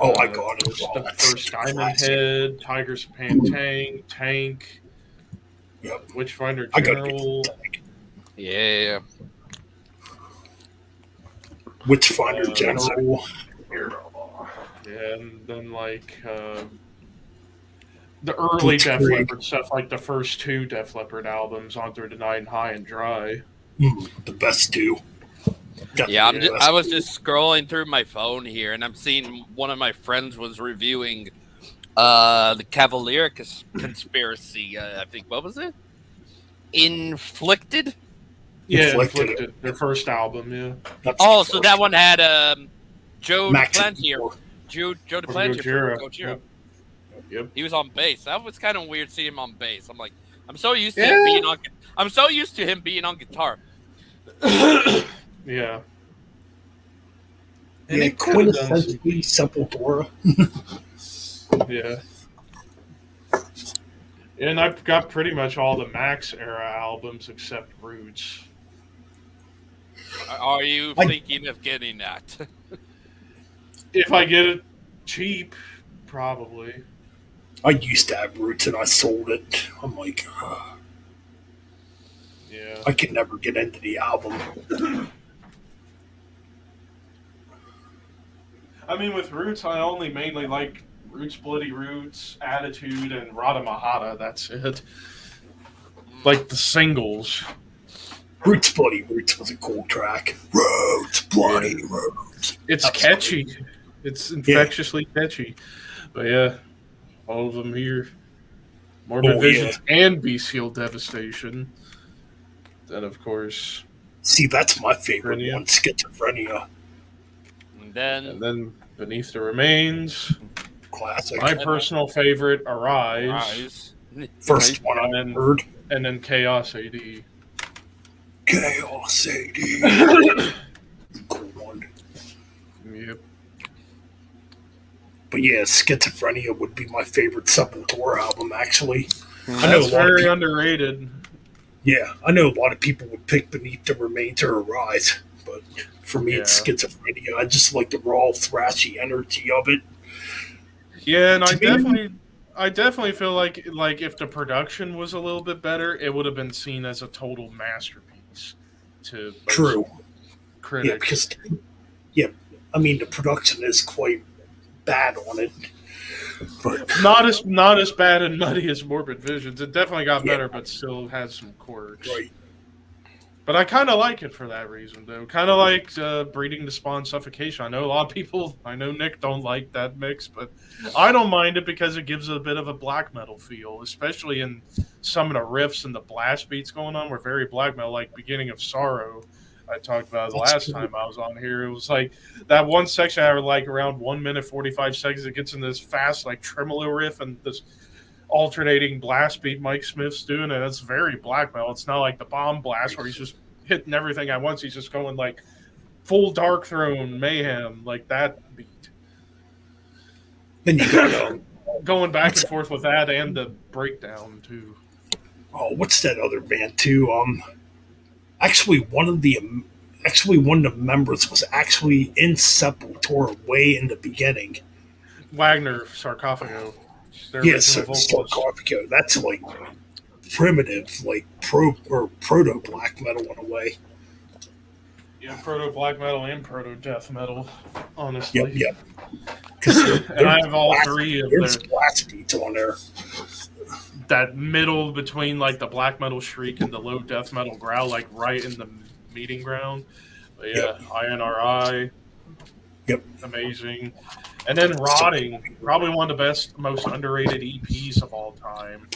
Oh my god, it was The all that first Diamond classic. Head, Tigers of Pantang, Tank, Yep. Witchfinder I gotta General. get the Tank. Yeah. Witchfinder General. Yeah, and then like the early Def Blitzkrieg. Leppard stuff, like the first two Def Leppard albums, On Through the Night and High and Dry. The best two. Definitely Yeah, the best I was two. just scrolling through my phone here, and I'm seeing one of my friends was reviewing the Cavalier conspiracy. I think what was it? Inflicted. Yeah, Inflicted. Inflicted, their first album, yeah. That's Oh, the so first that one had Joe Max Duplantier. Joe Duplantier Gojira. from Gojira. Yep. Yep. He was on bass. That was kind of weird seeing him on bass. I'm like, I'm so used to him being on. I'm so used to him being on guitar. Yeah. Yeah, it could've done quintessentially Sepultura. Yeah. And I've got pretty much all the Max era albums except Roots. Are you thinking of getting that? If I get it cheap, probably. I used to have Roots and I sold it. I'm like, Yeah. I could never get into the album. I mean, with Roots, I only mainly like Roots, Bloody Roots, Attitude, and Radha Mahata. That's it. Like the singles. Roots Bloody Roots was a cool track. Roots Bloody Roots. It's Absolutely. catchy. It's infectiously catchy. But yeah, all of them here. Morbid Oh, Visions and Bestial Devastation. Then, of course, See, that's my favorite Schizophrenia. one, Schizophrenia. And then, and then Beneath the Remains. Classic. My personal favorite, Arise. First one I And then- heard. And then Chaos AD. Chaos AD. Cool one. Yep. But yeah, Schizophrenia would be my favorite Sepultura album, actually. I know That's a lot of very people, underrated. yeah, I know a lot of people would pick Beneath the Remains or Arise, but for me, it's Yeah. Schizophrenia. I just like the raw, thrashy energy of it. Yeah, and To me- I definitely feel like if the production was a little bit better, it would have been seen as a total masterpiece to most True. Yeah, critics. because, yeah, I mean, the production is quite bad on it. But Not as bad and muddy as Morbid Visions. It definitely got Yeah. better, but still has some quirks. right. But I kind of like it for that reason, though. Kind of like Breeding to Spawn Suffocation. I know a lot of people, I know Nick don't like that mix, but I don't mind it because it gives it a bit of a black metal feel, especially in some of the riffs and the blast beats going on were very black metal, like Beginning of Sorrow. I talked about it the That's last true. time I was on here. It was like that one section I like around 1 minute 45 seconds. It gets in this fast like tremolo riff and this alternating blast beat Mike Smith's doing, and it's very black metal. It's not like the Bomb Blast where he's just hitting everything at once. He's just going like full Dark Throne mayhem, like that beat. Then you got, Going back and forth with that and the breakdown too. oh, what's that other band, too? Actually, one of the members was actually in Sepultura way in the beginning. Wagner Sarcophago. Their Yes, original Star vocals. Carpico. That's like primitive, like proto black metal in a way. Yeah, proto black metal and proto death metal, honestly. Yep, yep. Because And I have all three of there's their blast beats on there. that middle between like the black metal shriek and the low death metal growl, like right in the meeting ground. But yeah, Yep. INRI, Yep. amazing. And then Rotting, probably one of the best, most underrated EPs of all time.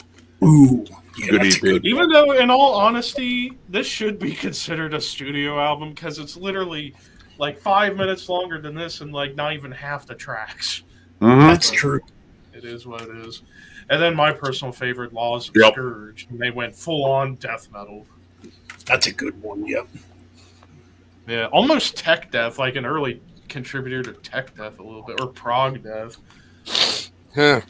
Ooh, yeah, Good that's a EP. good. Even though, in all honesty, this should be considered a studio album because it's literally like 5 minutes longer than this and like not even half the tracks. Mhm. That's true. It is what it is. And then my personal favorite, Laws of Yep. Scourge. And they went full on death metal. That's a good one. Yep. Yeah, almost tech death, like an early contributor to tech death a little bit, or prog death. Huh.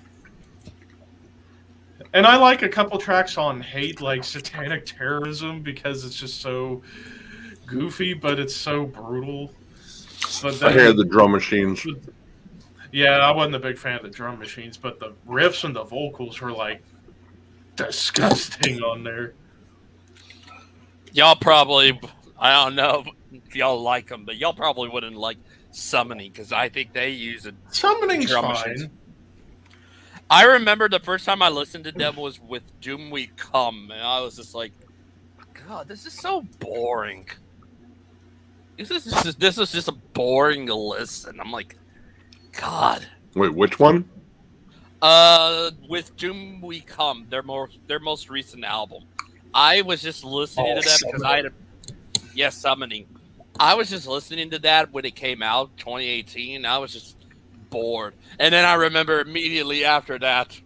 And I like a couple tracks on Hate, like Satanic Terrorism, because it's just so goofy, but it's so brutal. But I hear the drum machines. yeah, I wasn't a big fan of the drum machines, but the riffs and the vocals were like disgusting on there. Y'all probably, I don't know if y'all like them, but y'all probably wouldn't like Summoning because I think they use a Summoning's drum fine. machines. I remember the first time I listened to them was with Doom We Come, and I was just like, God, this is so boring. This is just a boring listen. I'm like, God. Wait, which one? With Doom We Come, their most recent album. I was just listening to that because I had Summoning. I was just listening to that when it came out, 2018. I was just bored. And then I remember immediately after that,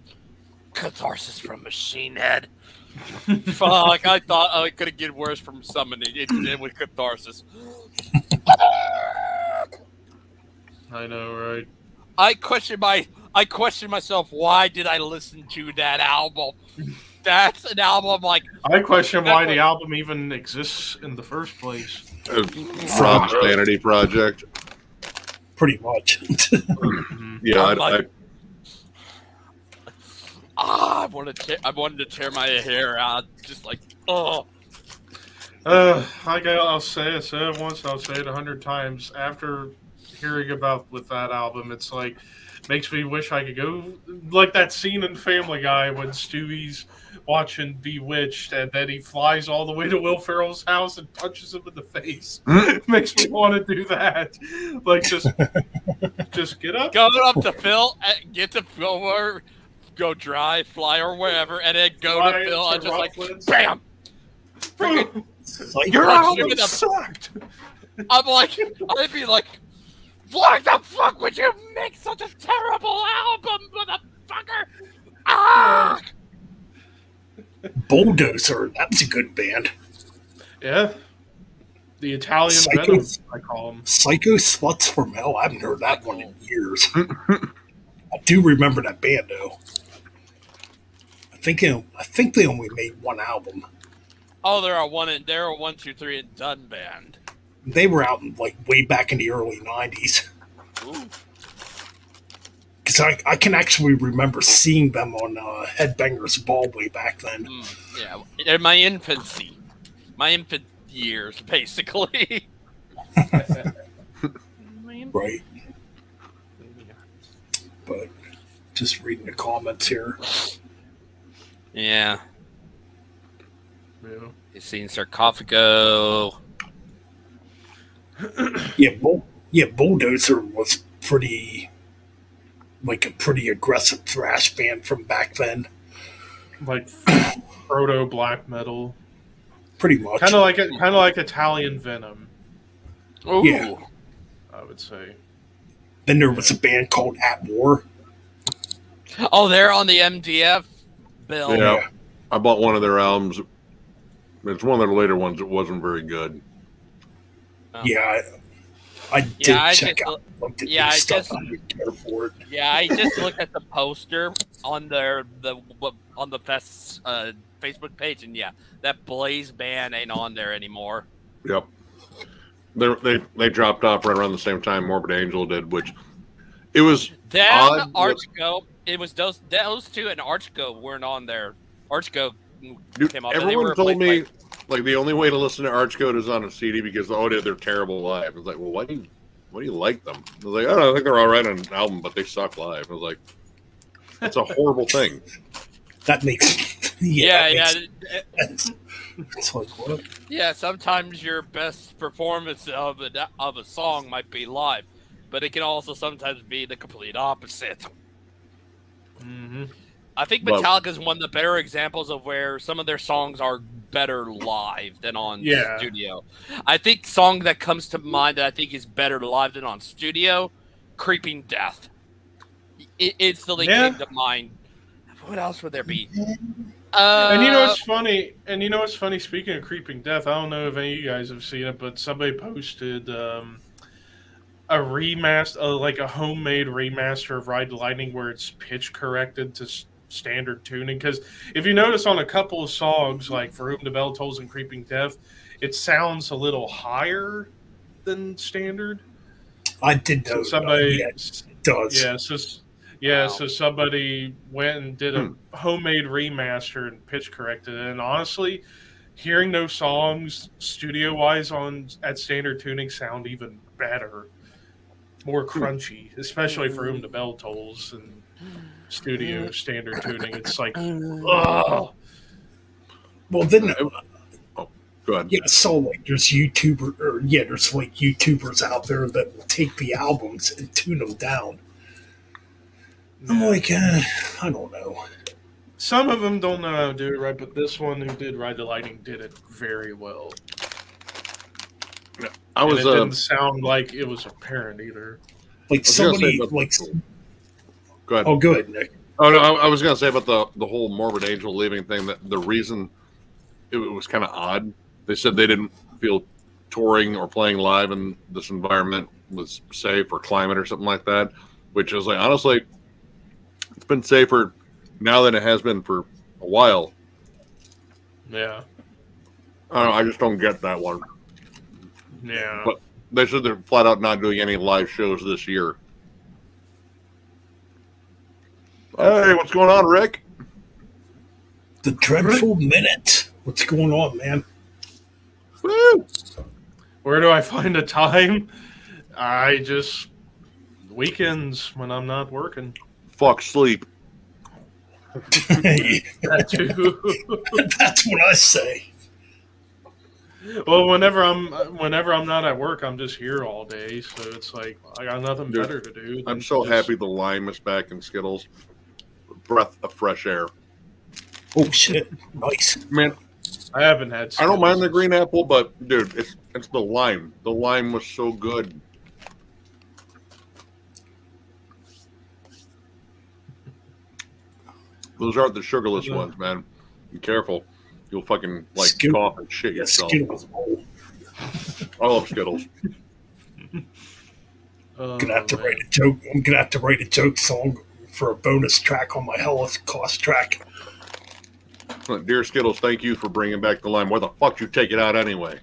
Catharsis from Machine Head. Fuck, I thought it could get worse from Summoning. It did with Catharsis. I know, right? I question myself, why did I listen to that album? That's an album like I question why the album even exists in the first place. Rob's Vanity Project. Pretty much. Yeah, I'm like- I wanted to tear my hair out, just like I'll say it. Say it once. I'll say it 100 times. After hearing about with that album, it's like makes me wish I could go like that scene in Family Guy when Stewie's watching Bewitched and then he flies all the way to Will Ferrell's house and punches him in the face. Makes me want to do that. Like just get up. go up to Phil, get to Phil, or go drive, fly, or wherever, and then go Fly to Phil to and just like Rocklands. bam. Freaking, Like, Your Like, album look at the- sucked. I'm like, I'd be like, why the fuck would you make such a terrible album, motherfucker? Ah! Bulldozer. That's a good band. Yeah. The Italian Psycho- Venom, I call him. Psycho Sluts from Hell. I haven't heard that one in years. I do remember that band though. I think they only made one album. Oh, they're a 1, 2, 3 and done band. They were out in, like way back in the early '90s. Ooh. Because I can actually remember seeing them on Headbangers Ball way back then. Yeah, in my infancy, my infant years, basically. Right. But just reading the comments here. Yeah, Yeah. you seen Sarcophago. Yeah, Bulldozer was pretty, like a pretty aggressive thrash band from back then. Like proto black metal. Pretty much. Kind of like Italian Venom, Ooh. Yeah. I would say. Then there was a band called At War. Oh, they're on the MDF bill. Yeah. I bought one of their albums. It's one of their later ones. It wasn't very good. Oh. Yeah, I did Yeah, I check just- out like, the yeah, new I stuff. just- I didn't care for it. Yeah, I just looked at the poster on on the Fest's Facebook page, and yeah, that Blaze band ain't on there anymore. Yep. They dropped off right around the same time Morbid Angel did, which it was Then odd. Archgo it was those two and Archgo weren't on there. Archgo Dude, came up. And they everyone were told me like, the only way to listen to Archcode is on a CD because they're terrible live. I was like, well, why do you like them? I was like, I don't know, I think they're all right on an album, but they suck live. I was like, that's a horrible thing. That makes yeah. It's like what? Yeah, sometimes your best performance of a song might be live, but it can also sometimes be the complete opposite. Mm-hmm. I think Metallica is one of the better examples of where some of their songs are better live than on studio. I think song that comes to mind that I think is better live than on studio, Creeping Death. It instantly came to mind. What else would there be? And you know what's funny? Speaking of Creeping Death, I don't know if any of you guys have seen it, but somebody posted a remaster, like a homemade remaster of Ride the Lightning, where it's pitch corrected to standard tuning. Because if you notice on a couple of songs, like For Whom the Bell Tolls and Creeping Death, it sounds a little higher than standard. I did know. Somebody it does. So somebody went and did a homemade remaster and pitch corrected it. And honestly, hearing those songs studio-wise at standard tuning sound even better, more crunchy, especially For Whom the Bell Tolls and studio standard tuning. It's like, oh. Well, then. Go ahead. Yeah, so like there's like YouTubers out there that will take the albums and tune them down. I'm like, I don't know. Some of them don't know how to do it right, but this one who did Ride the Lightning did it very well. It didn't sound like it was apparent either. Like somebody like. Go ahead. Oh, go ahead, Nick. Oh no, I was going to say about the whole Morbid Angel leaving thing. That the reason it was kind of odd. They said they didn't feel touring or playing live in this environment was safe or climate or something like that. Which is like, honestly, it's been safer now than it has been for a while. Yeah. I don't know, I just don't get that one. Yeah. But they said they're flat out not doing any live shows this year. Hey, what's going on, Rick? The Dreadful Minute. What's going on, man? Woo! Where do I find a time? I just weekends when I'm not working. Fuck sleep. That too. That's what I say. Well, whenever I'm not at work, I'm just here all day, so it's like I got nothing better to do. I'm so happy the lime is back in Skittles. Breath of fresh air. Oh shit! Nice, man. I haven't had. I don't mind the green apple, but dude, it's the lime. The lime was so good. Those aren't the sugarless ones, man. Be careful. You'll fucking cough and shit yourself. Skittles. I love Skittles. I'm gonna have to write a joke. I'm gonna have to write a joke song for a bonus track on my Holocaust track. Dear Skittles, thank you for bringing back the lime. Why the fuck you take it out anyway?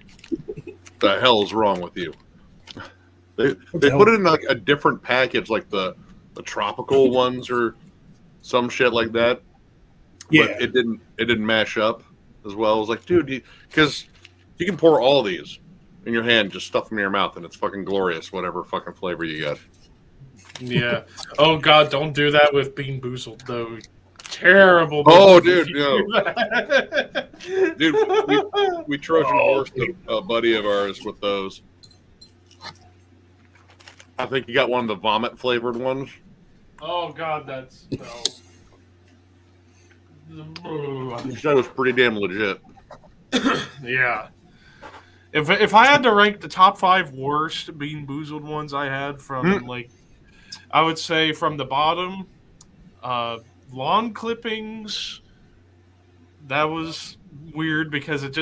The hell is wrong with you? They put it in like a different package, like the tropical ones or some shit like that. Yeah, but it didn't mash up as well. I was like, dude, because you can pour all these in your hand, just stuff them in your mouth, and it's fucking glorious, whatever fucking flavor you got. Yeah. Oh God, don't do that with Bean Boozled though. Terrible. Oh, dude, no. Dude, we Trojan horsed a buddy of ours with those. I think you got one of the vomit flavored ones. Oh God, that's That was pretty damn legit. Yeah. If I had to rank the top 5 worst Bean Boozled ones I had from I would say from the bottom, lawn clippings. That was weird because it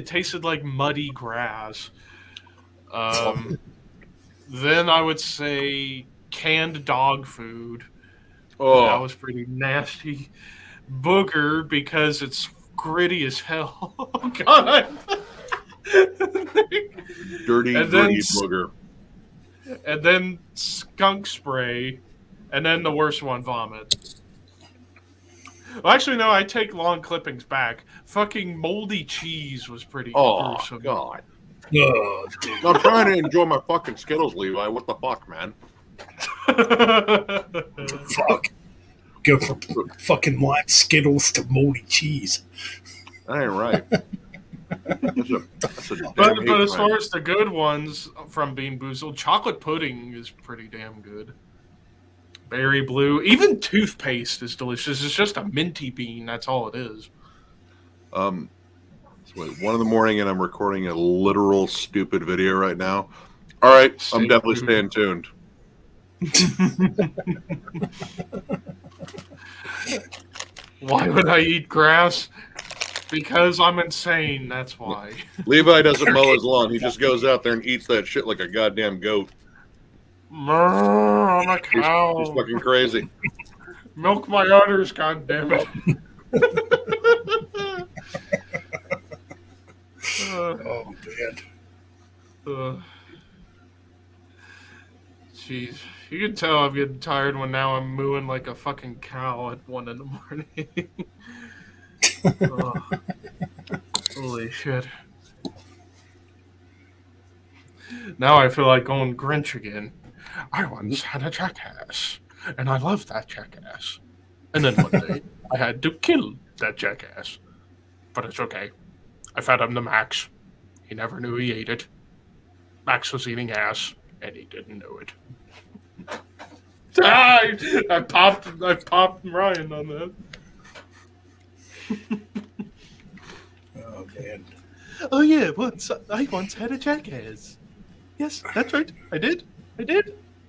tasted like muddy grass. Then I would say canned dog food. Oh, that was pretty nasty. Booger because it's gritty as hell. Oh God, dirty, gritty booger. And then skunk spray And then the worst one, vomit. Well, actually, no, I take long clippings back. Fucking moldy cheese was pretty Oh, gruesome. God. Oh, dude. I'm trying to enjoy my fucking Skittles, Levi. What the fuck, man? Fuck. Go from fucking white Skittles to moldy cheese. That ain't right. That's a damn But hate as crime. far as the good ones from Bean Boozled, chocolate pudding is pretty damn good. Berry blue, even toothpaste is delicious. It's just a minty bean. That's all it is. So wait, 1 a.m, and I'm recording a literal stupid video right now. All right, I'm Stay definitely tuned. staying tuned. Why would I eat grass? Because I'm insane. That's why. Levi doesn't mow his lawn. He just goes out there and eats that shit like a goddamn goat. I'm a He's cow. fucking crazy. Milk my udders, goddammit. Oh, man. Jeez. You can tell I'm getting tired when now I'm mooing like a fucking cow at 1 a.m. Holy shit. Now I feel like going Grinch again. I once had a jackass, and I loved that jackass. And then one day, I had to kill that jackass. But it's okay. I fed him to Max. He never knew he ate it. Max was eating ass, and he didn't know it. I popped Ryan on that. Oh, man. Oh yeah, I once had a jackass. Yes, that's right. I did.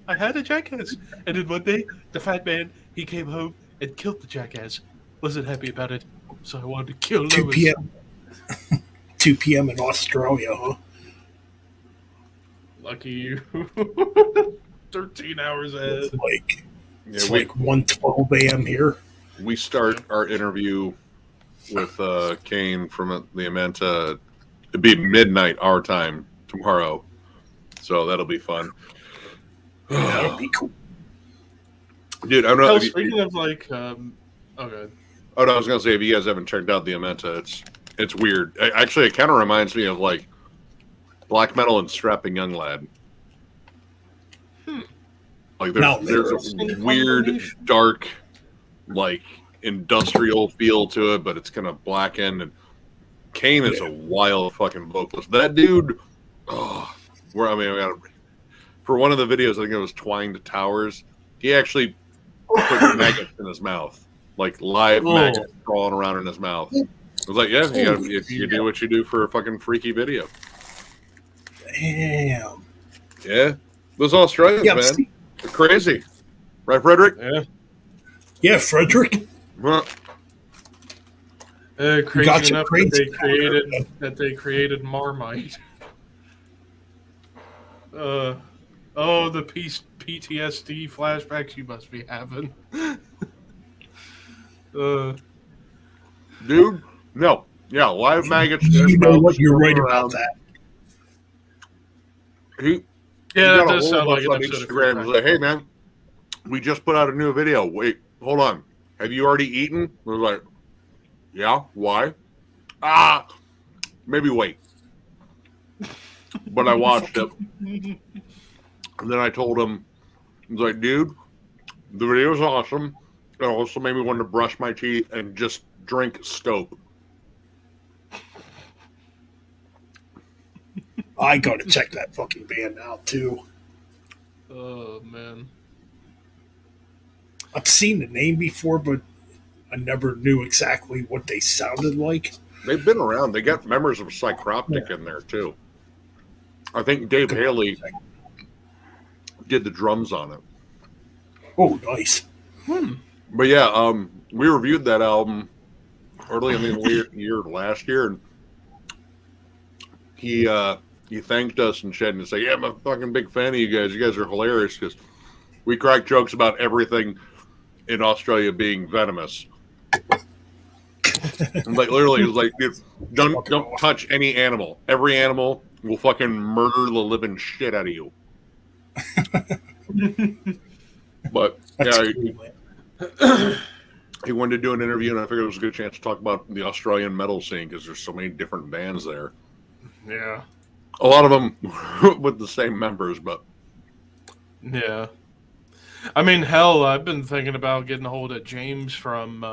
I had a jackass. And then one day, the fat man, he came home and killed the jackass. Wasn't happy about it, so I wanted to kill 2 Lois. p.m. 2 p.m. in Australia, huh? Lucky you. 13 hours It's ahead. like, Yeah, it's like 1:12 a.m. here. we start our interview with Kane from the Amenta. It'd be midnight our time tomorrow, so that'll be fun. That'll be cool. Dude, I don't know. Hell, If you, speaking of like, okay. oh no, I was gonna say if you guys haven't checked out the Amenta, it's weird. Actually, it kind of reminds me of like black metal and strapping young lad. Like No, there's a weird, dark, like industrial feel to it, but it's kind of blackened. And Kane is a wild fucking vocalist. That dude, for one of the videos, I think it was Twined Towers. He actually put maggots in his mouth, like live maggots crawling around in his mouth. I was like, yeah, you do what you do for a fucking freaky video. Damn. Yeah, those Australians, Yeah, man, see- they're crazy, right, Frederick? Yeah. Yeah, Frederick. Well, Crazy Gotcha, enough crazy. that they created Marmite. The PTSD flashbacks you must be having. dude, no, yeah, live maggots. You know what? You're right around. about that. He Yeah, got that a does whole sound like bunch an on episode of Instagram. Fear He's like, hey man, we just put out a new video. Wait, hold on. Have you already eaten? I was like, yeah. Why? Maybe wait. But I watched it, and then I told him, I was like, dude, the video was awesome. It also made me want to brush my teeth and just drink Stope. I gotta check that fucking band out too. Oh man. I've seen the name before, but I never knew exactly what they sounded like. They've been around. They got members of Psychroptic in there too. I think Dave Haley did the drums on it. Oh, nice. But yeah, we reviewed that album early in the year last year, and he thanked us and shit and said, "Yeah, I'm a fucking big fan of you guys. You guys are hilarious because we crack jokes about everything in Australia being venomous." And like literally, it was like, don't touch any animal. Every animal will fucking murder the living shit out of you. But That's Yeah, cool, man. he wanted to do an interview, and I figured it was a good chance to talk about the Australian metal scene because there's so many different bands there. Yeah. A lot of them with the same members, but Yeah. I mean, hell, I've been thinking about getting a hold of James from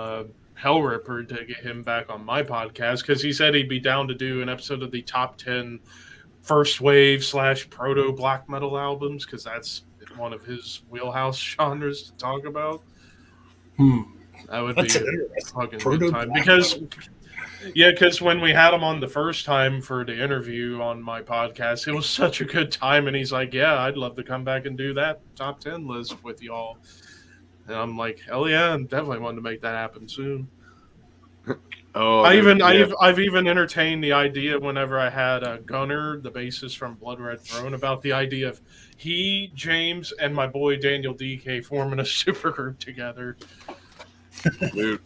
Hell Ripper to get him back on my podcast because he said he'd be down to do an episode of the top 10 first wave / proto black metal albums because that's one of his wheelhouse genres to talk about. That would That's be an a interesting fucking proto good time black because metal. yeah, because when we had him on the first time for the interview on my podcast, it was such a good time, and he's like, "Yeah, I'd love to come back and do that top 10 list with y'all." And I'm like, "Hell yeah, I'm definitely wanting to make that happen soon." I've even entertained the idea whenever I had Gunner, the bassist from Blood Red Throne, about the idea of he, James, and my boy Daniel DK forming a supergroup together. dude,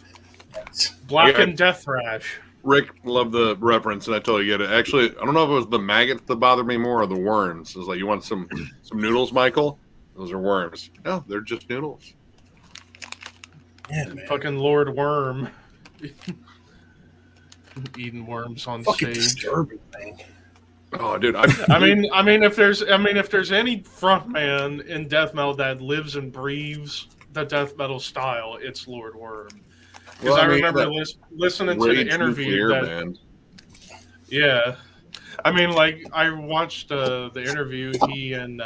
Black Yeah. and Death Thrash. Rick loved the reference, and I totally get it. Actually, I don't know if it was the maggots that bothered me more or the worms. It was like, you want some noodles, Michael? Those are worms. No, they're just noodles. Yeah, man. Fucking Lord Worm. Eating worms on Fucking stage. disturbing, man. Oh, dude, I mean, if there's any frontman in death metal that lives and breathes the death metal style, it's Lord Worm. Because I remember listening to the Rage interview Nuclear that, band. yeah, I mean, like I watched the interview he and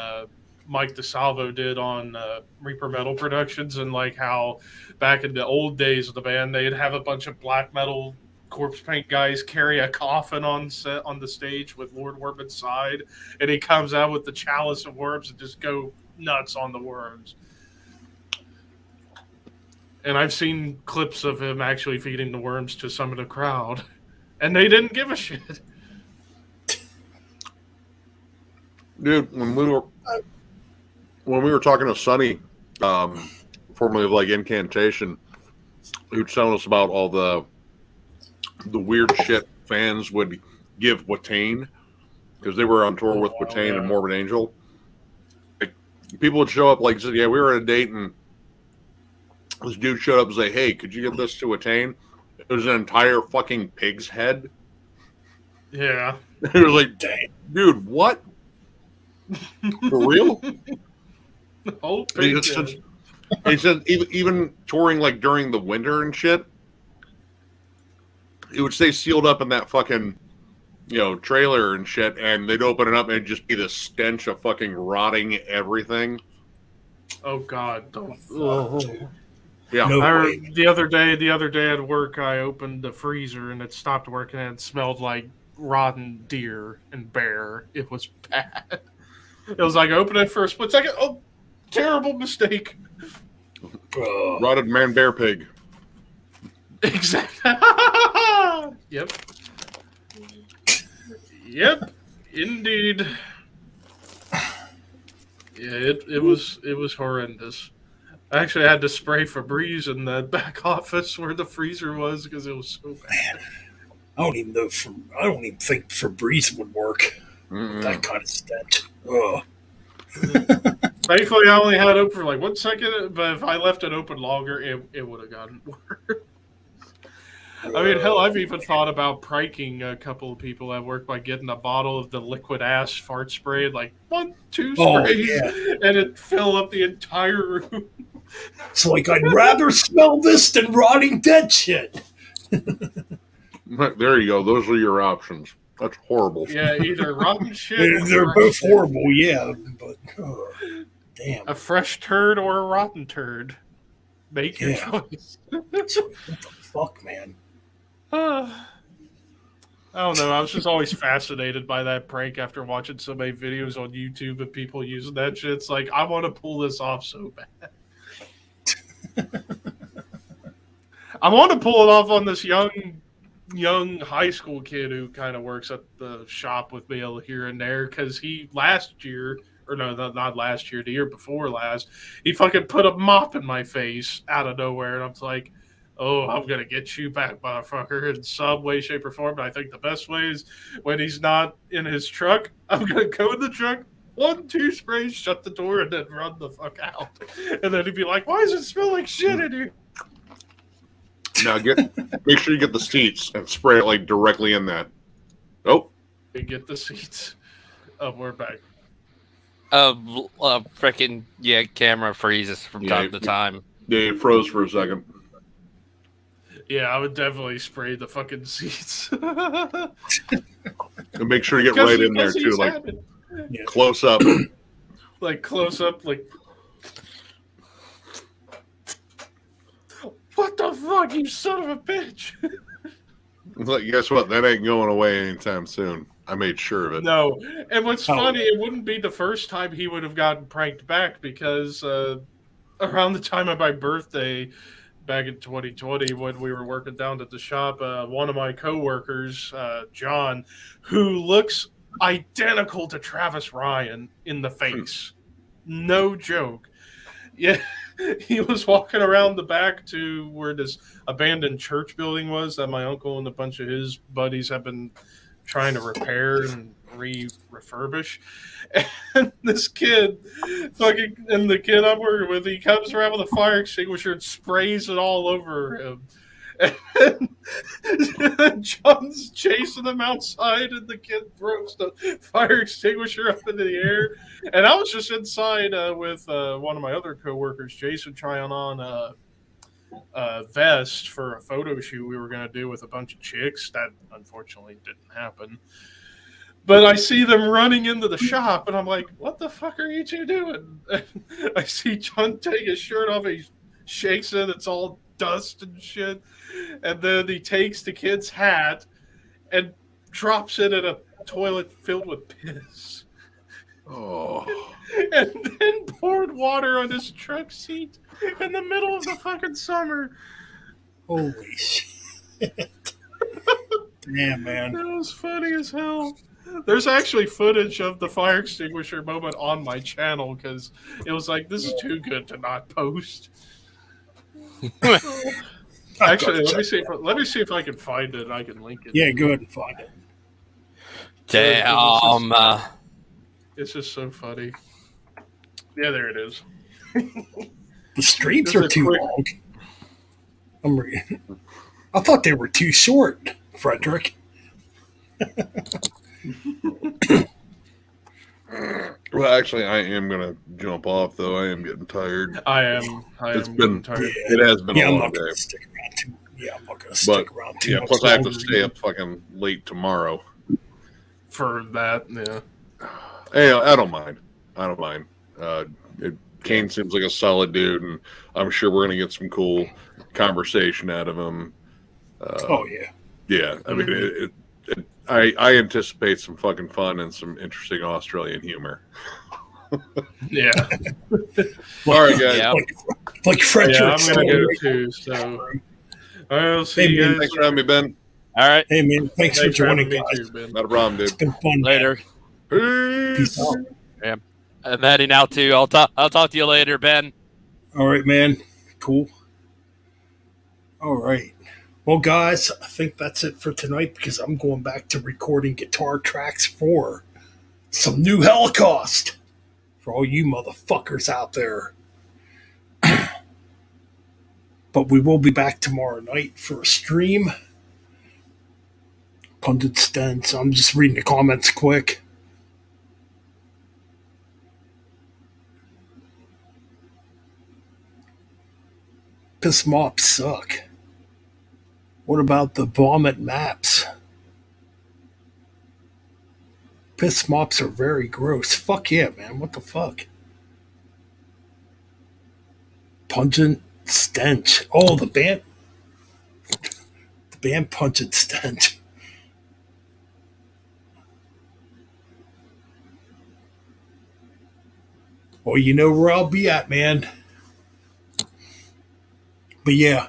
Mike DeSalvo did on Reaper Metal Productions, and like how back in the old days of the band, they'd have a bunch of black metal corpse paint guys carry a coffin on set on the stage with Lord Worm inside, and he comes out with the chalice of worms and just go nuts on the worms. And I've seen clips of him actually feeding the worms to some of the crowd, and they didn't give a shit. Dude, when we were talking to Sonny, formerly of like Incantation, he was telling us about all the weird shit fans would give Watain because they were on tour with Watain and Morbid Angel. Like, people would show up, like, said, yeah, we were at a date and this dude showed up and say, "Hey, could you get this to Watain?" It was an entire fucking pig's head. Yeah. It was like, dang, dude, what? For real? Oh, He said even touring like during the winter and shit, it would stay sealed up in that fucking, trailer and shit, and they'd open it up and it'd just be the stench of fucking rotting everything. Oh God! Don't. Yeah. No way. The other day at work, I opened the freezer and it stopped working, and it smelled like rotten deer and bear. It was bad. It was like open it for a split second. Oh, terrible mistake. Rotted man bear pig. Exactly. Yep. Yep. Indeed. Yeah, it was horrendous. I actually had to spray Febreze in the back office where the freezer was because it was so bad. I don't even think Febreze would work. That kind of stench. Ugh. Thankfully, I only had it open for like 1 second, but if I left it open longer, it would have gotten worse. I mean, hell, I've even thought about pranking a couple of people at work by getting a bottle of the liquid ass fart spray, like 1, 2 sprays, and it fill up the entire room. It's like, I'd rather smell this than rotting dead shit. There you go. Those are your options. That's horrible. Yeah, either rotten shit. Or They're both horrible, yeah, but damn. A fresh turd or a rotten turd. Make your choice. What the fuck, man? I don't know. I was just always fascinated by that prank after watching so many videos on YouTube of people using that shit. It's like, I want to pull this off so bad. I want to pull it off on this young high school kid who kind of works at the shop with me here and there, because he last year, or no, not last year, the year before last, he fucking put a mop in my face out of nowhere, and I'm like, oh, I'm gonna get you back, motherfucker, in some way, shape, or form. But I think the best way is when he's not in his truck, I'm gonna go in the truck, 1, 2 sprays, shut the door, and then run the fuck out. And then he'd be like, "Why does it smell like shit in here?" Now make sure you get the seats and spray it like directly in that. Oh, You get the seats. We're back. Freaking camera freezes from time to time. yeah, it froze for a second. Yeah, I would definitely spray the fucking seats. And make sure you get right in there too, like close up. Like close up, like. What the fuck, you son of a bitch! Like, guess what? That ain't going away anytime soon. I made sure of it. No, and what's funny, it wouldn't be the first time he would have gotten pranked back, because around the time of my birthday, back in 2020, when we were working down at the shop, one of my coworkers, John, who looks identical to Travis Ryan in the face, no joke. Yeah, he was walking around the back to where this abandoned church building was that my uncle and a bunch of his buddies have been trying to repair and refurbish. And this kid, and the kid I'm working with, he comes around with a fire extinguisher and sprays it all over him. And John's chasing him outside, and the kid throws the fire extinguisher up into the air. And I was just inside with one of my other coworkers, Jason, trying on a vest for a photo shoot we were going to do with a bunch of chicks. That unfortunately didn't happen. But I see them running into the shop, and I'm like, "What the fuck are you two doing?" I see John take his shirt off, and he shakes it. It's all dust and shit. And then he takes the kid's hat and drops it in a toilet filled with piss. Oh. And then poured water on his truck seat in the middle of the fucking summer. Holy shit. Damn, man. That was funny as hell. There's actually footage of the fire extinguisher moment on my channel, because it was like, this is too good to not post. Actually, let me see if I can find it. I can link it. Yeah, go ahead and find it. Damn. It's just so funny. Yeah, there it is. The streams Just are a too quick- long. I thought they were too short, Frederick. Well, actually, I am gonna jump off though. I am getting tired. I am been tired. It has been Yeah, a I'm long not day. going to stick around too. Yeah, I'm not going to stick around too Yeah, much. plus I have to longer. stay up fucking late tomorrow. For that, yeah. Hey, I don't mind. Kane seems like a solid dude, and I'm sure we're gonna get some cool conversation out of him. Oh, yeah. Yeah, I mean, I anticipate some fucking fun and some interesting Australian humor. Yeah. All right, guys. Yeah. Like Frederick. Yeah, I'm going to go said. too, so. All right, I'll see Hey, you man, guys. Thanks for having me, Ben. All right. Hey, man, thanks for joining, me guys. too, Ben. Not a problem, It's dude. been fun. Later. Peace out. I'm heading out too. I'll talk to you later, Ben. All right, man. Cool. All right. Well, guys, I think that's it for tonight, because I'm going back to recording guitar tracks for some new Holocaust for all you motherfuckers out there. But we will be back tomorrow night for a stream. Pundit Sten, so I'm just reading the comments quick. Piss mops suck. What about the vomit maps? Piss mops are very gross. Fuck yeah, man. What the fuck? Pungent stench. Oh, the band. The band Pungent Stench. Well, you know where I'll be at, man. But yeah,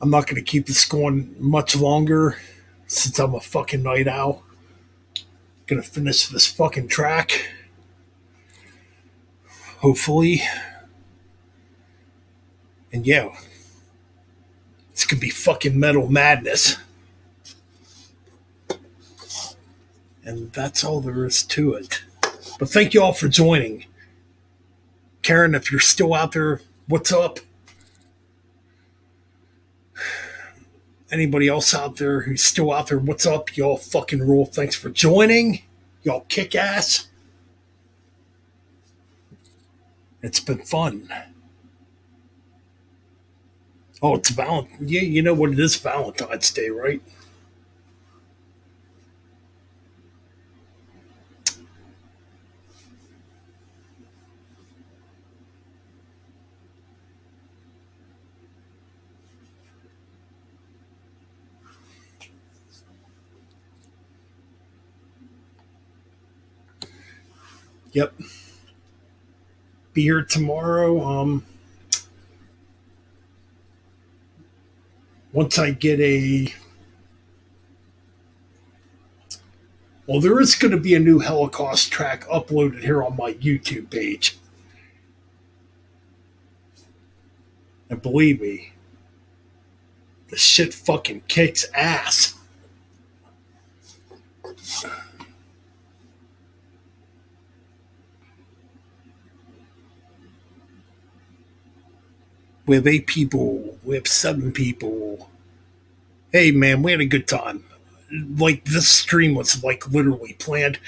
I'm not going to keep this going much longer since I'm a fucking night owl. Gonna finish this fucking track. Hopefully. And yeah, it's gonna be fucking metal madness. And that's all there is to it. But thank you all for joining. Karen, if you're still out there, what's up? Anybody else out there who's still out there, what's up? Y'all fucking rule. Thanks for joining. Y'all kick ass. It's been fun. Oh, it's Valentine's. Yeah, you know what it is, Valentine's Day, right? Yep. Be here tomorrow. Once I get a. Well, there is going to be a new Holocaust track uploaded here on my YouTube page. And believe me, the shit fucking kicks ass. We have 8 people. We have 7 people. Hey, man, we had a good time. Like, this stream was, like, literally planned.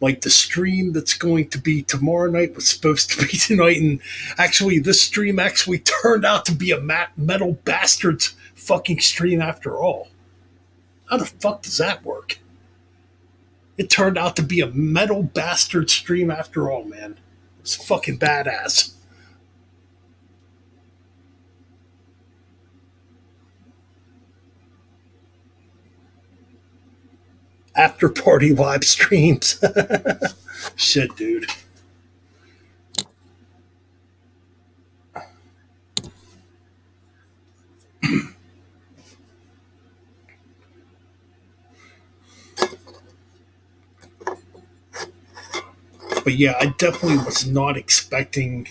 Like, the stream that's going to be tomorrow night was supposed to be tonight. And actually, this stream actually turned out to be a Metal Bastards fucking stream after all. How the fuck does that work? It turned out to be a Metal Bastard stream after all, man. It's fucking badass. After party live streams. Shit, dude. But yeah, I definitely was not expecting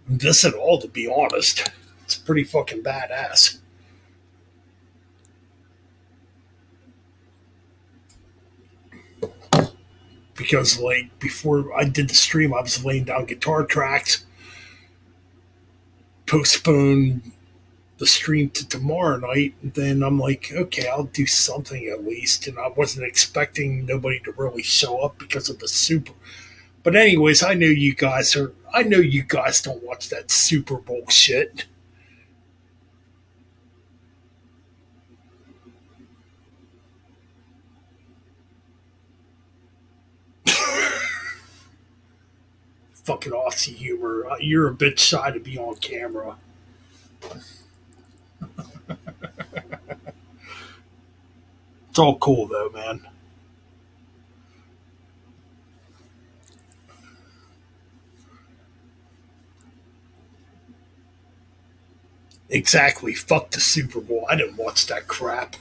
this at all, to be honest. It's pretty fucking badass. Because, like, before I did the stream, I was laying down guitar tracks, postponed the stream to tomorrow night. Then I'm like, okay, I'll do something at least. And I wasn't expecting nobody to really show up because of the Super. But anyways, I know you guys don't watch that Super Bowl shit. Fucking Aussie humor. You're a bit shy to be on camera. It's all cool though, man. Exactly. Fuck the Super Bowl. I didn't watch that crap.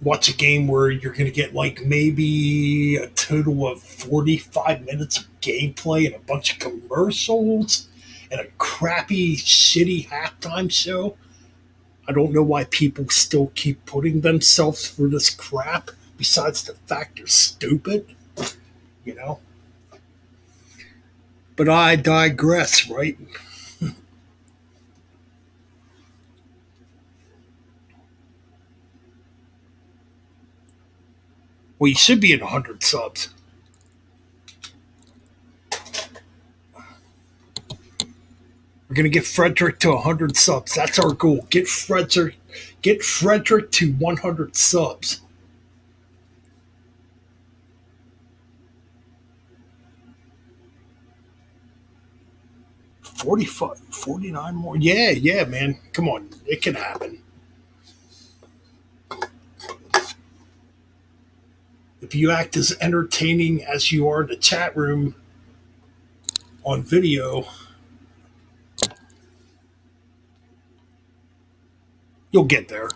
Watch a game where you're going to get like maybe a total of 45 minutes of gameplay and a bunch of commercials and a crappy, shitty halftime show. I don't know why people still keep putting themselves through this crap, besides the fact they're stupid, you know? But I digress, right? Well, you should be at 100 subs. We're going to get Frederick to 100 subs. That's our goal. Get Frederick to 100 subs. $45, $49 more. Yeah, man. Come on. It can happen. If you act as entertaining as you are in the chat room on video, you'll get there.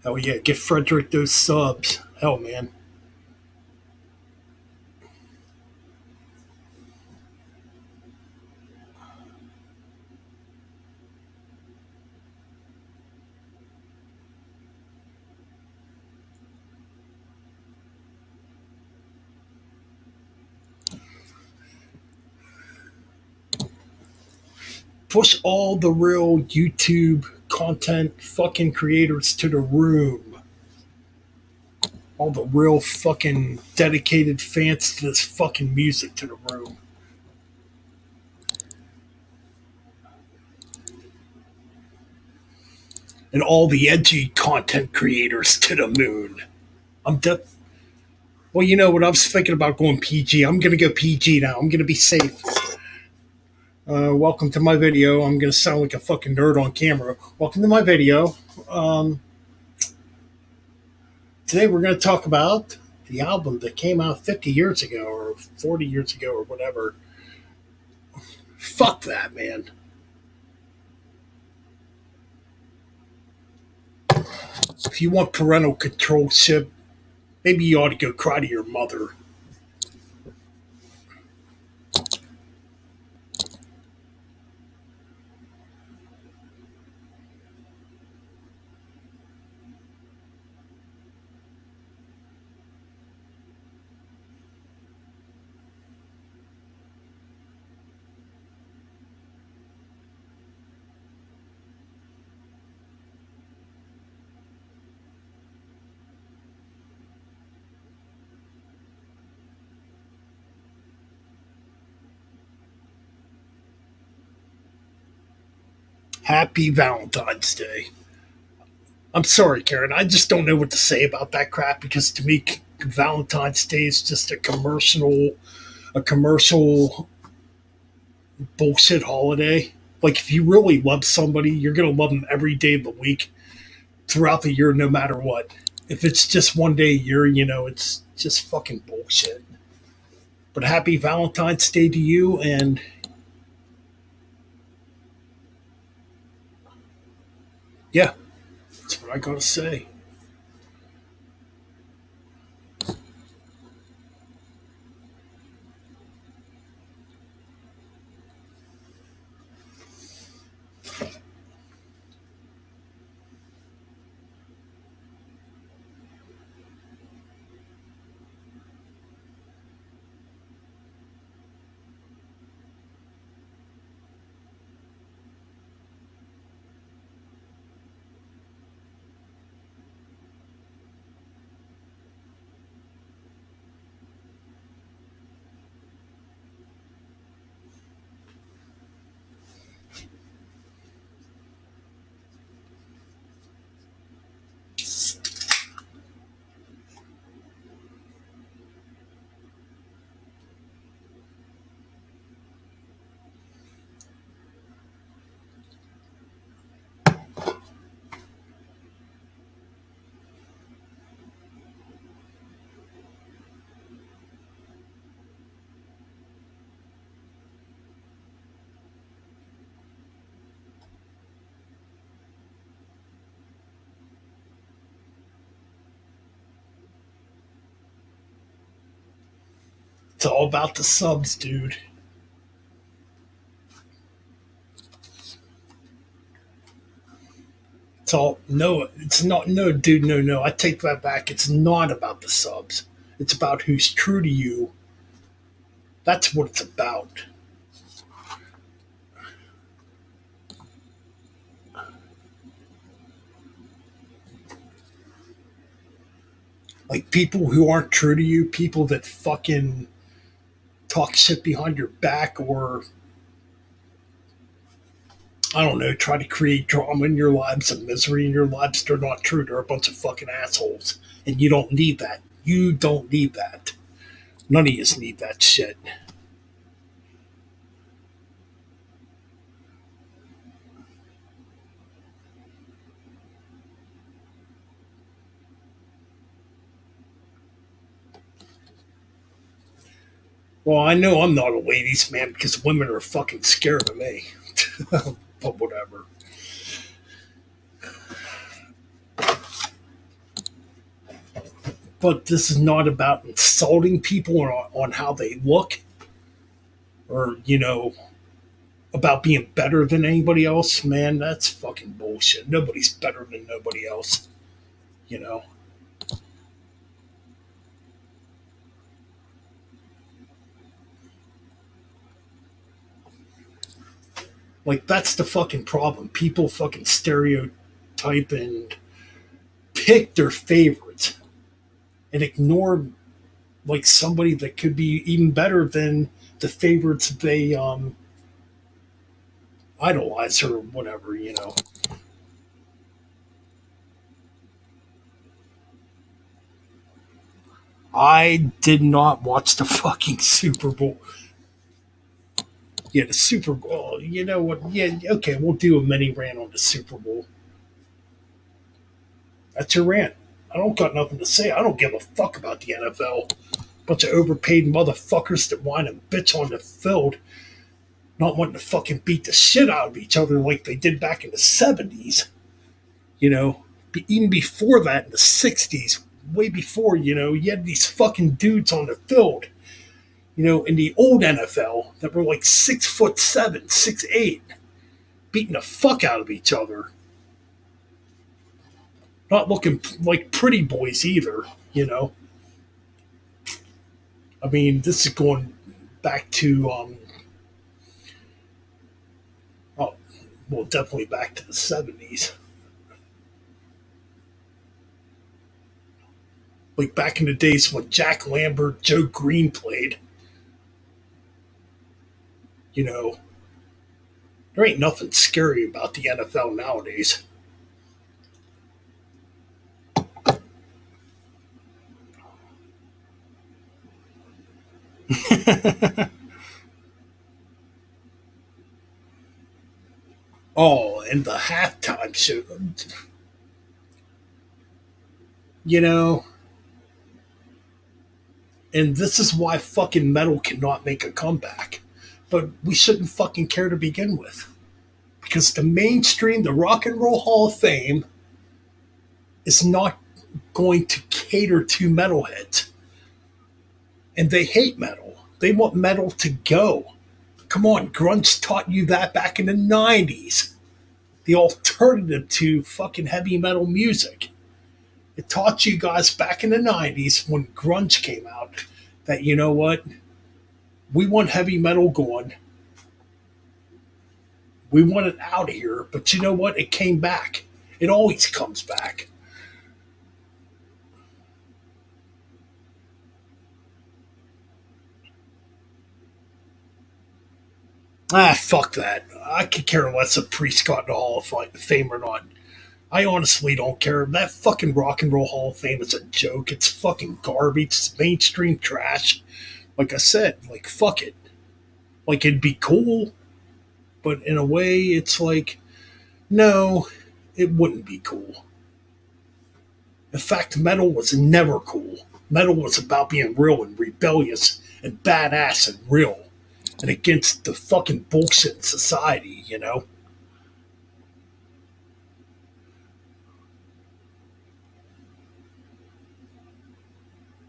Hell yeah, get Frederick those subs. Hell, man. Push all the real YouTube content fucking creators to the room. All the real fucking dedicated fans to this fucking music to the room. And all the edgy content creators to the moon. Well, you know what? I was thinking about going PG. I'm going to go PG now. I'm going to be safe. Welcome to my video. I'm going to sound like a fucking nerd on camera. Welcome to my video. Today we're going to talk about the album that came out 50 years ago or 40 years ago or whatever. Fuck that, man. If you want parental controlship, maybe you ought to go cry to your mother. Happy Valentine's Day. I'm sorry, Karen. I just don't know what to say about that crap because to me, Valentine's Day is just a commercial bullshit holiday. Like, if you really love somebody, you're going to love them every day of the week, throughout the year, no matter what. If it's just one day a year, it's just fucking bullshit. But happy Valentine's Day to you, and yeah, that's what I gotta say. It's all about the subs, dude. It's all no. It's not no, dude. No. I take that back. It's not about the subs. It's about who's true to you. That's what it's about. Like people who aren't true to you, people that fucking talk shit behind your back or I don't know, try to create drama in your lives and misery in your lives. They're not true. They're a bunch of fucking assholes. And you don't need that. You don't need that. None of you need that shit. Well, I know I'm not a ladies' man because women are fucking scared of me. But whatever. But this is not about insulting people on how they look or, about being better than anybody else. Man, that's fucking bullshit. Nobody's better than nobody else, you know. Like, that's the fucking problem. People fucking stereotype and pick their favorites and ignore, like, somebody that could be even better than the favorites they idolize or whatever, you know. I did not watch the fucking Super Bowl. Yeah, the Super Bowl. You know what? Yeah, okay, we'll do a mini rant on the Super Bowl. That's your rant. I don't got nothing to say. I don't give a fuck about the NFL. Bunch of overpaid motherfuckers that whine and bitch on the field, not wanting to fucking beat the shit out of each other like they did back in the 70s. You know, even before that, in the 60s, way before, you know, you had these fucking dudes on the field, you know, in the old NFL that were like 6'7", 6'8", beating the fuck out of each other. Not looking like pretty boys either, you know. I mean, this is going back to, well, definitely back to the 70s. Like back in the days when Jack Lambert, Joe Green played. You know, there ain't nothing scary about the NFL nowadays. Oh, and the halftime show. You know, and this is why fucking metal cannot make a comeback. But we shouldn't fucking care to begin with. Because the mainstream, the Rock and Roll Hall of Fame, is not going to cater to metalheads. And they hate metal. They want metal to go. Come on, grunge taught you that back in the 90s. The alternative to fucking heavy metal music. It taught you guys back in the 90s when grunge came out that, you know what? We want heavy metal going. We want it out of here. But you know what? It came back. It always comes back. Ah, fuck that. I could care less if Priest got in the Hall of Fame or not. I honestly don't care. That fucking Rock and Roll Hall of Fame is a joke. It's fucking garbage. It's mainstream trash. Like I said, like, fuck it. Like, it'd be cool, but in a way, it's like, no, it wouldn't be cool. In fact, metal was never cool. Metal was about being real and rebellious and badass and real and against the fucking bullshit in society, you know?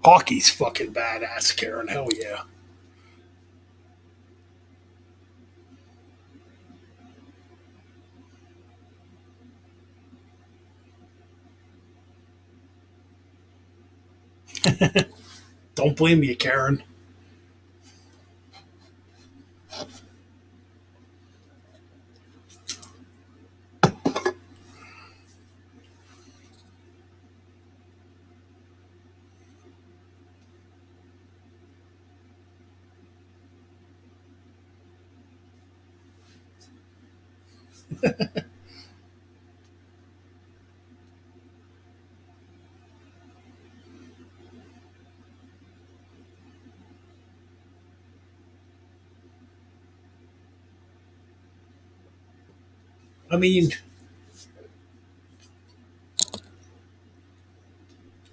Hockey's fucking badass, Karen. Hell yeah. Don't blame you, Karen. I mean,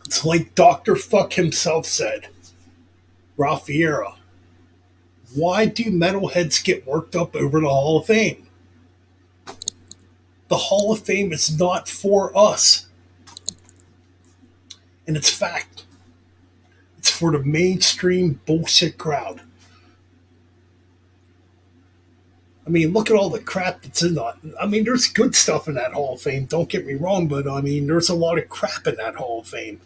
it's like Dr. Fuck himself said, Ralph Vieira. Why do metalheads get worked up over the Hall of Fame? The Hall of Fame is not for us. And it's fact. It's for the mainstream bullshit crowd. I mean, look at all the crap that's in that. I mean, there's good stuff in that Hall of Fame, don't get me wrong, but I mean, there's a lot of crap in that Hall of Fame.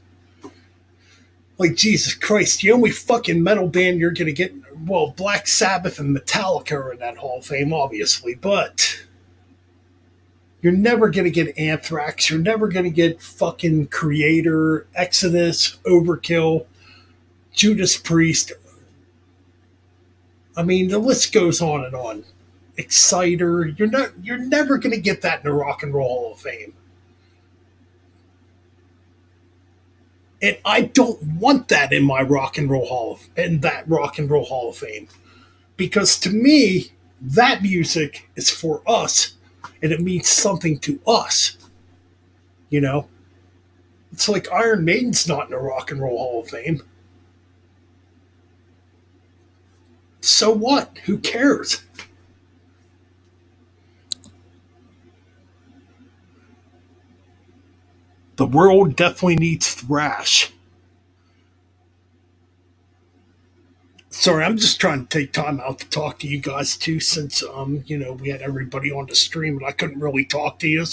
Like, Jesus Christ, the only fucking metal band you're gonna get, well, Black Sabbath and Metallica are in that Hall of Fame, obviously, but you're never gonna get Anthrax, you're never gonna get fucking Creator, Exodus, Overkill, Judas Priest. I mean, the list goes on and on. Exciter, you're never gonna get that in the Rock and Roll Hall of Fame. And I don't want that in my that Rock and Roll Hall of Fame. Because to me, that music is for us and it means something to us. You know? It's like Iron Maiden's not in the Rock and Roll Hall of Fame. So what? Who cares? The world definitely needs thrash. Sorry, I'm just trying to take time out to talk to you guys too, since we had everybody on the stream and I couldn't really talk to you.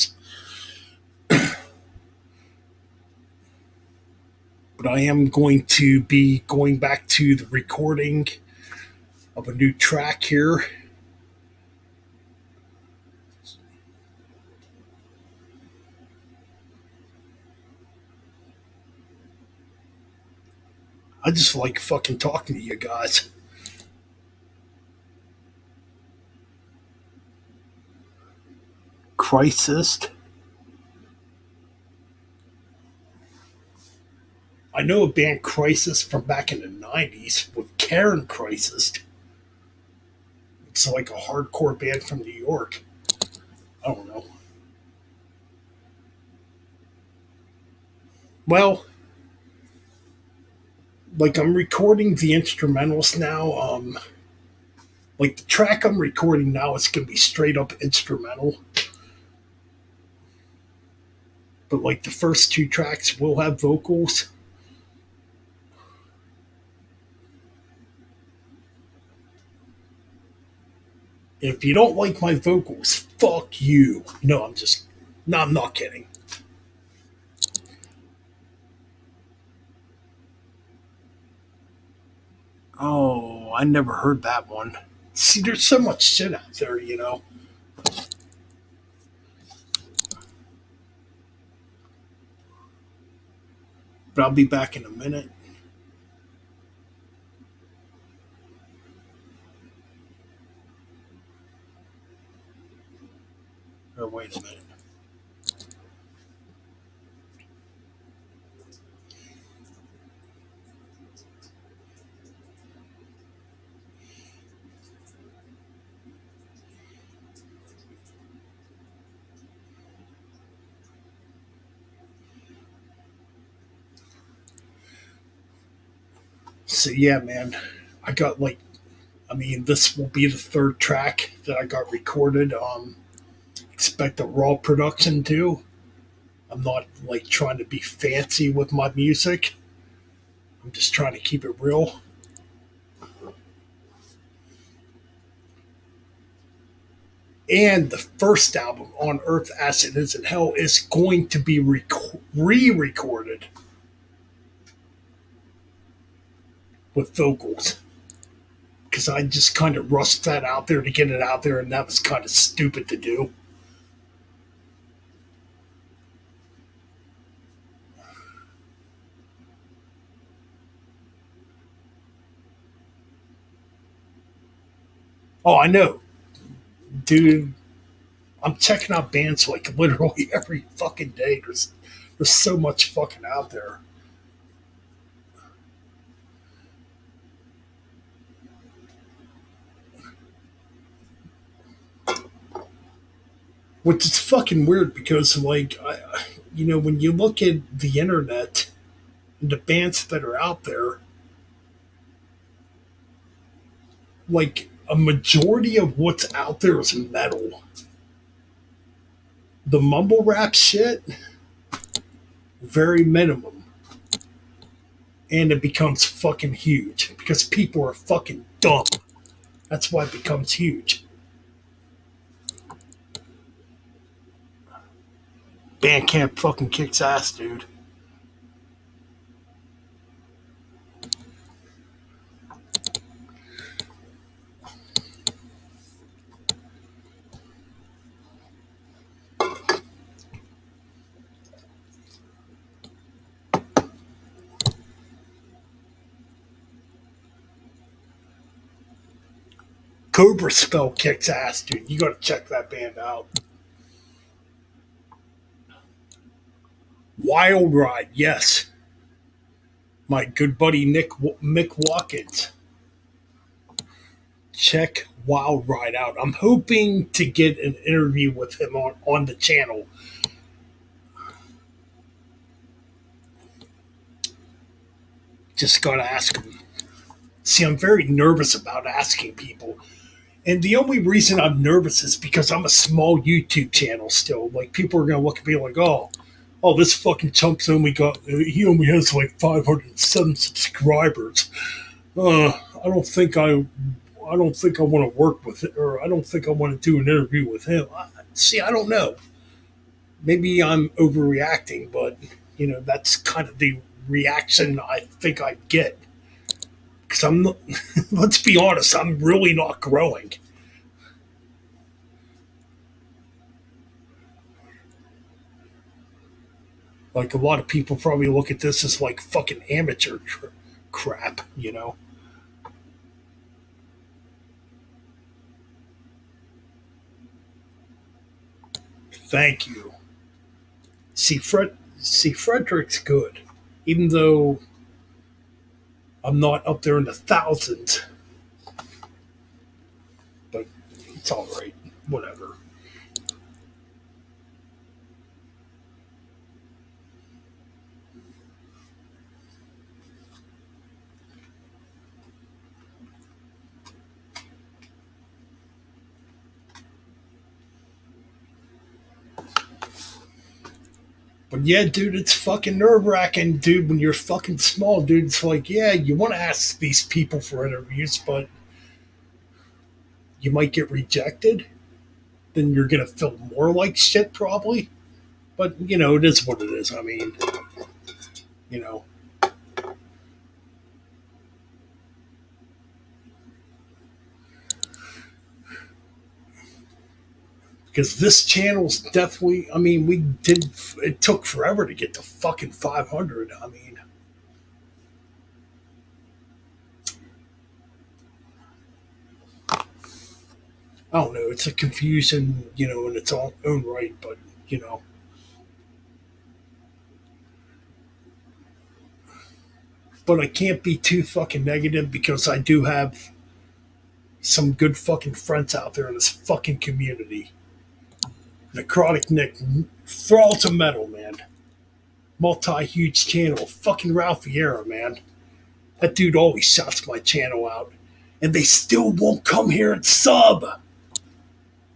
But I am going to be going back to the recording of a new track here. I just like fucking talking to you guys. Crisis. I know a band Crisis from back in the 90s with Karen Crisis. It's like a hardcore band from New York. I don't know. Well, like I'm recording the instrumentals now. Like the track I'm recording now is gonna be straight up instrumental. But like the first two tracks will have vocals. If you don't like my vocals, fuck you. No, I'm not kidding. Oh, I never heard that one. See, there's so much shit out there, you know. But I'll be back in a minute. Or wait a minute. So yeah, man, this will be the third track that I got recorded. Expect a raw production too. I'm not like trying to be fancy with my music. I'm just trying to keep it real. And the first album, On Earth as It Is in Hell, is going to be re-recorded with vocals. Because I just kind of rushed that out there to get it out there, and that was kind of stupid to do. Oh, I know. Dude, I'm checking out bands like literally every fucking day. There's so much fucking out there. Which is fucking weird because, like, when you look at the internet and the bands that are out there, like, a majority of what's out there is metal. The mumble rap shit, very minimum. And it becomes fucking huge because people are fucking dumb. That's why it becomes huge. Bandcamp fucking kicks ass, dude. Cobra Spell kicks ass, dude. You got to check that band out. Wild Ride, yes. My good buddy Mick Watkins. Check Wild Ride out. I'm hoping to get an interview with him on the channel. Just gotta ask him. See, I'm very nervous about asking people. And the only reason I'm nervous is because I'm a small YouTube channel still. Like, people are gonna look at me like, oh, this fucking chump's he only has like 507 subscribers. I don't think I want to work with it, or I don't think I want to do an interview with him. See, I don't know. Maybe I'm overreacting, but that's kind of the reaction I think I get. Because I'm not, let's be honest, I'm really not growing. Like, a lot of people probably look at this as like fucking amateur crap, Thank you. See, Frederick's good, even though I'm not up there in the thousands. But it's all right. Whatever. But yeah, dude, it's fucking nerve-wracking, dude, when you're fucking small, dude. It's like, yeah, you want to ask these people for interviews, but you might get rejected. Then you're going to feel more like shit, probably. But, it is what it is. I mean, you know. Because this channel's definitely, I mean, it took forever to get to fucking 500. I mean, I don't know. It's a confusion, in its own right, but, But I can't be too fucking negative because I do have some good fucking friends out there in this fucking community. Necrotic Nick, Thralls of Metal, man. Multi-huge channel. Fucking Ralph Vieira, man. That dude always shouts my channel out. And they still won't come here and sub.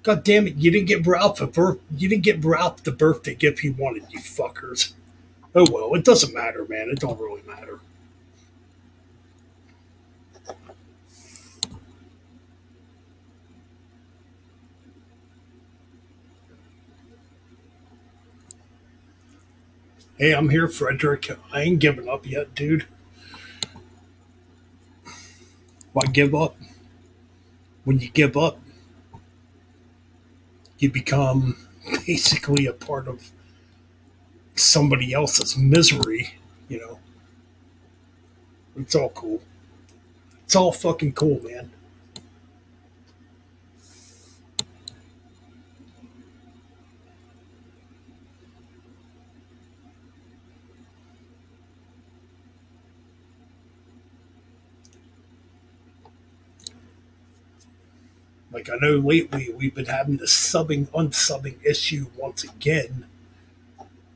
God damn it, you didn't get Ralph the birthday gift he wanted, you fuckers. Oh well, it doesn't matter, man. It don't really matter. Hey, I'm here, Frederick. I ain't giving up yet, dude. Why give up? When you give up, you become basically a part of somebody else's misery, It's all cool. It's all fucking cool, man. Like, I know lately we've been having this unsubbing issue once again.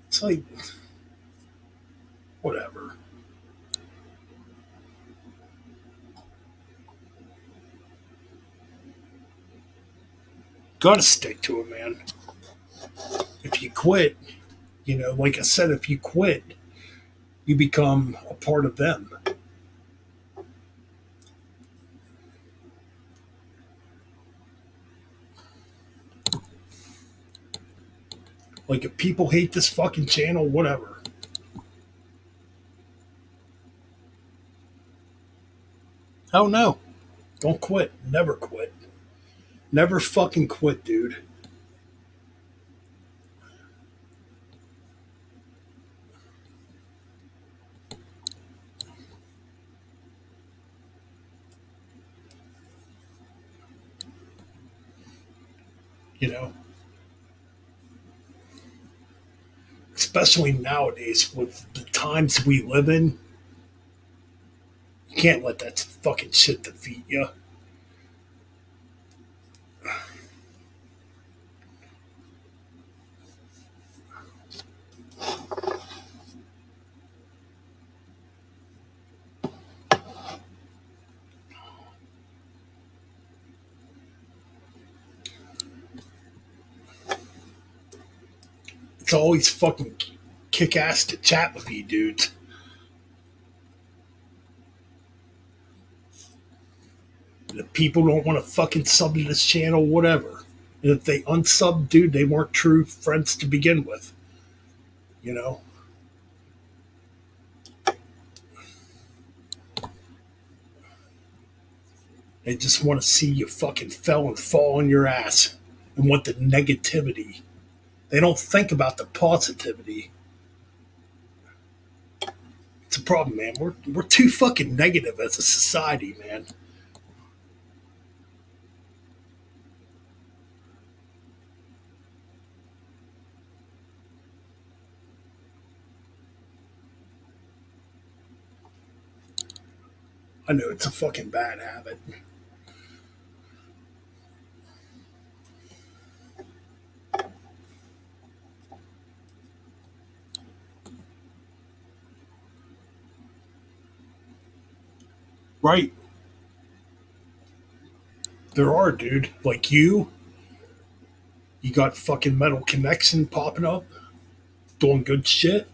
It's like, whatever. Gotta stick to it, man. If you quit, like I said, if you quit, you become a part of them. Like, if people hate this fucking channel, whatever. Oh no. Don't quit. Never quit. Never fucking quit, dude. You know, especially nowadays with the times we live in, you can't let that fucking shit defeat you. It's always fucking kick ass to chat with you dudes. The people don't want to fucking sub to this channel, whatever. And if they unsub, dude, they weren't true friends to begin with. You know? They just want to see you fucking fell and fall on your ass and want the negativity. They don't think about the positivity. It's a problem, man. We're too fucking negative as a society, man. I know it's a fucking bad habit. Right. There are, dude. Like you got fucking Metal Connection popping up, doing good shit.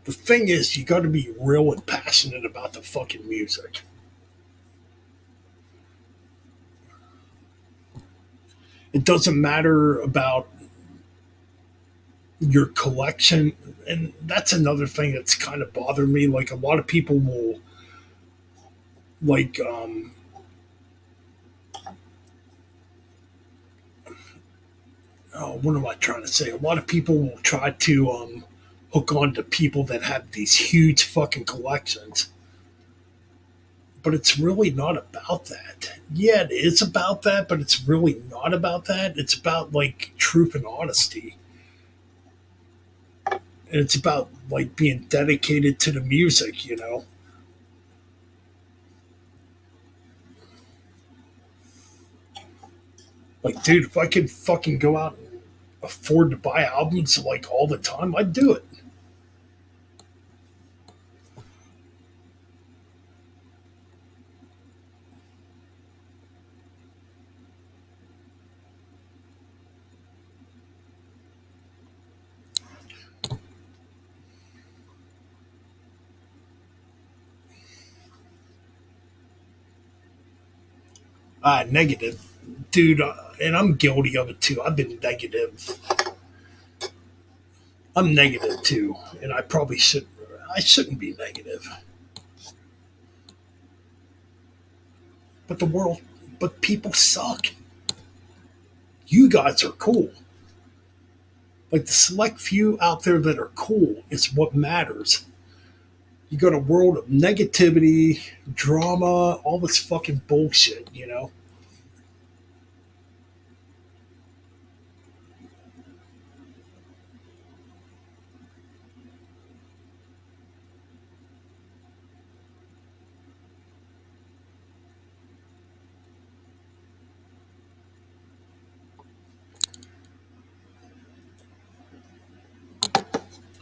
The thing is, you got to be real and passionate about the fucking music. It doesn't matter about your collection. And that's another thing that's kind of bothered me. Like, a lot of people will, like, what am I trying to say? A lot of people will try to hook on to people that have these huge fucking collections. But it's really not about that. Yeah, it is about that, but it's really not about that. It's about, like, truth and honesty. And it's about, like, being dedicated to the music, you know? Like, dude, if I could fucking go out and afford to buy albums, like, all the time, I'd do it. Negative. Dude, and I'm guilty of it too. I've been negative. I'm negative too, and I shouldn't be negative. But people suck. You guys are cool. Like, the select few out there that are cool is what matters. You got a world of negativity, drama, all this fucking bullshit, you know?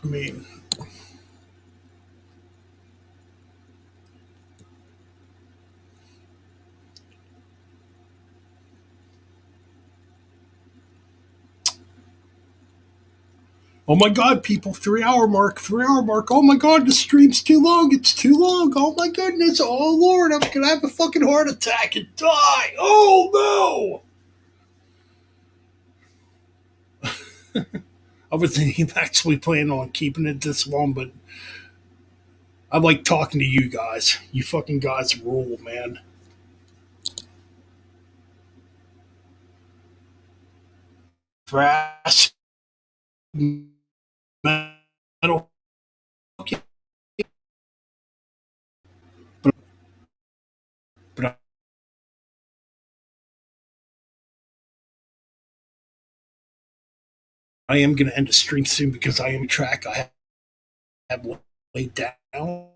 I mean, oh my god, people, 3 hour mark, 3 hour mark. Oh my god, the stream's too long. It's too long. Oh my goodness. Oh Lord, I'm gonna have a fucking heart attack and die. Oh no. I wasn't actually planning on keeping it this long, but I like talking to you guys. You fucking guys rule, man. Thrash, metal. I am going to end the stream soon because I am track. I have laid down.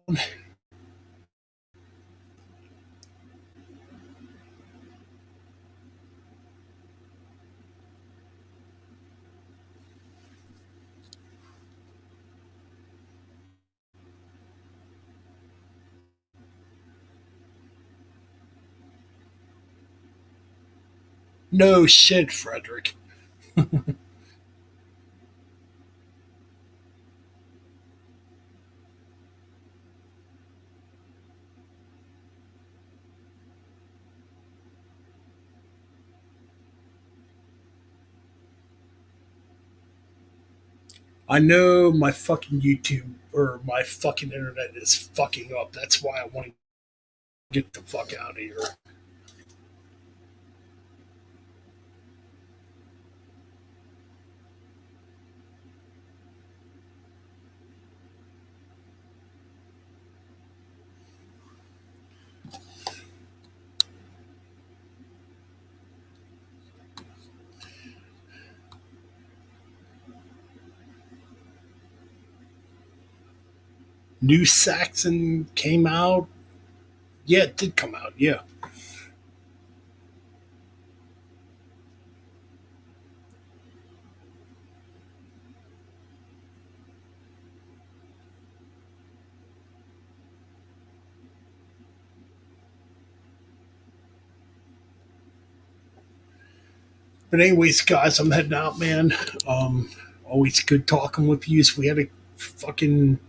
No shit, Frederick. I know my fucking YouTube or my fucking internet is fucking up. That's why I want to get the fuck out of here. New Saxon came out. Yeah, it did come out. Yeah. But anyways, guys, I'm heading out, man. Always good talking with you. We had a fucking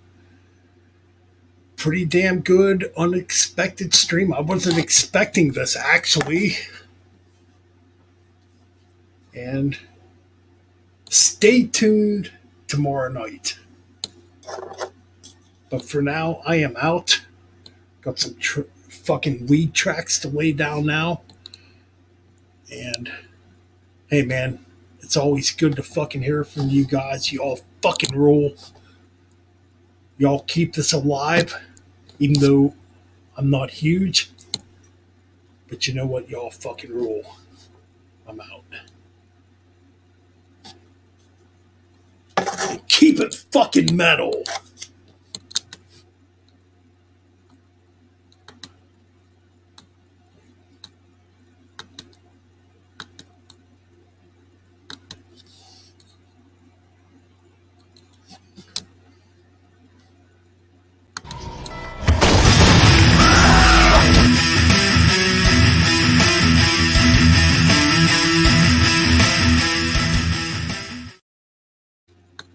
pretty damn good unexpected stream. I wasn't expecting this actually. And stay tuned tomorrow night. But for now, I am out. Got some fucking weed tracks to lay down now. And hey, man, it's always good to fucking hear from you guys. You all fucking rule. Y'all keep this alive, even though I'm not huge. But you know what? Y'all fucking rule. I'm out. And keep it fucking metal.